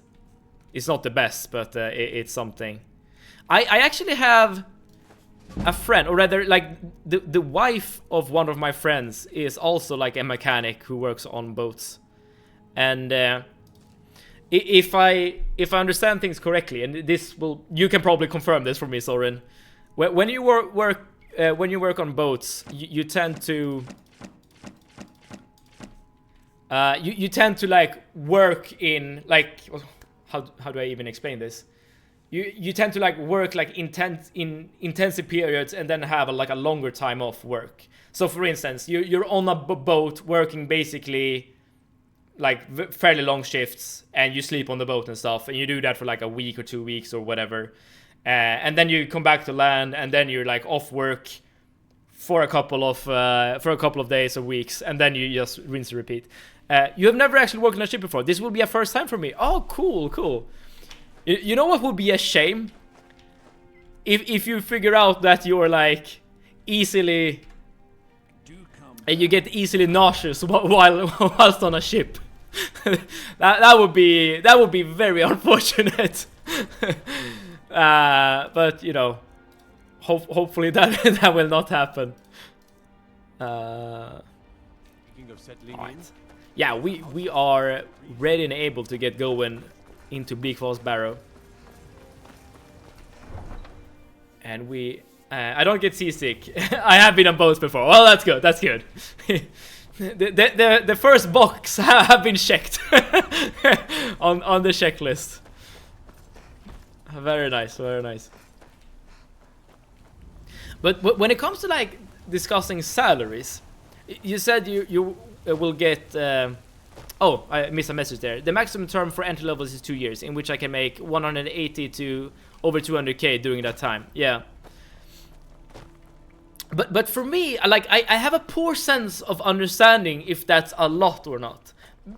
It's not the best, but it's something. I actually have a friend, or rather, like the wife of one of my friends is also like a mechanic who works on boats. And if I understand things correctly, and this will, you can probably confirm this for me, Soren. When you work on boats, you tend to you tend to like work in like, how do I even explain this? You tend to like work like intensive periods and then have like a longer time off work. So for instance, you're on a boat working basically like fairly long shifts, and you sleep on the boat and stuff, and you do that for like a week or 2 weeks or whatever, and then you come back to land, and then you're like off work for a couple of days or weeks, and then you just rinse and repeat. You have never actually worked on a ship before. This will be a first time for me. Oh, cool, cool. You know what would be a shame? If you figure out that you're like easily, and you get easily nauseous whilst on a ship. that would be very unfortunate. But you know, hopefully that will not happen. Right. Yeah, we are ready and able to get going into Bleak Falls Barrow, and I don't get seasick. I have been on boats before. Well, that's good. That's good. the first box have been checked on the checklist. Very nice. Very nice. But when it comes to like discussing salaries, you said you will get. Oh, I missed a message there. The maximum term for entry levels is 2 years, in which I can make 180 to over 200k during that time. Yeah. But for me, like I have a poor sense of understanding if that's a lot or not,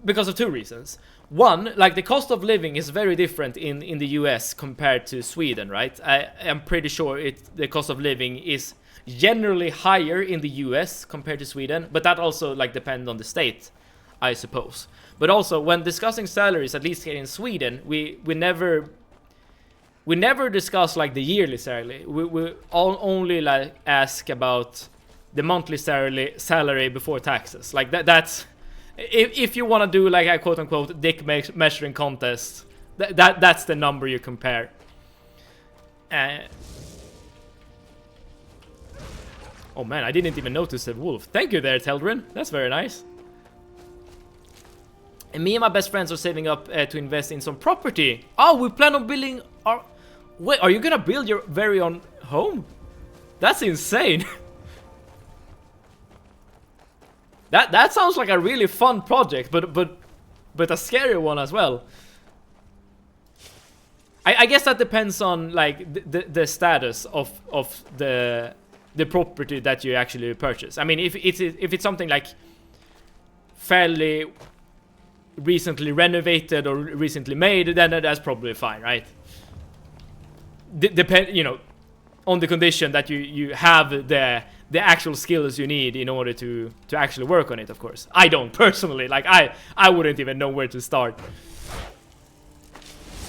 because of two reasons. One, like the cost of living is very different in the US compared to Sweden, right? I am pretty sure the cost of living is generally higher in the US compared to Sweden, but that also like depends on the state, I suppose. But also when discussing salaries, at least here in Sweden, we never discuss like the yearly salary. We all only like ask about the monthly salary before taxes. Like that's if you want to do like a quote unquote dick measuring contest, that's the number you compare. Oh man, I didn't even notice the wolf. Thank you there, Teldrin. That's very nice. And me and my best friends are saving up to invest in some property. Oh, we plan on building our... Wait, are you gonna build your very own home? That's insane. That sounds like a really fun project, but a scary one as well. I guess that depends on like the status of the property that you actually purchase. I mean, if it's something like fairly recently renovated or recently made, then that's probably fine, right? Depend, you know, on the condition that you have the actual skills you need in order to actually work on it. Of course, I don't personally. Like I wouldn't even know where to start.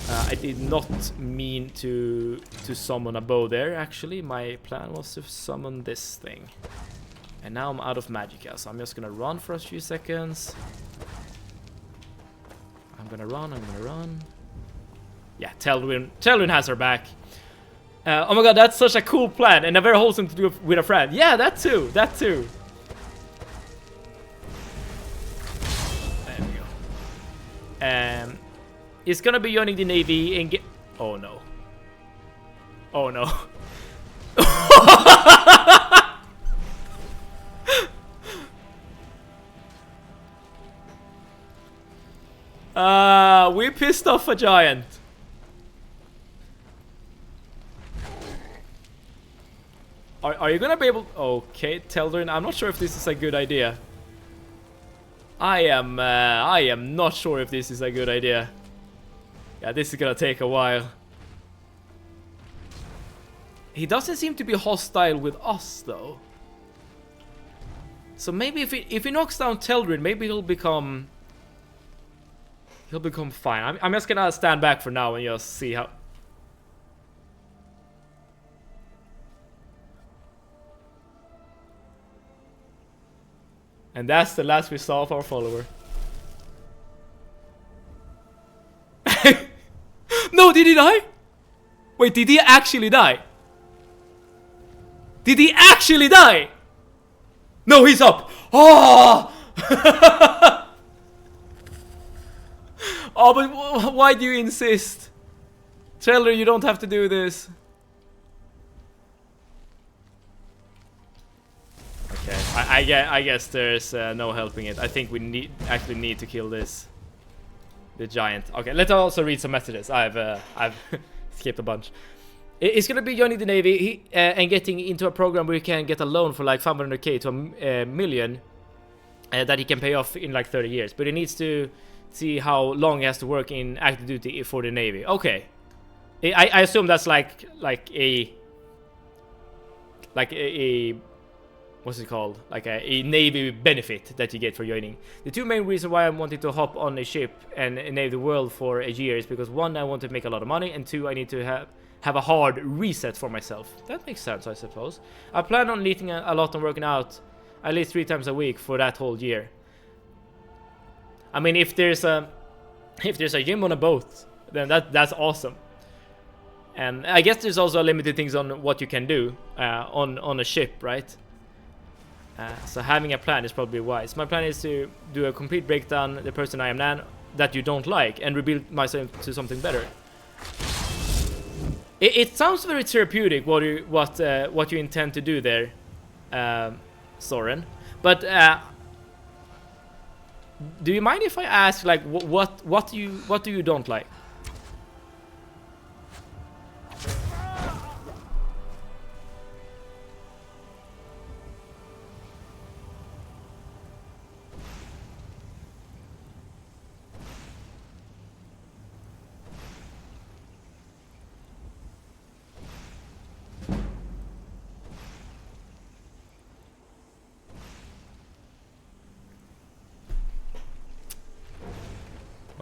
I did not mean to summon a bow there. Actually, my plan was to summon this thing, and now I'm out of magicka, so I'm just gonna run for a few seconds. I'm gonna run. Yeah, Telrin has her back. Oh my god, that's such a cool plan and a very wholesome to do with a friend. Yeah, that too. That too. There we go. He's gonna be joining the Navy and get. Oh no. Oh no. We pissed off a giant. Are you gonna be able? Okay, Telrin, I'm not sure if this is a good idea. I am not sure if this is a good idea. Yeah, this is gonna take a while. He doesn't seem to be hostile with us though. So maybe if he knocks down Telrin, maybe he'll become fine. I'm just gonna stand back for now and just see how. And that's the last we saw of our follower. No, did he die? Wait, did he actually die? Did he actually die? No, he's up. Oh! Oh, but why do you insist? Taylor, you don't have to do this. Okay, I guess there's no helping it. I think we actually need to kill the giant. Okay, let's also read some messages. I've skipped a bunch. He's gonna be joining the Navy and getting into a program where he can get a loan for like 500k to a million that he can pay off in like 30 years. But he needs to see how long he has to work in active duty for the Navy. Okay, I assume that's like a what's it called? Like a Navy benefit that you get for joining. The two main reasons why I'm wanting to hop on a ship and enable the world for a year is because one, I want to make a lot of money, and two, I need to have a hard reset for myself. That makes sense, I suppose. I plan on eating a lot and working out at least 3 times a week for that whole year. I mean, if there's a gym on a boat, then that's awesome. And I guess there's also limited things on what you can do on a ship, right? So having a plan is probably wise. My plan is to do a complete breakdown, the person I am now that you don't like, and rebuild myself to something better. It sounds very therapeutic what you intend to do there, Soren. But do you mind if I ask, like, what do you don't like?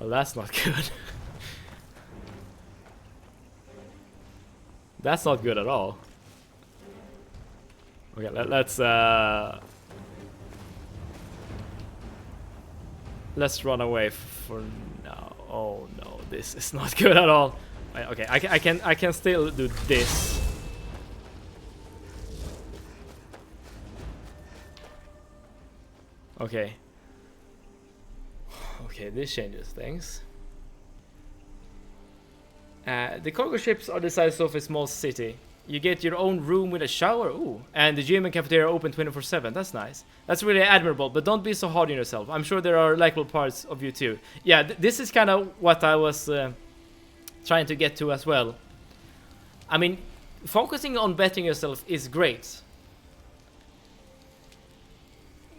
Well, that's not good. That's not good at all. Okay, let's run away for now. Oh no, this is not good at all. Okay, I can still do this. Okay. Okay, this changes things. The cargo ships are the size of a small city. You get your own room with a shower, ooh, and the gym and cafeteria are open 24/7. That's nice. That's really admirable, but don't be so hard on yourself. I'm sure there are likable parts of you too. Yeah, this is kind of what I was trying to get to as well. I mean, focusing on bettering yourself is great.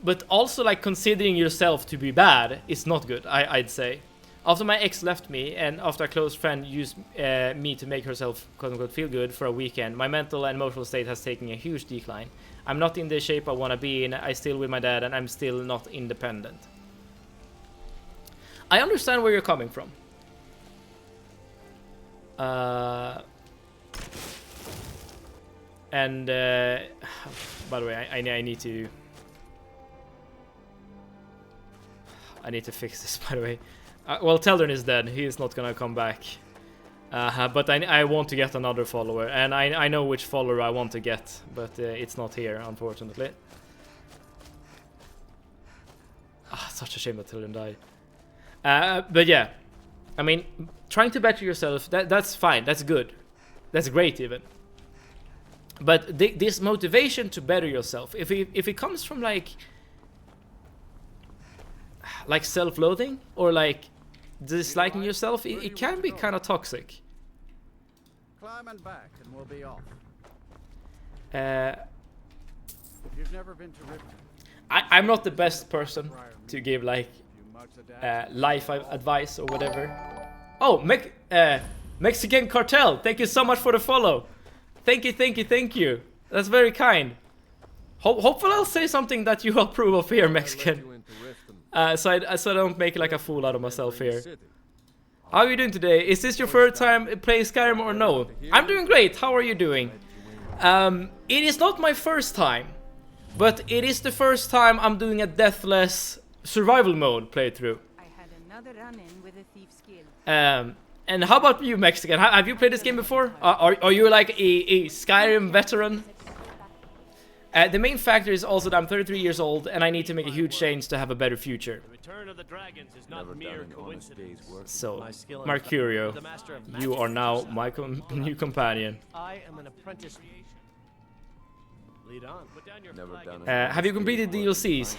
But also, like, considering yourself to be bad is not good, I'd say. After my ex left me, and after a close friend used me to make herself, quote-unquote, feel good for a weekend, my mental and emotional state has taken a huge decline. I'm not in the shape I want to be in, I'm still with my dad, and I'm still not independent. I understand where you're coming from. And, by the way, I need to... I need to fix this, by the way. Well, Telrin is dead. He is not gonna come back. But I want to get another follower, and I know which follower I want to get, but it's not here, unfortunately. Such a shame that Tillian died. But yeah, I mean, trying to better yourself, that's fine, that's good. That's great even. But this motivation to better yourself, if it comes from like self-loathing or like disliking yourself, it can be kind of toxic. Climb and back and we'll be off. You've never been to Ripton. I'm not the best person to give like life advice or whatever. Oh, Mexican Cartel, thank you so much for the follow. Thank you. That's very kind. Hopefully I'll say something that you approve of here, Mexican. So I don't make like a fool out of myself here. How are you doing today? Is this your first time playing Skyrim or no? I'm doing great. How are you doing? It is not my first time, but it is the first time I'm doing a Deathless survival mode playthrough. I had another run-in with a thief's skill. And how about you, Mexican? Have you played this game before? Are you like a Skyrim veteran? The main factor is also that I'm 33 years old and I need to make a huge change to have a better future. The return of the dragons is not mere coincidence. So, Mercurio, you are now my new companion. I am an apprentice. Lead on. Put down your flag. Have you completed DLCs?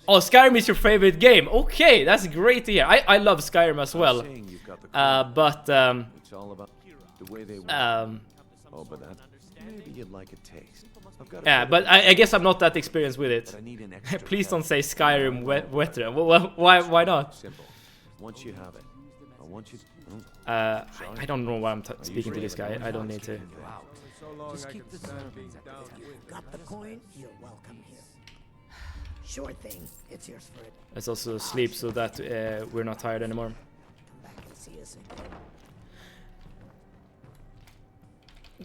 Oh, Skyrim is your favorite game. Okay, that's great to hear. I love Skyrim as well. But maybe you'd like a taste. Yeah, but I guess I'm not that experienced with it. Please don't say Skyrim veteran. Well, why not? Simple. Once you have it, I want you. I don't know why I'm speaking to this guy. I don't need to. Just keep the got the coin? You're welcome here. Sure thing. It's yours for it. Let's also sleep so that we're not tired anymore. Come back and see us again.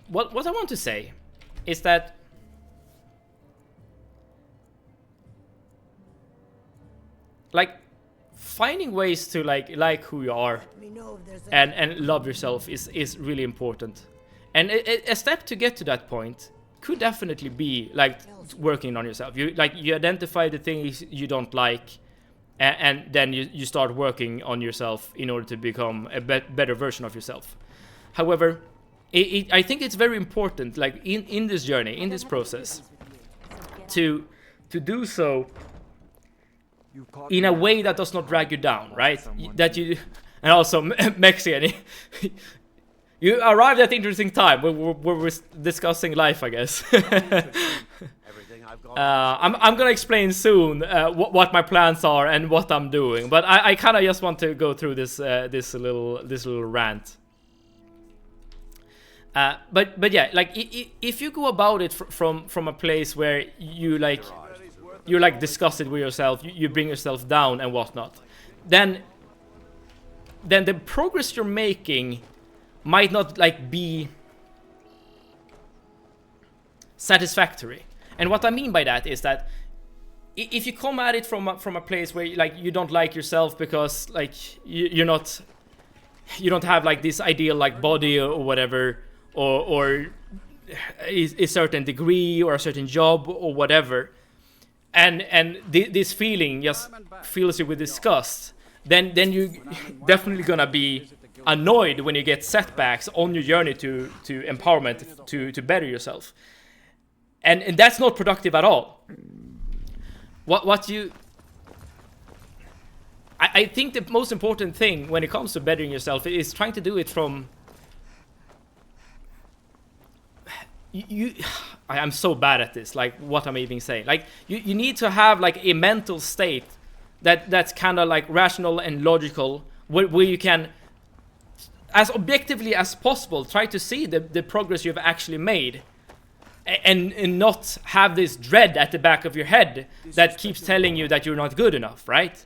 What I want to say is that like finding ways to like who you are and love yourself is really important. And a step to get to that point could definitely be like working on yourself. You identify the things you don't like, and then you start working on yourself in order to become a better version of yourself. However, I think it's very important, like in this journey, in this process, to do so in a way that does not drag you down, right? That you, and also Mexican. You arrived at an interesting time. We're discussing life, I guess. I'm gonna explain soon what my plans are and what I'm doing, but I kind of just want to go through this little rant. But yeah, like if you go about it from a place where you discuss it with yourself, you bring yourself down and whatnot, then the progress you're making might not be satisfactory. And what I mean by that is that if you come at it from a place where you don't like yourself because you don't have this ideal body or whatever, or a certain degree or a certain job or whatever, and this feeling just fills you with disgust, then you definitely gonna be annoyed when you get setbacks on your journey to empowerment, to better yourself, and that's not productive at all. I think the most important thing when it comes to bettering yourself is trying to do it from I'm so bad at this, what I'm even saying. You need to have a mental state that's kind of rational and logical, where you can, as objectively as possible, try to see the progress you've actually made, and not have this dread at the back of your head that keeps telling you that you're not good enough, right?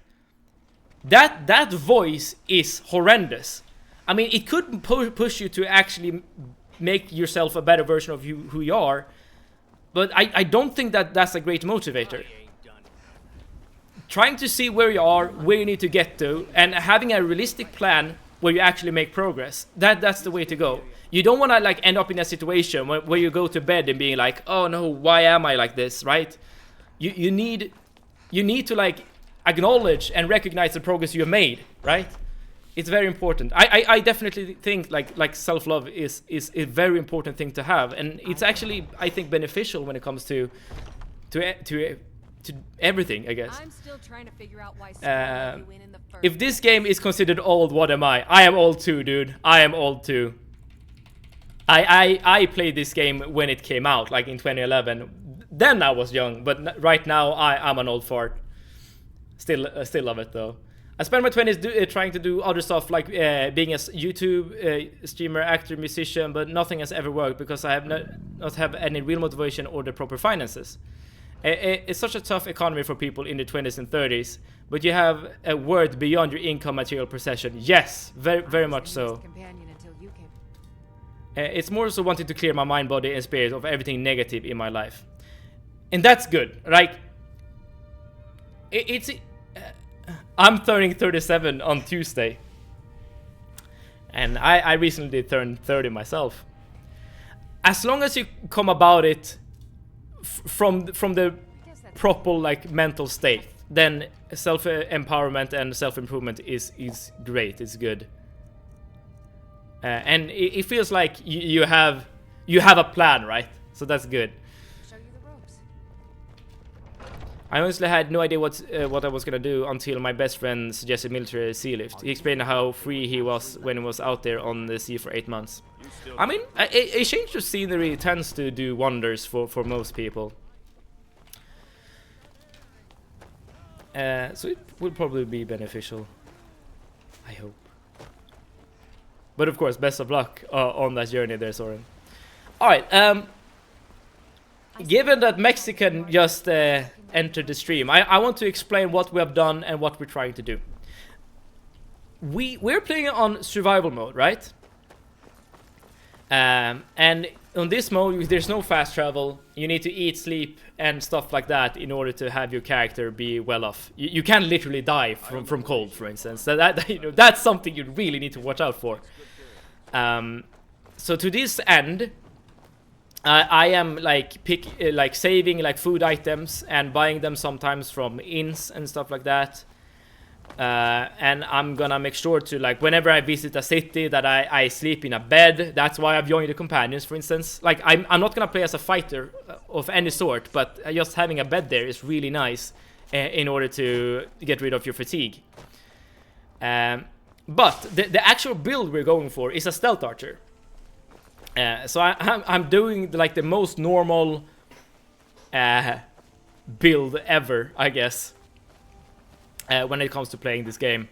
That voice is horrendous. I mean, it could push you to actually make yourself a better version of who you are, but I don't think that's a great motivator. Trying to see where you are, where you need to get to, and having a realistic plan where you actually make progress. That's the way to go. You don't want to like end up in a situation where you go to bed and being like, oh no, why am I like this, right? You need to like acknowledge and recognize the progress you have made, right? It's very important. I definitely think like self-love is a very important thing to have, and it's actually, I think, beneficial when it comes to everything, I guess. I'm still trying to figure out why if this game is considered old, what am I? I am old too, dude. I am old too. I played this game when it came out, like in 2011. Then I was young, but right now I'm an old fart. Still love it though. I spent my 20s trying to do other stuff like being a YouTube streamer, actor, musician, but nothing has ever worked because I have not have any real motivation or the proper finances. It's such a tough economy for people in the 20s and 30s, but you have a worth beyond your income, material possession. Yes, very much so. It's more so wanting to clear my mind, body, and spirit of everything negative in my life, and that's good. Like I'm turning 37 on Tuesday, and I recently turned 30 myself. As long as you come about it from the proper like mental state, then self-empowerment and self-improvement is great. It's good, and it feels like you have a plan, right? So that's good. I honestly had no idea what I was gonna do until my best friend suggested military sea lift. He explained how free he was when he was out there on the sea for 8 months. I mean, a change of scenery tends to do wonders for most people. So it will probably be beneficial, I hope. But of course, best of luck on that journey there, Soren. Alright, given that Mexican just entered the stream, I want to explain what we have done and what we're trying to do. We're playing on survival mode, right? And on this mode, there's no fast travel. You need to eat, sleep, and stuff like that in order to have your character be well off. You can literally die from cold, for instance. That you know, that's something you really need to watch out for. So to this end, I am like saving like food items and buying them sometimes from inns and stuff like that. And I'm gonna make sure to, like, whenever I visit a city, that I sleep in a bed. That's why I've joined the companions, for instance. Like, I'm not gonna play as a fighter of any sort, but just having a bed there is really nice in order to get rid of your fatigue. But the actual build we're going for is a stealth archer. So I'm doing like the most normal build ever, I guess, when it comes to playing this game.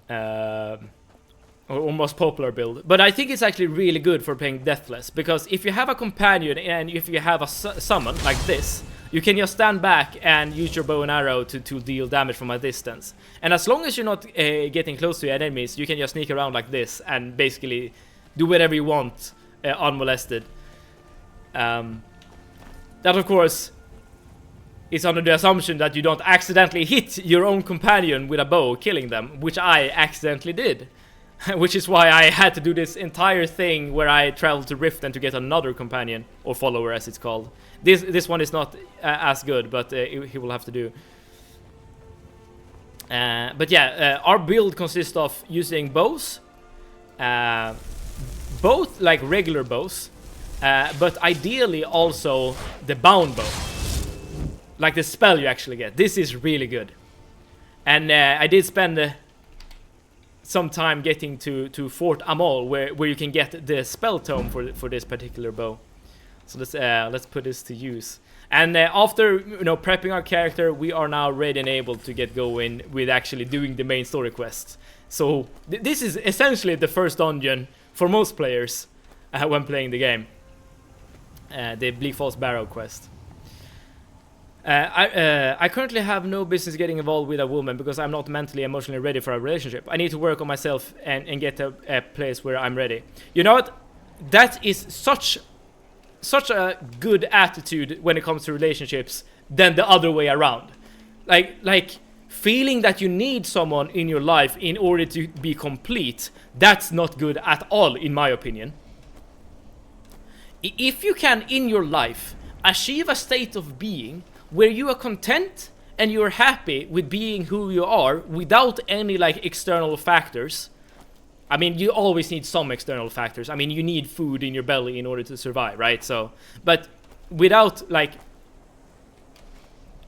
Or most popular build. But I think it's actually really good for playing Deathless, because if you have a companion and if you have a summon like this, you can just stand back and use your bow and arrow to deal damage from a distance. And as long as you're not getting close to your enemies, you can just sneak around like this and basically do whatever you want unmolested. That, of course, is under the assumption that you don't accidentally hit your own companion with a bow, killing them, which I accidentally did. Which is why I had to do this entire thing where I traveled to Riften to get another companion, or follower as it's called. This one is not as good, but he will have to do. But yeah, our build consists of using bows. Both like regular bows, but ideally also the bound bow, like the spell you actually get. This is really good, and I did spend some time getting to Fort Amol, where you can get the spell tome for this particular bow. So let's put this to use. And after prepping our character, we are now ready and able to get going with actually doing the main story quests. So this is essentially the first dungeon for most players when playing the game, the Bleak Falls Barrow quest. I currently have no business getting involved with a woman because I'm not mentally, emotionally ready for a relationship. I need to work on myself and get to a place where I'm ready. You know what? That is such a good attitude when it comes to relationships than the other way around. Like feeling that you need someone in your life in order to be complete, that's not good at all, in my opinion. If you can, in your life, achieve a state of being where you are content and you're happy with being who you are without any like external factors. I mean, you always need some external factors. I mean, you need food in your belly in order to survive, right? So, but without like,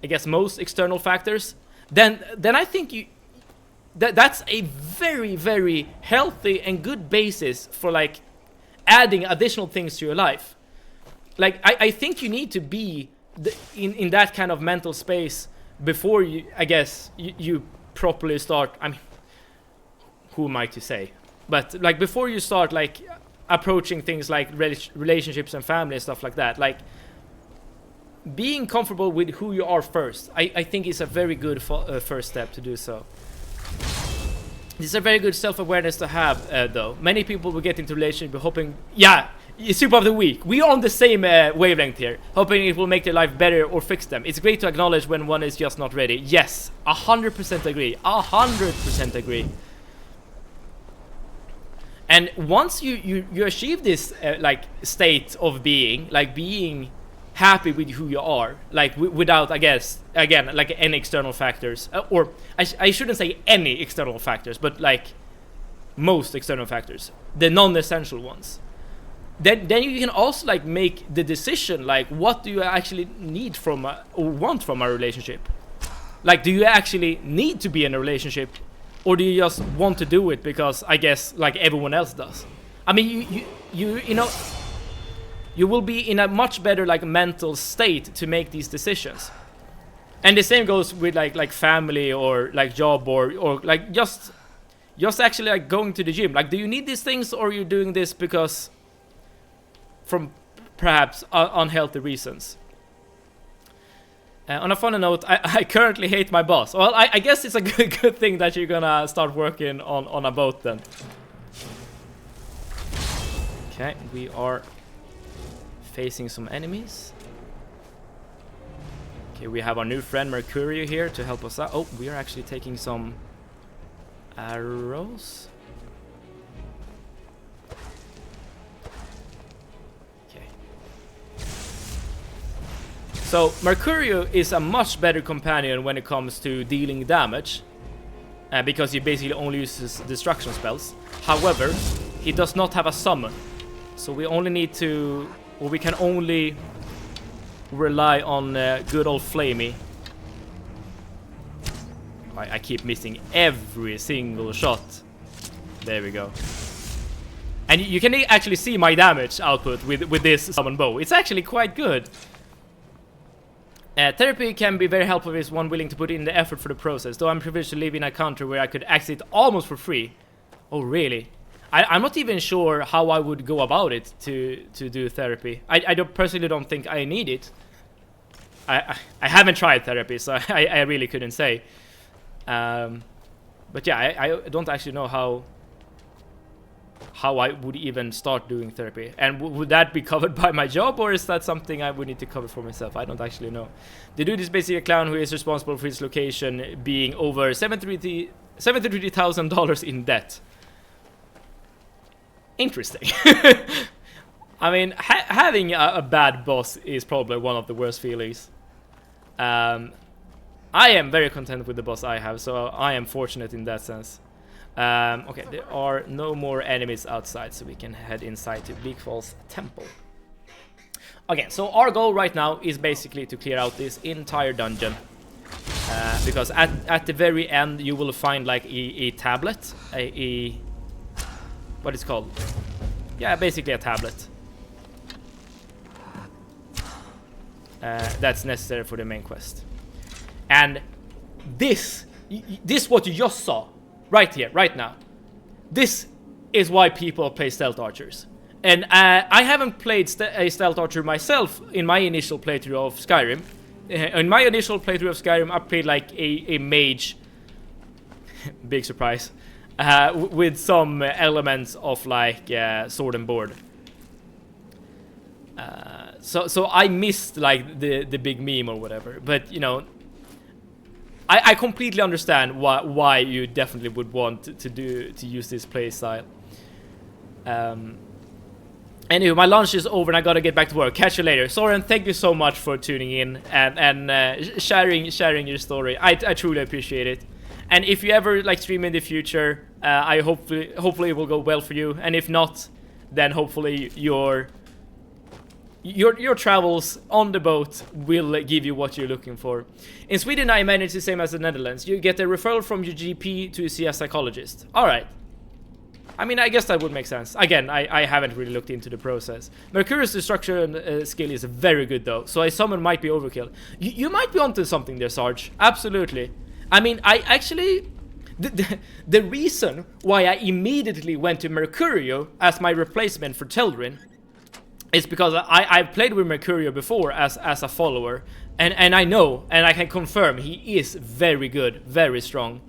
I guess most external factors, then I think that's a very, very healthy and good basis for like adding additional things to your life. Like, I think you need to be in that kind of mental space before you, I guess, you properly start. I mean, who am I to say? But like before you start like approaching things like relationships and family and stuff like that, like being comfortable with who you are first, I think is a very good first step to do so. This is a very good self-awareness to have, though. Many people will get into relationship hoping, yeah, Super of the Week. We are on the same wavelength here, hoping it will make their life better or fix them. It's great to acknowledge when one is just not ready. Yes, 100% agree. 100% agree. And once you achieve this like state of being, like being happy with who you are, like without, I guess, again, like any external factors, or I shouldn't say any external factors, but like most external factors, the non-essential ones. Then you can also like make the decision, like what do you actually need from or want from a relationship? Like, do you actually need to be in a relationship, or do you just want to do it because I guess like everyone else does? I mean, you know, you will be in a much better like mental state to make these decisions. And the same goes with like family or like job or like just actually like going to the gym. Like, do you need these things, or are you doing this because from perhaps unhealthy reasons? On a funny note, I currently hate my boss. Well, I guess it's a good thing that you're gonna start working on a boat then. Okay, we are facing some enemies. Okay, we have our new friend Mercurio here to help us out. Oh, we are actually taking some arrows. Okay. So Mercurio is a much better companion when it comes to dealing damage, because he basically only uses destruction spells. However, he does not have a summon, so we only need to, or we can only rely on good old Flamey. I keep missing every single shot. There we go. And you can actually see my damage output with this summon bow. It's actually quite good. Therapy can be very helpful if one willing to put in the effort for the process, though I'm privileged to live in a country where I could access it almost for free. Oh, really? I'm not even sure how I would go about it to do therapy. I personally don't think I need it. I haven't tried therapy, so I really couldn't say. But yeah, I don't actually know how I would even start doing therapy. And would that be covered by my job, or is that something I would need to cover for myself? I don't actually know. The dude is basically a clown who is responsible for his location being over $73,000 in debt. Interesting. I mean, having a bad boss is probably one of the worst feelings. I am very content with the boss I have, so I am fortunate in that sense. Okay, there are no more enemies outside, so we can head inside to Bleak Falls Temple. Okay, so our goal right now is basically to clear out this entire dungeon. Because at the very end you will find like a tablet, what is it called? Yeah, basically a tablet. That's necessary for the main quest. And this what you just saw, right here, right now. This is why people play Stealth Archers. And I haven't played a Stealth Archer myself in my initial playthrough of Skyrim. In my initial playthrough of Skyrim, I played like a mage. Big surprise. With some elements of like sword and board. So I missed like the big meme or whatever. But you know, I completely understand why you definitely would want to use this play style. Anyway, my lunch is over and I gotta get back to work. Catch you later. Soren, thank you so much for tuning in and sharing your story. I truly appreciate it. And if you ever like stream in the future, I hopefully it will go well for you. And if not, then hopefully your travels on the boat will give you what you're looking for. In Sweden, I imagine it's the same as the Netherlands. You get a referral from your GP to see a psychologist. Alright. I mean, I guess that would make sense. Again, I haven't really looked into the process. Mercurius' destruction skill is very good though, so a summon might be overkill. You might be onto something there, Sarge. Absolutely. I mean, I actually... The reason why I immediately went to Mercurio as my replacement for Teldrin is because I've played with Mercurio before as a follower, and I know, and I can confirm, he is very good, very strong.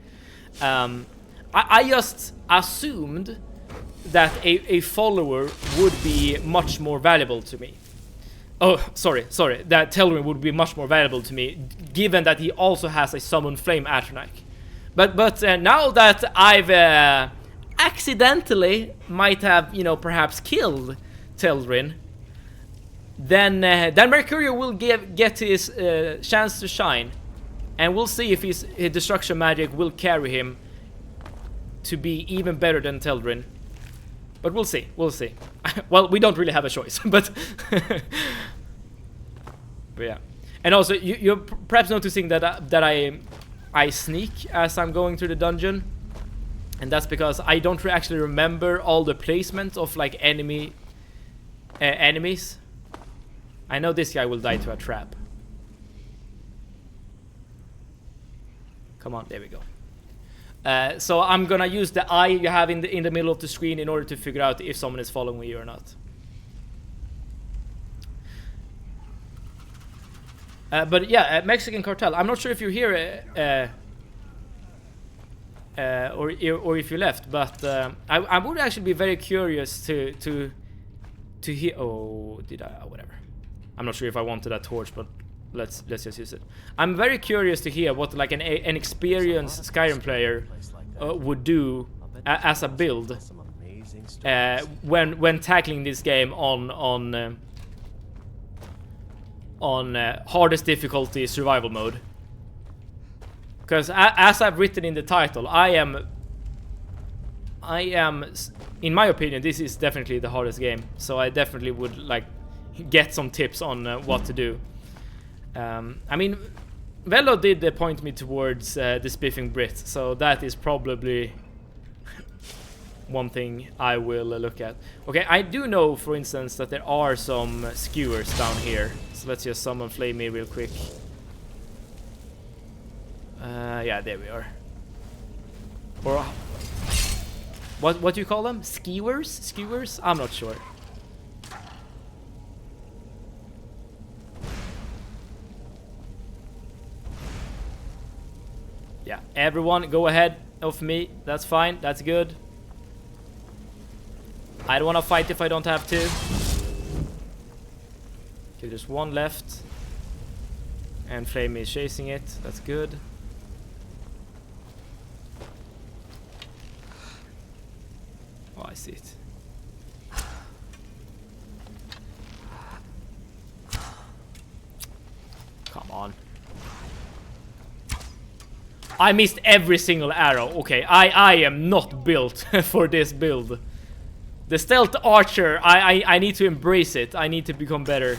I just assumed that a follower would be much more valuable to me. Oh, sorry, that Teldrin would be much more valuable to me, given that he also has a Summon Flame Atronach. But now that I've accidentally might have, you know, perhaps killed Teldrin, then Mercurio will get his chance to shine, and we'll see if his destruction magic will carry him to be even better than Teldrin. But we'll see. Well, we don't really have a choice, but yeah. And also, you're perhaps noticing that I sneak as I'm going through the dungeon, and that's because I don't actually remember all the placement of like enemies. I know this guy will die to a trap. Come on, there we go. So I'm gonna use the eye you have in the middle of the screen in order to figure out if someone is following me or not. But yeah, Mexican cartel. I'm not sure if you're here or if you left, but I would actually be very curious to hear. Oh, did I? Oh, whatever. I'm not sure if I wanted that torch, but let's just use it. I'm very curious to hear what like an experienced Skyrim player would do as a build when tackling this game on hardest difficulty survival mode. Because as I've written in the title, I am, in my opinion, this is definitely the hardest game. So I definitely would like get some tips on what to do. I mean, Velo did point me towards the Spiffing Brit, so that is probably one thing I will look at. Okay, I do know, for instance, that there are some skewers down here. So let's just summon Flame me real quick. Yeah, there we are. Or what do you call them? Skewers? Skewers? I'm not sure. Yeah, everyone go ahead of me. That's fine. That's good. I don't want to fight if I don't have to. Okay, there's one left. And Flame is chasing it. That's good. Oh, I see it. Come on. I missed every single arrow. Okay, I am not built for this build. The stealth archer, I need to embrace it. I need to become better.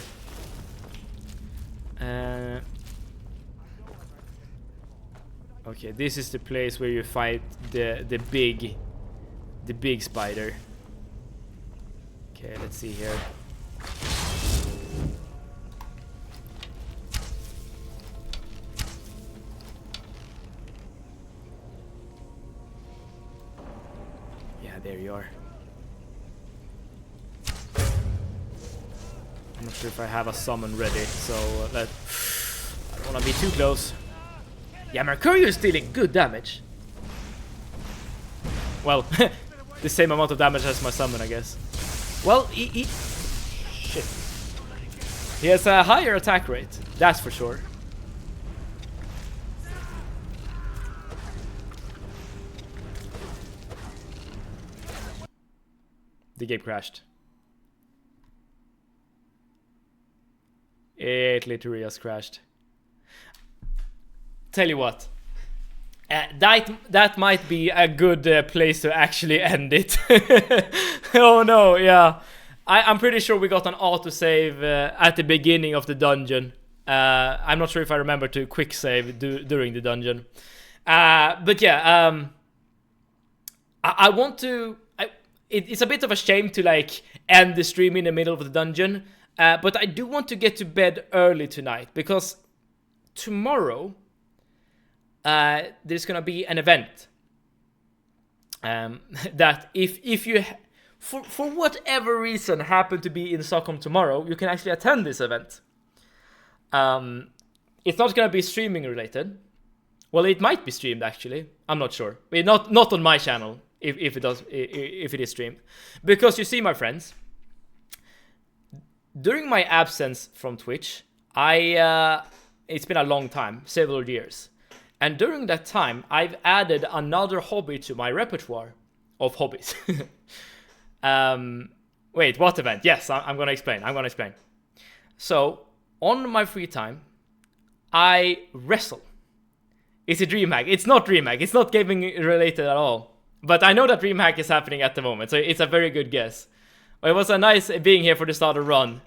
Okay, this is the place where you fight the big spider. Okay, let's see here. There you are. I'm not sure if I have a summon ready, so I don't want to be too close. Yeah, Mercurio is dealing good damage. Well, the same amount of damage as my summon, I guess. Well, shit. He has a higher attack rate, that's for sure. The game crashed. It literally just crashed. Tell you what. That might be a good place to actually end it. Oh no, yeah. I'm pretty sure we got an autosave at the beginning of the dungeon. I'm not sure if I remember to quick save during the dungeon. But yeah, I want to... It's a bit of a shame to like end the stream in the middle of the dungeon. But I do want to get to bed early tonight, because tomorrow there's gonna be an event that if you for whatever reason happen to be in Stockholm tomorrow, you can actually attend this event. It's not gonna be streaming related. Well, it might be streamed actually. I'm not sure. Not on my channel if it is streamed, because you see, my friends, during my absence from Twitch, it's been a long time, several years. And during that time, I've added another hobby to my repertoire of hobbies. Wait, what event? Yes, I'm gonna explain. So, on my free time, I wrestle. It's a DreamHack. It's not DreamHack. It's not gaming related at all. But I know that DreamHack is happening at the moment, so it's a very good guess. It was a nice being here for the start of run.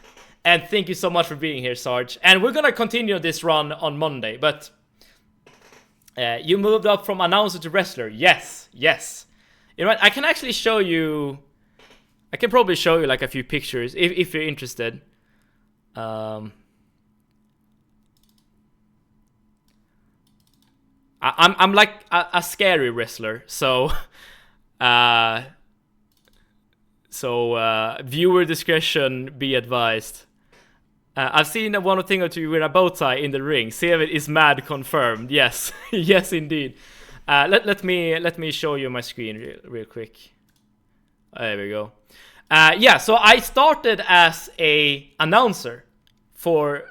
And thank you so much for being here, Sarge. And we're gonna continue this run on Monday, but... you moved up from announcer to wrestler. Yes. You know what? I can actually show you... I can probably show you like a few pictures if you're interested. I'm like a scary wrestler, so... viewer discretion be advised. I've seen one thing or two with a bow tie in the ring. Sevit is mad confirmed. Yes, yes indeed. Let me show you my screen real quick. There we go. Yeah, so I started as a announcer for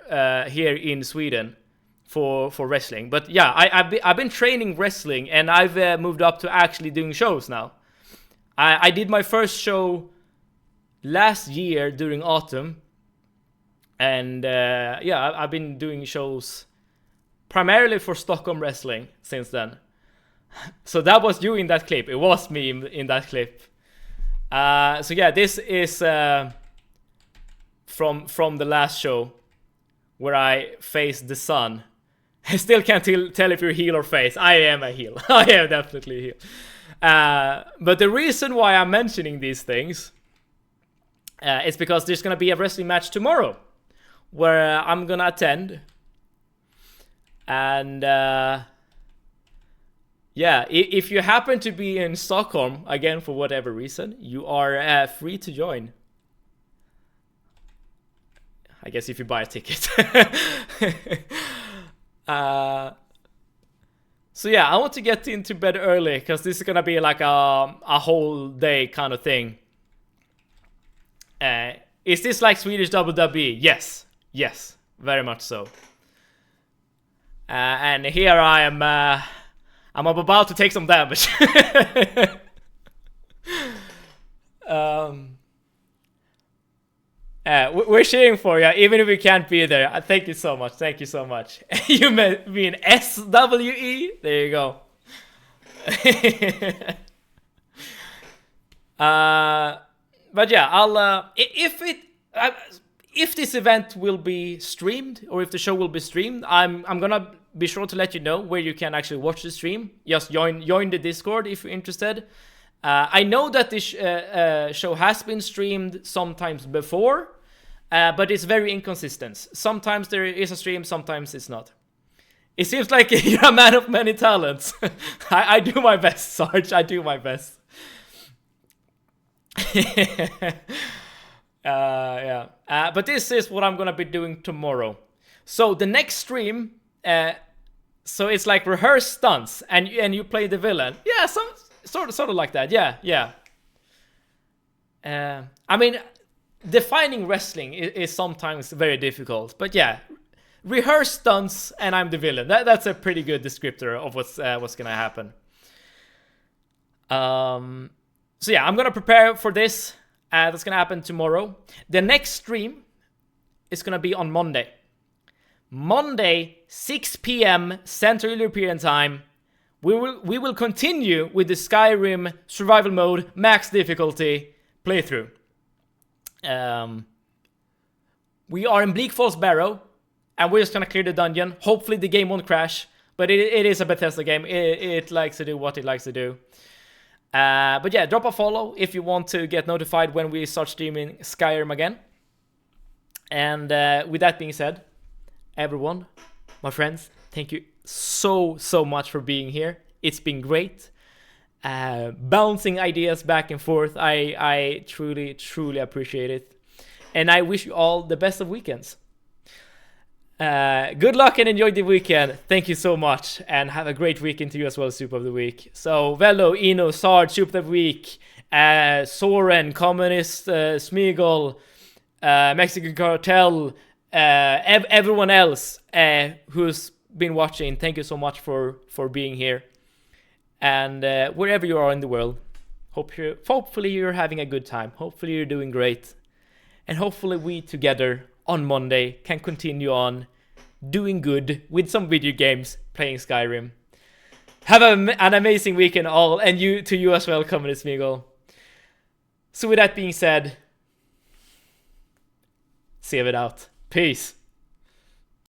here in Sweden for wrestling. But yeah, I've been training wrestling, and I've moved up to actually doing shows now. I did my first show last year during autumn, and yeah, I've been doing shows primarily for Stockholm wrestling since then. So that was you in that clip. It was me in that clip. So yeah, this is from the last show where I faced the sun. I still can't tell if you're heel or face. I am a heel. I am definitely a heel. But the reason why I'm mentioning these things is because there's gonna be a wrestling match tomorrow where I'm gonna attend, and yeah, if you happen to be in Stockholm again for whatever reason, you are free to join. I guess if you buy a ticket. So yeah, I want to get into bed early because this is gonna be like a whole day kind of thing. Is this like Swedish WWE? Yes, very much so. And here I am. I'm about to take some damage. We're cheering for you, even if we can't be there. Thank you so much. Thank you so much. You mean SWE? There you go. But yeah, I'll if this event will be streamed, or if the show will be streamed, I'm gonna be sure to let you know where you can actually watch the stream. Just join the Discord if you're interested. I know that this show has been streamed sometimes before, but it's very inconsistent. Sometimes there is a stream, sometimes it's not. It seems like you're a man of many talents. I do my best, Sarge. I do my best. Yeah. But this is what I'm gonna be doing tomorrow. So the next stream, so it's like rehearsed stunts, and you play the villain. Yeah, sort of like that. Yeah. I mean, defining wrestling is sometimes very difficult, but yeah, rehearsed stunts and I'm the villain. That's a pretty good descriptor of what's gonna happen. So yeah, I'm gonna prepare for this. That's gonna happen tomorrow. The next stream is gonna be on Monday. Monday, 6 p.m. Central European Time. We will continue with the Skyrim survival mode max difficulty playthrough. We are in Bleak Falls Barrow, and we're just gonna clear the dungeon. Hopefully the game won't crash, but it is a Bethesda game. It likes to do what it likes to do. But yeah, drop a follow if you want to get notified when we start streaming Skyrim again. And with that being said, everyone, my friends, thank you so much for being here. It's been great. Bouncing ideas back and forth. I truly appreciate it. And I wish you all the best of weekends. Good luck and enjoy the weekend. Thank you so much. And have a great weekend to you as well, Soup of the Week. So, Velo, Ino, Sarge, Soup of the Week, Soren, Communist, Smeagol, Mexican Cartel, everyone else who's been watching, thank you so much for being here. And wherever you are in the world, hopefully you're having a good time. Hopefully you're doing great. And hopefully we together on Monday can continue on doing good with some video games, playing Skyrim. Have an amazing weekend all, and to you as well, Communist Smeagol. So with that being said, save it out. Peace.